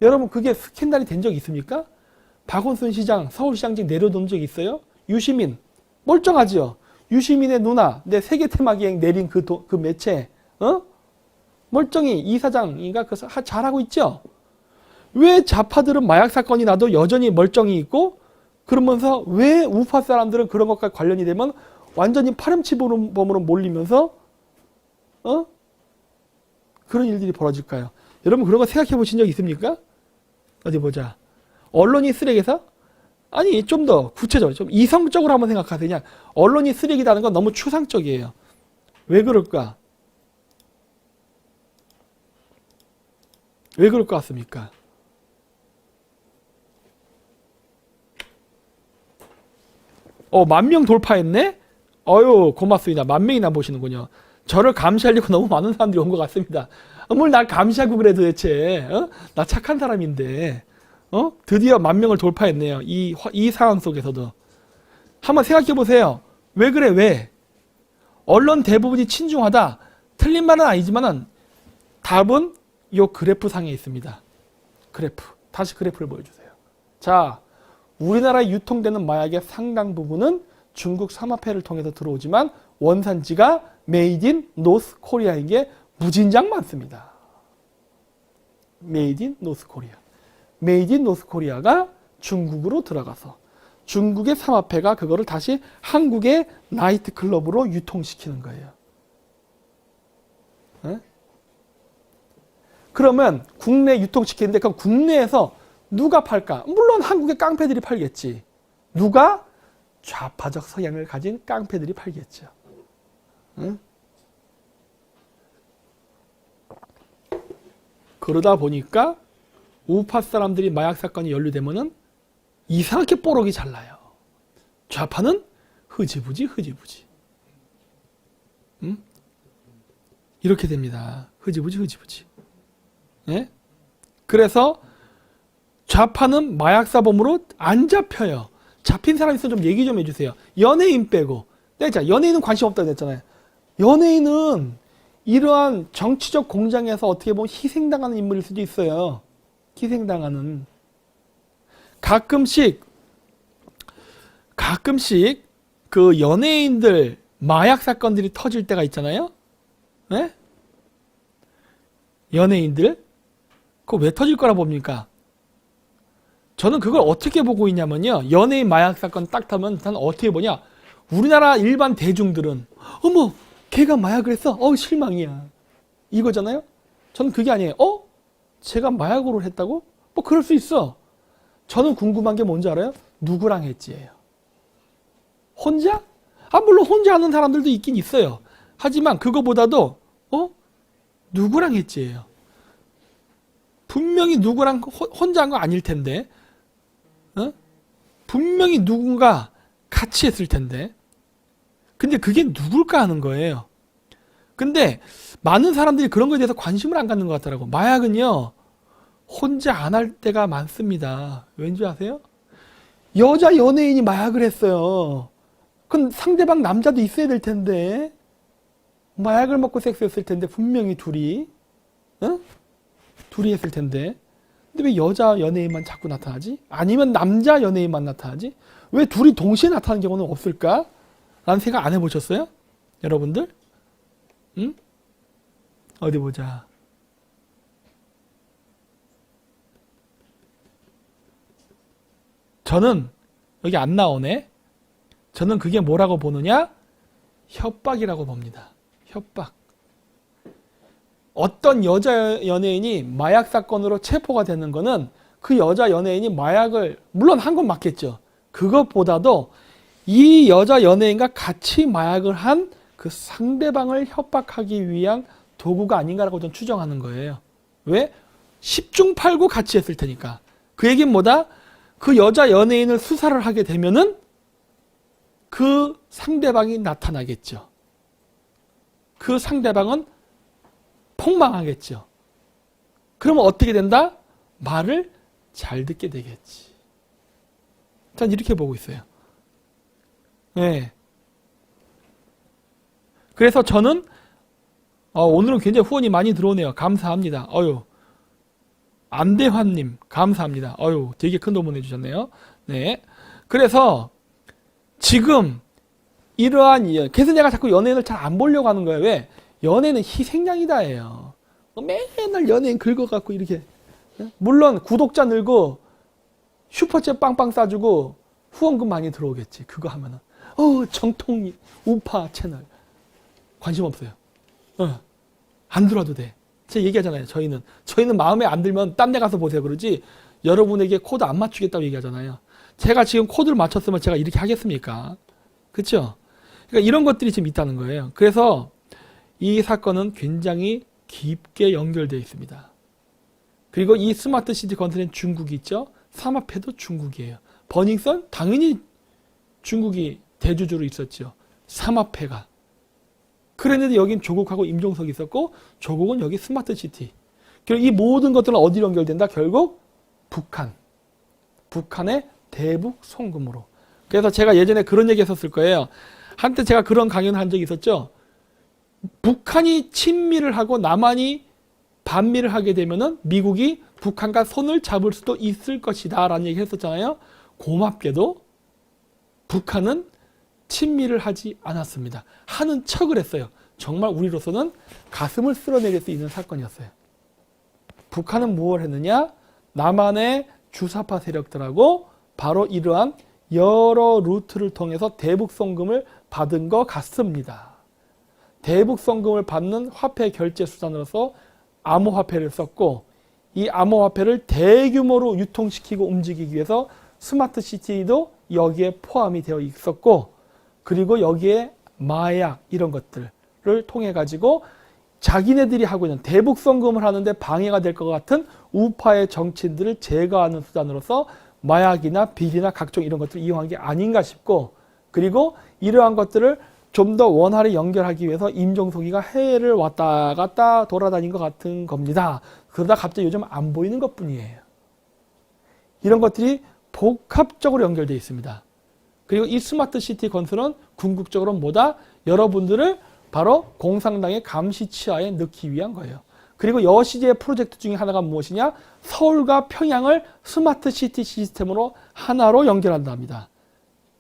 여러분 그게 스캔들이 된 적이 있습니까? 박원순 시장 서울시장직 내려놓은 적이 있어요? 유시민 멀쩡하죠. 유시민의 누나 내 세계 테마기행 내린 그 매체 멀쩡히 이사장인가 잘하고 있죠. 왜 좌파들은 마약 사건이 나도 여전히 멀쩡히 있고 그러면서 왜 우파 사람들은 그런 것과 관련이 되면 완전히 파렴치범으로 몰리면서 그런 일들이 벌어질까요? 여러분 그런 거 생각해 보신 적 있습니까? 어디 보자. 언론이 쓰레기사? 아니 좀 더 구체적으로 좀 이성적으로 한번 생각하세요. 그냥 언론이 쓰레기라는 건 너무 추상적이에요. 왜 그럴까? 왜 그럴 것 같습니까? 만 명 돌파했네? 어유 고맙습니다. 만 명이나 보시는군요. 저를 감시하려고 너무 많은 사람들이 온 것 같습니다. 뭘 날 감시하고 그래 도대체. 나 착한 사람인데. 드디어 만 명을 돌파했네요. 이 상황 속에서도. 한번 생각해 보세요. 왜 그래 왜? 언론 대부분이 친중하다. 틀린 말은 아니지만은 답은 요 그래프 상에 있습니다. 그래프. 다시 그래프를 보여주세요. 자, 우리나라에 유통되는 마약의 상당 부분은 중국 삼합회를 통해서 들어오지만 원산지가 메이드 인 노스 코리아인 게 무진장 많습니다. 메이드 인 노스 코리아. 메이드 인 노스 코리아가 중국으로 들어가서 중국의 삼합회가 그거를 다시 한국의 나이트 클럽으로 유통시키는 거예요. 네? 그러면 국내 유통시키는데 그럼 국내에서 누가 팔까? 물론 한국의 깡패들이 팔겠지. 누가? 좌파적 성향을 가진 깡패들이 팔겠죠. 응? 그러다 보니까 우파 사람들이 마약 사건이 연루되면은 이상하게 뽀록이 잘 나요. 좌파는 흐지부지. 응? 이렇게 됩니다. 흐지부지. 예? 그래서 좌파는 마약사범으로 안 잡혀요. 잡힌 사람 있으면 좀 얘기 좀 해주세요. 연예인 빼고. 자, 연예인은 관심 없다고 했잖아요. 연예인은 이러한 정치적 공장에서 어떻게 보면 희생당하는 인물일 수도 있어요. 희생당하는. 가끔씩 그 연예인들 마약 사건들이 터질 때가 있잖아요. 네? 연예인들? 그거 왜 터질 거라 봅니까? 저는 그걸 어떻게 보고 있냐면요. 연예인 마약 사건 딱 타면 난 어떻게 보냐. 우리나라 일반 대중들은 어머 걔가 마약을 했어. 실망이야. 이거잖아요. 저는 그게 아니에요. 제가 마약으로 했다고? 뭐 그럴 수 있어. 저는 궁금한 게 뭔지 알아요? 누구랑 했지예요. 혼자? 물론 혼자 하는 사람들도 있긴 있어요. 하지만 그거보다도 누구랑 했지예요. 분명히 누구랑 혼자 한 거 아닐 텐데 분명히 누군가 같이 했을 텐데 근데 그게 누굴까 하는 거예요. 근데 많은 사람들이 그런 거에 대해서 관심을 안 갖는 것 같더라고. 마약은요 혼자 안 할 때가 많습니다. 왠지 아세요? 여자 연예인이 마약을 했어요. 그럼 상대방 남자도 있어야 될 텐데 마약을 먹고 섹스했을 텐데 분명히 둘이 했을 텐데 근데 왜 여자 연예인만 자꾸 나타나지? 아니면 남자 연예인만 나타나지? 왜 둘이 동시에 나타나는 경우는 없을까? 라는 생각 안 해보셨어요? 여러분들? 응? 어디 보자. 저는 여기 안 나오네. 저는 그게 뭐라고 보느냐? 협박이라고 봅니다. 협박. 어떤 여자 연예인이 마약 사건으로 체포가 되는 거는 그 여자 연예인이 마약을 물론 한 건 맞겠죠. 그것보다도 이 여자 연예인과 같이 마약을 한 그 상대방을 협박하기 위한 도구가 아닌가라고 저는 추정하는 거예요. 왜? 10중 8구 같이 했을 테니까. 그 얘기는 뭐다? 그 여자 연예인을 수사를 하게 되면은 그 상대방이 나타나겠죠. 그 상대방은 폭망하겠죠. 그러면 어떻게 된다? 말을 잘 듣게 되겠지. 전 이렇게 보고 있어요. 네. 그래서 저는 오늘은 굉장히 후원이 많이 들어오네요. 감사합니다. 안대환님 감사합니다. 되게 큰 도움 해주셨네요. 네. 그래서 지금 이러한 그래서 내가 자꾸 연예인을 잘 안 보려고 하는 거예요. 왜? 연예인은 희생양이다예요. 맨날 연예인 긁어갖고 이렇게 물론 구독자 늘고 슈퍼챗 빵빵 싸주고 후원금 많이 들어오겠지. 그거 하면은 정통 우파 채널 관심 없어요. 안 들어도 돼. 제가 얘기하잖아요. 저희는 마음에 안 들면 딴 데 가서 보세요 그러지 여러분에게 코드 안 맞추겠다고 얘기하잖아요. 제가 지금 코드를 맞췄으면 제가 이렇게 하겠습니까? 그렇죠? 그러니까 이런 것들이 지금 있다는 거예요. 그래서 이 사건은 굉장히 깊게 연결되어 있습니다. 그리고 이 스마트 시티 건설은 중국이 있죠. 삼합회도 중국이에요. 버닝썬 당연히 중국이 대주주로 있었죠. 삼합회가. 그랬는데 여긴 조국하고 임종석이 있었고 조국은 여기 스마트시티. 결국 이 모든 것들은 어디로 연결된다? 결국 북한. 북한의 대북 송금으로. 그래서 제가 예전에 그런 얘기 했었을 거예요. 한때 제가 그런 강연을 한 적이 있었죠. 북한이 친미를 하고 남한이 반미를 하게 되면은 미국이 북한과 손을 잡을 수도 있을 것이다 라는 얘기 했었잖아요. 고맙게도 북한은 친미를 하지 않았습니다. 하는 척을 했어요. 정말 우리로서는 가슴을 쓸어내릴 수 있는 사건이었어요. 북한은 무엇을 했느냐? 남한의 주사파 세력들하고 바로 이러한 여러 루트를 통해서 대북송금을 받은 것 같습니다. 대북송금을 받는 화폐 결제 수단으로서 암호화폐를 썼고 이 암호화폐를 대규모로 유통시키고 움직이기 위해서 스마트시티도 여기에 포함이 되어 있었고 그리고 여기에 마약 이런 것들을 통해 가지고 자기네들이 하고 있는 대북송금을 하는데 방해가 될 것 같은 우파의 정치인들을 제거하는 수단으로서 마약이나 비리나 각종 이런 것들을 이용한 게 아닌가 싶고 그리고 이러한 것들을 좀 더 원활히 연결하기 위해서 임종석이가 해외를 왔다 갔다 돌아다닌 것 같은 겁니다. 그러다 갑자기 요즘 안 보이는 것뿐이에요. 이런 것들이 복합적으로 연결되어 있습니다. 그리고 이 스마트시티 건설은 궁극적으로 뭐다? 여러분들을 바로 공산당의 감시 치하에 넣기 위한 거예요. 그리고 여시제의 프로젝트 중에 하나가 무엇이냐? 서울과 평양을 스마트시티 시스템으로 하나로 연결한답니다.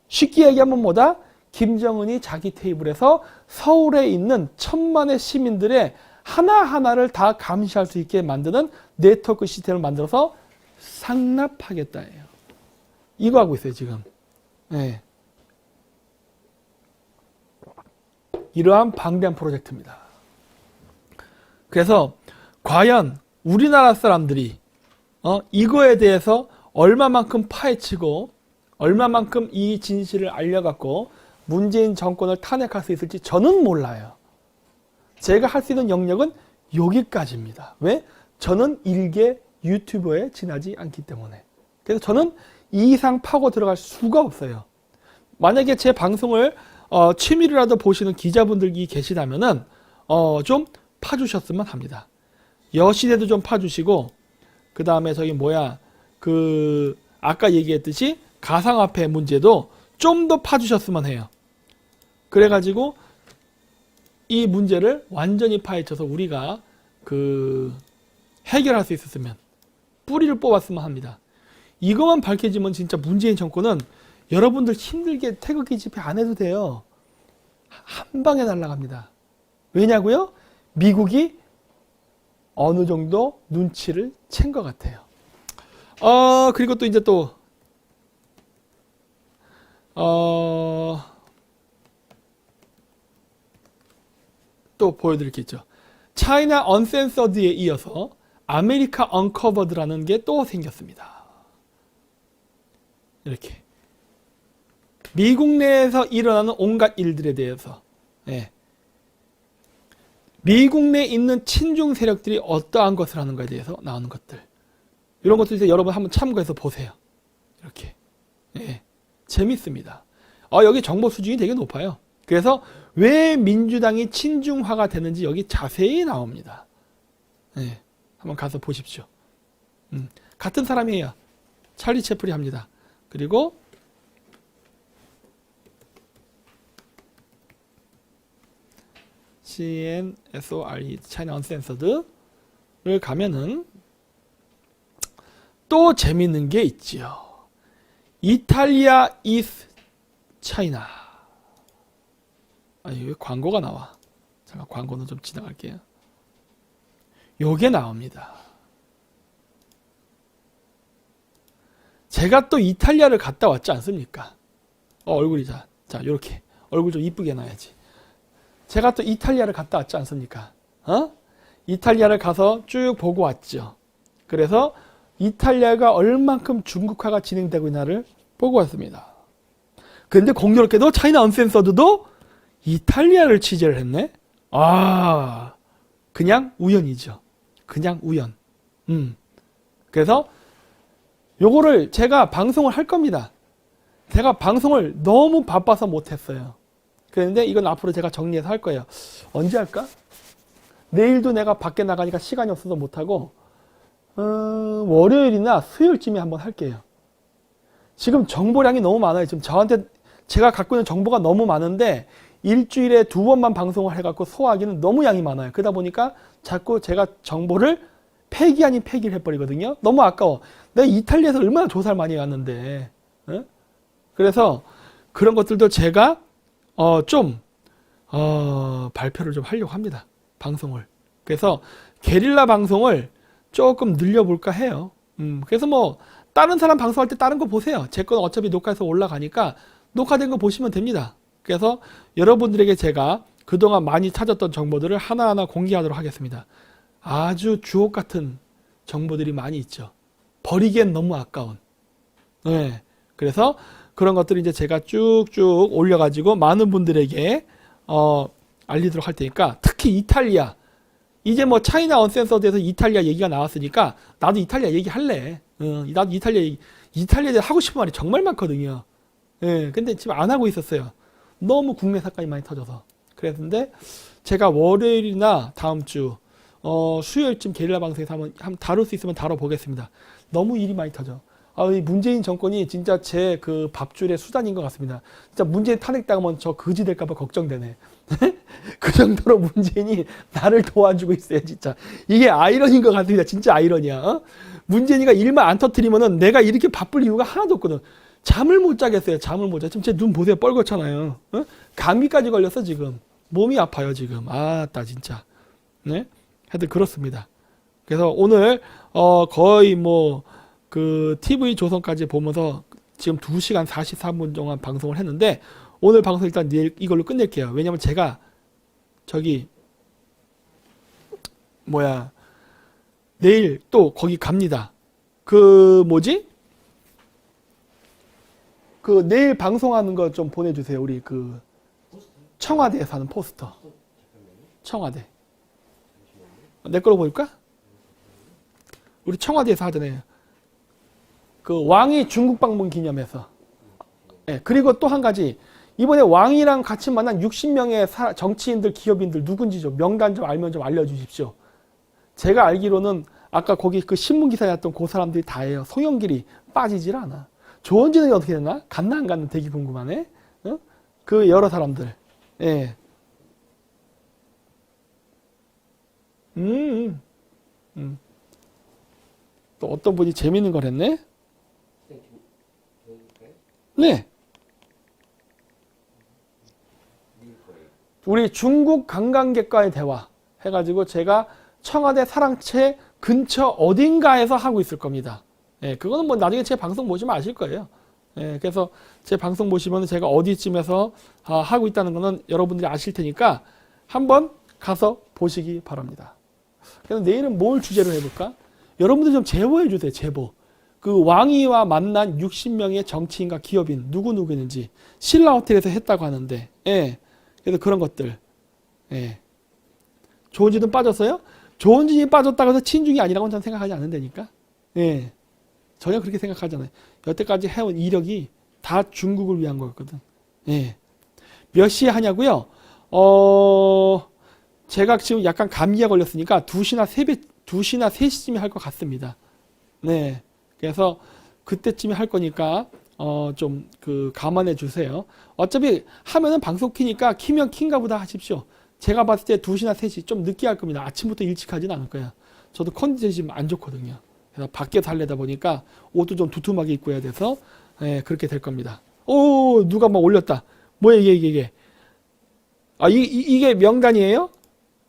쉽게 얘기하면 뭐다? 김정은이 자기 테이블에서 서울에 있는 천만의 시민들의 하나하나를 다 감시할 수 있게 만드는 네트워크 시스템을 만들어서 상납하겠다예요. 이거 하고 있어요, 지금. 네. 이러한 방대한 프로젝트입니다. 그래서 과연 우리나라 사람들이 이거에 대해서 얼마만큼 파헤치고 얼마만큼 이 진실을 알려갖고 문재인 정권을 탄핵할 수 있을지 저는 몰라요. 제가 할 수 있는 영역은 여기까지입니다. 왜? 저는 일개 유튜버에 지나지 않기 때문에. 그래서 저는 이 이상 파고 들어갈 수가 없어요. 만약에 제 방송을 취미로라도 보시는 기자분들이 계시다면은 좀 파주셨으면 합니다. 여시대도 좀 파주시고 그 다음에 저기 아까 얘기했듯이 가상화폐 문제도 좀 더 파주셨으면 해요. 그래가지고 이 문제를 완전히 파헤쳐서 우리가 해결할 수 있었으면 뿌리를 뽑았으면 합니다. 이것만 밝혀지면 진짜 문재인 정권은 여러분들 힘들게 태극기 집회 안 해도 돼요. 한 방에 날아갑니다. 왜냐고요? 미국이 어느 정도 눈치를 챈 것 같아요. 그리고 또 이제 또 보여드릴 게 있죠. 차이나 언센서드에 이어서 아메리카 언커버드라는 게 또 생겼습니다. 이렇게 미국 내에서 일어나는 온갖 일들에 대해서 미국 내에 있는 친중 세력들이 어떠한 것을 하는가에 대해서 나오는 것들 이런 것들 이제 여러분 한번 참고해서 보세요. 이렇게 재밌습니다. 여기 정보 수준이 되게 높아요. 그래서 왜 민주당이 친중화가 되는지 여기 자세히 나옵니다. 한번 가서 보십시오. 같은 사람이에요. 찰리 채플이 합니다. 그리고 CNSORE 차이나 언센서드를 가면은 또 재밌는 게 있지요. 이탈리아 이스 차이나. 왜 광고가 나와? 잠깐 광고는 좀 지나갈게요. 요게 나옵니다. 제가 또 이탈리아를 갔다 왔지 않습니까? 얼굴이 자 요렇게 얼굴 좀 이쁘게 놔야지. 제가 또 이탈리아를 갔다 왔지 않습니까? 이탈리아를 가서 쭉 보고 왔죠. 그래서 이탈리아가 얼만큼 중국화가 진행되고 있나를 보고 왔습니다. 그런데 공교롭게도 차이나 언센서드도 이탈리아를 취재를 했네? 그냥 우연이죠. 그냥 우연. 그래서 요거를 제가 방송을 할 겁니다. 제가 방송을 너무 바빠서 못했어요. 그런데 이건 앞으로 제가 정리해서 할 거예요. 언제 할까? 내일도 내가 밖에 나가니까 시간이 없어서 못하고 월요일이나 수요일쯤에 한번 할게요. 지금 정보량이 너무 많아요. 지금 저한테 제가 갖고 있는 정보가 너무 많은데 일주일에 2번만 방송을 해갖고 소화하기는 너무 양이 많아요. 그러다 보니까 자꾸 제가 정보를 폐기 아닌 폐기를 해버리거든요. 너무 아까워. 내가 이탈리아에서 얼마나 조사를 많이 해왔는데. 그래서 그런 것들도 제가 발표를 좀 하려고 합니다. 방송을. 그래서 게릴라 방송을 조금 늘려볼까 해요. 그래서 뭐 다른 사람 방송할 때 다른 거 보세요. 제 건 어차피 녹화해서 올라가니까 녹화된 거 보시면 됩니다. 그래서 여러분들에게 제가 그동안 많이 찾았던 정보들을 하나하나 공개하도록 하겠습니다. 아주 주옥 같은 정보들이 많이 있죠. 버리기엔 너무 아까운. 네. 그래서 그런 것들을 이제 제가 쭉쭉 올려가지고 많은 분들에게 알리도록 할 테니까, 특히 이탈리아. 이제 뭐 차이나 언센서드에서 이탈리아 얘기가 나왔으니까 나도 이탈리아 얘기할래. 나도 이탈리아에 대해 하고 싶은 말이 정말 많거든요. 예, 근데 지금 안 하고 있었어요. 너무 국내 사건이 많이 터져서. 그랬는데 제가 월요일이나 다음 주 수요일쯤 게릴라 방송에서 한번 다룰 수 있으면 다뤄보겠습니다. 너무 일이 많이 터져. 이 문재인 정권이 진짜 제 그 밥줄의 수단인 것 같습니다. 진짜 문재인 탄핵당하면 저 거지 될까봐 걱정되네. 그 정도로 문재인이 나를 도와주고 있어요, 진짜. 이게 아이러니인 것 같습니다. 진짜 아이러니야. 문재인이가 일만 안 터뜨리면은 내가 이렇게 바쁠 이유가 하나도 없거든. 잠을 못 자겠어요. 잠을 못 자. 지금 제 눈 보세요. 뻘겋잖아요. 감기까지 걸렸어, 지금. 몸이 아파요, 지금. 나 진짜. 네? 하여튼 그렇습니다. 그래서 오늘 거의 뭐 그 TV 조선까지 보면서 지금 2시간 43분 동안 방송을 했는데, 오늘 방송 일단 내일 이걸로 끝낼게요. 왜냐면 제가 내일 또 거기 갑니다. 그 내일 방송하는 거 좀 보내주세요. 우리 그 청와대에서 하는 포스터. 청와대. 내 걸로 보일까? 우리 청와대에서 하잖아요. 그 왕이 중국 방문 기념해서. 네, 그리고 또 한 가지. 이번에 왕이랑 같이 만난 60명의 정치인들, 기업인들 누군지 좀 명단 좀 알면 좀 알려주십시오. 제가 알기로는 아까 거기 그 신문기사였던 그 사람들이 다예요. 송영길이 빠지질 않아. 조원진은 어떻게 됐나? 갔나 안 갔나 되게 궁금하네. 그 여러 사람들. 예. 또 어떤 분이 재밌는 걸 했네? 네. 우리 중국 관광객과의 대화 해가지고 제가 청와대 사랑채 근처 어딘가에서 하고 있을 겁니다. 예, 그거는 뭐 나중에 제 방송 보시면 아실 거예요. 예, 그래서 제 방송 보시면 제가 어디쯤에서 하고 있다는 거는 여러분들이 아실 테니까 한번 가서 보시기 바랍니다. 그래서 내일은 뭘 주제로 해볼까? 여러분들 좀 제보해 주세요. 제보. 그 왕이와 만난 60명의 정치인과 기업인 누구누구인지 신라 호텔에서 했다고 하는데, 예. 그래서 그런 것들. 예. 조원진은 빠졌어요? 조원진이 빠졌다고 해서 친중이 아니라고는 저는 생각하지 않는다니까. 예. 전혀 그렇게 생각하잖아요. 여태까지 해온 이력이 다 중국을 위한 거였거든. 예. 몇 시에 하냐고요? 제가 지금 약간 감기가 걸렸으니까 2시나 3시쯤에 할 것 같습니다. 네. 그래서 그때쯤에 할 거니까 좀 감안해 주세요. 어차피 하면은 방송 키니까 키면 킨가 보다 하십시오. 제가 봤을 때 2시나 3시 좀 늦게 할 겁니다. 아침부터 일찍 하진 않을 거예요. 저도 컨디션이 지금 안 좋거든요. 그래서 밖에서 하려다 보니까 옷도 좀 두툼하게 입고 해야 돼서 그렇게 될 겁니다. 오, 누가 막 올렸다. 뭐야 이게. 이게 명단이에요?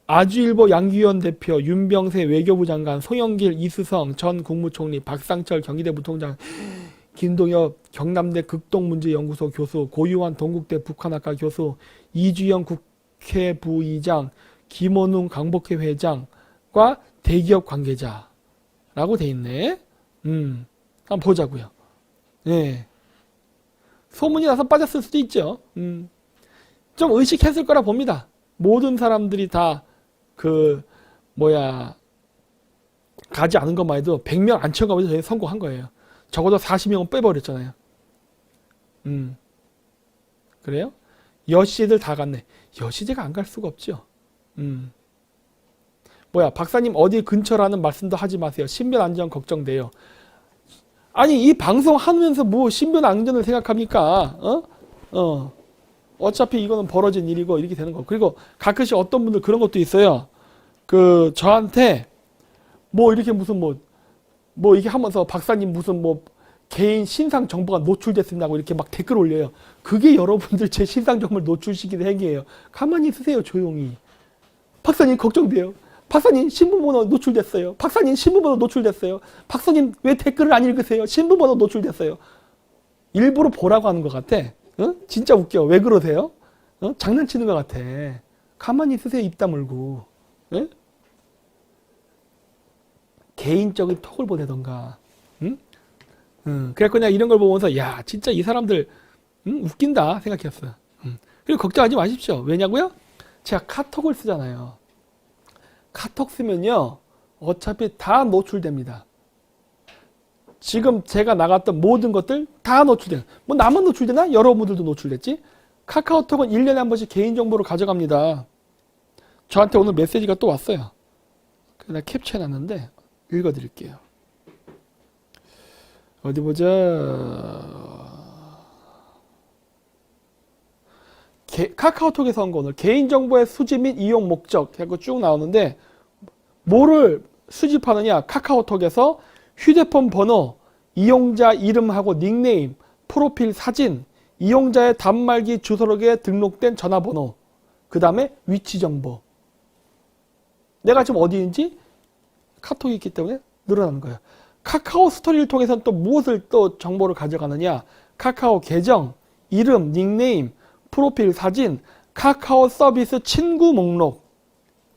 아주일보 양규현 대표, 윤병세 외교부 장관, 송영길, 이수성 전 국무총리, 박상철 경희대 부통장, 김동엽 경남대 극동문제연구소 교수, 고유환 동국대 북한학과 교수, 이주영 국회 부의장, 김원웅 강복회 회장과 대기업 관계자라고 돼 있네. 한번 보자고요. 네. 소문이 나서 빠졌을 수도 있죠. 좀 의식했을 거라 봅니다. 모든 사람들이 다 가지 않은 것만 해도 100명 안 채워가면서 저희 성공한 거예요. 적어도 40명은 빼버렸잖아요. 그래요? 여시제들 다 갔네. 여시제가 안 갈 수가 없죠. 박사님 어디 근처라는 말씀도 하지 마세요. 신변 안전 걱정돼요. 아니 이 방송 하면서 뭐 신변 안전을 생각합니까? 어차피 이거는 벌어진 일이고 이렇게 되는 거. 그리고 가끔씩 어떤 분들 그런 것도 있어요. 그 저한테 뭐 이렇게 무슨 뭐 이게 하면서 박사님 무슨 뭐 개인 신상 정보가 노출됐습니다고 이렇게 막 댓글 올려요. 그게 여러분들 제 신상 정보를 노출시키는 행위예요. 가만히 있으세요, 조용히. 박사님 걱정돼요. 박사님 신분번호 노출됐어요. 박사님 신분번호 노출됐어요. 박사님 왜 댓글을 안 읽으세요? 신분번호 노출됐어요. 일부러 보라고 하는 것 같아. 진짜 웃겨. 왜 그러세요? 장난치는 것 같아. 가만히 있으세요, 입 다물고. 개인적인 톡을 보내던가. 그래서 그냥 이런 걸 보면서 야 진짜 이 사람들 웃긴다 생각했어요. 그리고 걱정하지 마십시오. 왜냐고요? 제가 카톡을 쓰잖아요. 카톡 쓰면요 어차피 다 노출됩니다. 지금 제가 나갔던 모든 것들 다 노출돼요. 뭐 나만 노출되나? 여러분들도 노출됐지? 카카오톡은 1년에 한 번씩 개인정보를 가져갑니다. 저한테 오늘 메시지가 또 왔어요. 그래서 내가 캡처해놨는데 읽어드릴게요. 어디 보자. 카카오톡에서 한 거 오늘 개인정보의 수집 및 이용 목적 하고 쭉 나오는데 뭐를 수집하느냐. 카카오톡에서 휴대폰 번호, 이용자 이름하고 닉네임, 프로필 사진, 이용자의 단말기 주소록에 등록된 전화번호, 그 다음에 위치 정보. 내가 지금 어디인지 카톡이 있기 때문에 늘어나는 거예요. 카카오 스토리를 통해서는 또 무엇을 또 정보를 가져가느냐. 카카오 계정, 이름, 닉네임, 프로필 사진, 카카오 서비스 친구 목록,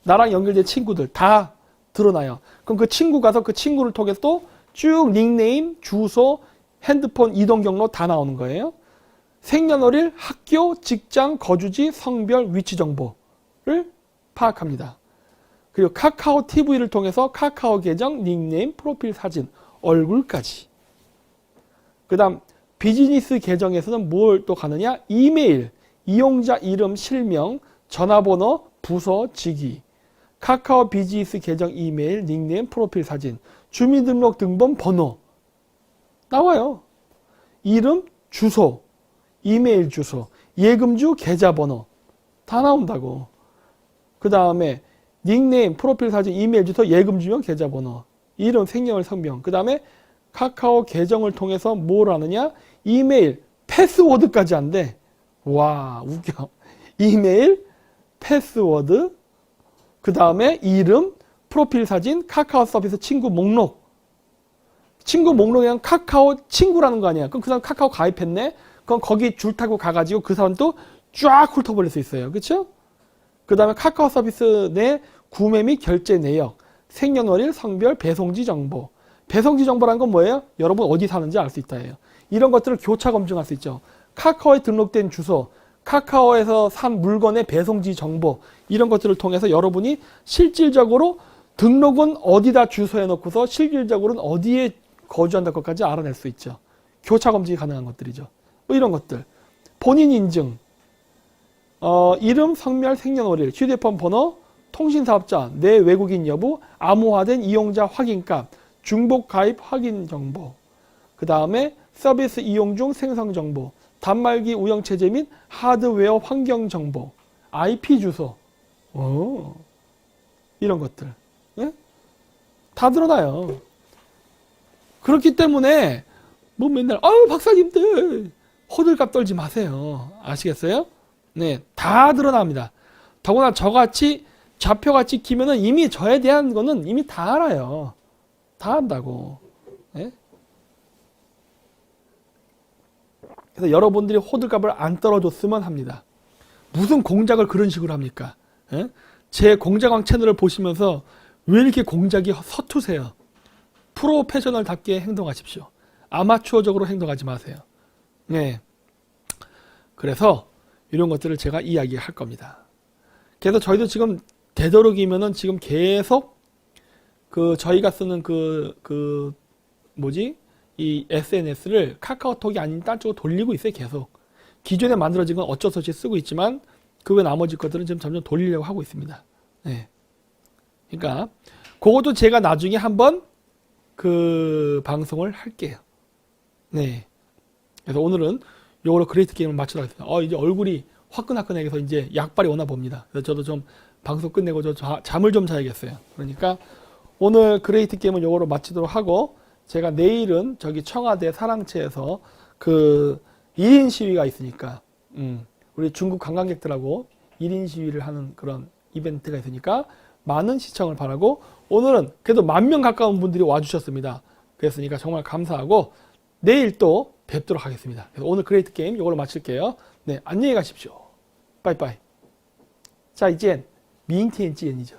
나랑 연결된 친구들 다 드러나요. 그럼 그 친구 가서 그 친구를 통해서 또 쭉 닉네임, 주소, 핸드폰 이동 경로 다 나오는 거예요. 생년월일, 학교, 직장, 거주지, 성별, 위치 정보를 파악합니다. 그리고 카카오 TV를 통해서 카카오 계정, 닉네임, 프로필 사진, 얼굴까지. 그 다음 비즈니스 계정에서는 뭘 또 가느냐. 이메일, 이용자 이름, 실명, 전화번호, 부서, 직위. 카카오 비즈니스 계정 이메일, 닉네임, 프로필 사진, 주민등록등본 번호 나와요. 이름, 주소, 이메일 주소, 예금주 계좌번호 다 나온다고. 그 다음에 닉네임, 프로필 사진, 이메일 주소, 예금주명 계좌번호, 이름, 생년월, 성명. 그 다음에 카카오 계정을 통해서 뭘 하느냐. 이메일, 패스워드까지 한대. 와 웃겨. 이메일, 패스워드, 그 다음에 이름, 프로필 사진, 카카오 서비스 친구 목록. 친구 목록이랑 카카오 친구라는 거 아니야. 그럼 그 사람 카카오 가입했네. 그럼 거기 줄 타고 가가지고 그 사람도 쫙 훑어버릴 수 있어요. 그렇죠? 그 다음에 카카오 서비스 내 구매 및 결제 내역, 생년월일, 성별, 배송지 정보. 배송지 정보라는 건 뭐예요? 여러분 어디 사는지 알 수 있다예요. 이런 것들을 교차 검증할 수 있죠. 카카오에 등록된 주소, 카카오에서 산 물건의 배송지 정보, 이런 것들을 통해서 여러분이 실질적으로 등록은 어디다 주소해 놓고서 실질적으로는 어디에 거주한다 것까지 알아낼 수 있죠. 교차 검증이 가능한 것들이죠. 뭐 이런 것들. 본인 인증, 이름, 성별, 생년월일, 휴대폰 번호, 통신사업자, 내 외국인 여부, 암호화된 이용자 확인값, 중복 가입 확인 정보, 그 다음에 서비스 이용 중 생성 정보, 단말기 운영체제 및 하드웨어 환경 정보, IP 주소, 이런 것들. 예? 다 드러나요. 그렇기 때문에 뭐 맨날 박사님들 호들갑 떨지 마세요. 아시겠어요? 네, 다 드러납니다. 더구나 저같이 좌표가 찍히면은 이미 저에 대한 거는 이미 다 알아요. 다 안다고. 네? 그래서 여러분들이 호들갑을 안 떨어줬으면 합니다. 무슨 공작을 그런 식으로 합니까? 예? 제 공작왕 채널을 보시면서 왜 이렇게 공작이 서투세요? 프로페셔널답게 행동하십시오. 아마추어적으로 행동하지 마세요. 네. 그래서 이런 것들을 제가 이야기할 겁니다. 그래서 저희도 지금 되도록이면은 지금 계속 저희가 쓰는 이 SNS를 카카오톡이 아닌 딴 쪽으로 돌리고 있어요. 계속. 기존에 만들어진 건 어쩔 수 없이 쓰고 있지만 그 외 나머지 것들은 지금 점점 돌리려고 하고 있습니다. 네. 그러니까 그것도 제가 나중에 한번 그 방송을 할게요. 네. 그래서 오늘은 요거로 그레이트 게임을 마치도록 하겠습니다. 이제 얼굴이 화끈화끈해서 이제 약발이 오나 봅니다. 그래서 저도 좀 방송 끝내고 잠을 좀 자야겠어요. 그러니까 오늘 그레이트 게임은 요거로 마치도록 하고, 제가 내일은 저기 청와대 사랑채에서 그 1인 시위가 있으니까, 우리 중국 관광객들하고 1인 시위를 하는 그런 이벤트가 있으니까 많은 시청을 바라고, 오늘은 그래도 10,000명 가까운 분들이 와주셨습니다. 그랬으니까 정말 감사하고 내일 또 뵙도록 하겠습니다. 그래서 오늘 그레이트 게임 이걸로 마칠게요. 네, 안녕히 가십시오. 빠이빠이. 자, 이젠明天见이죠.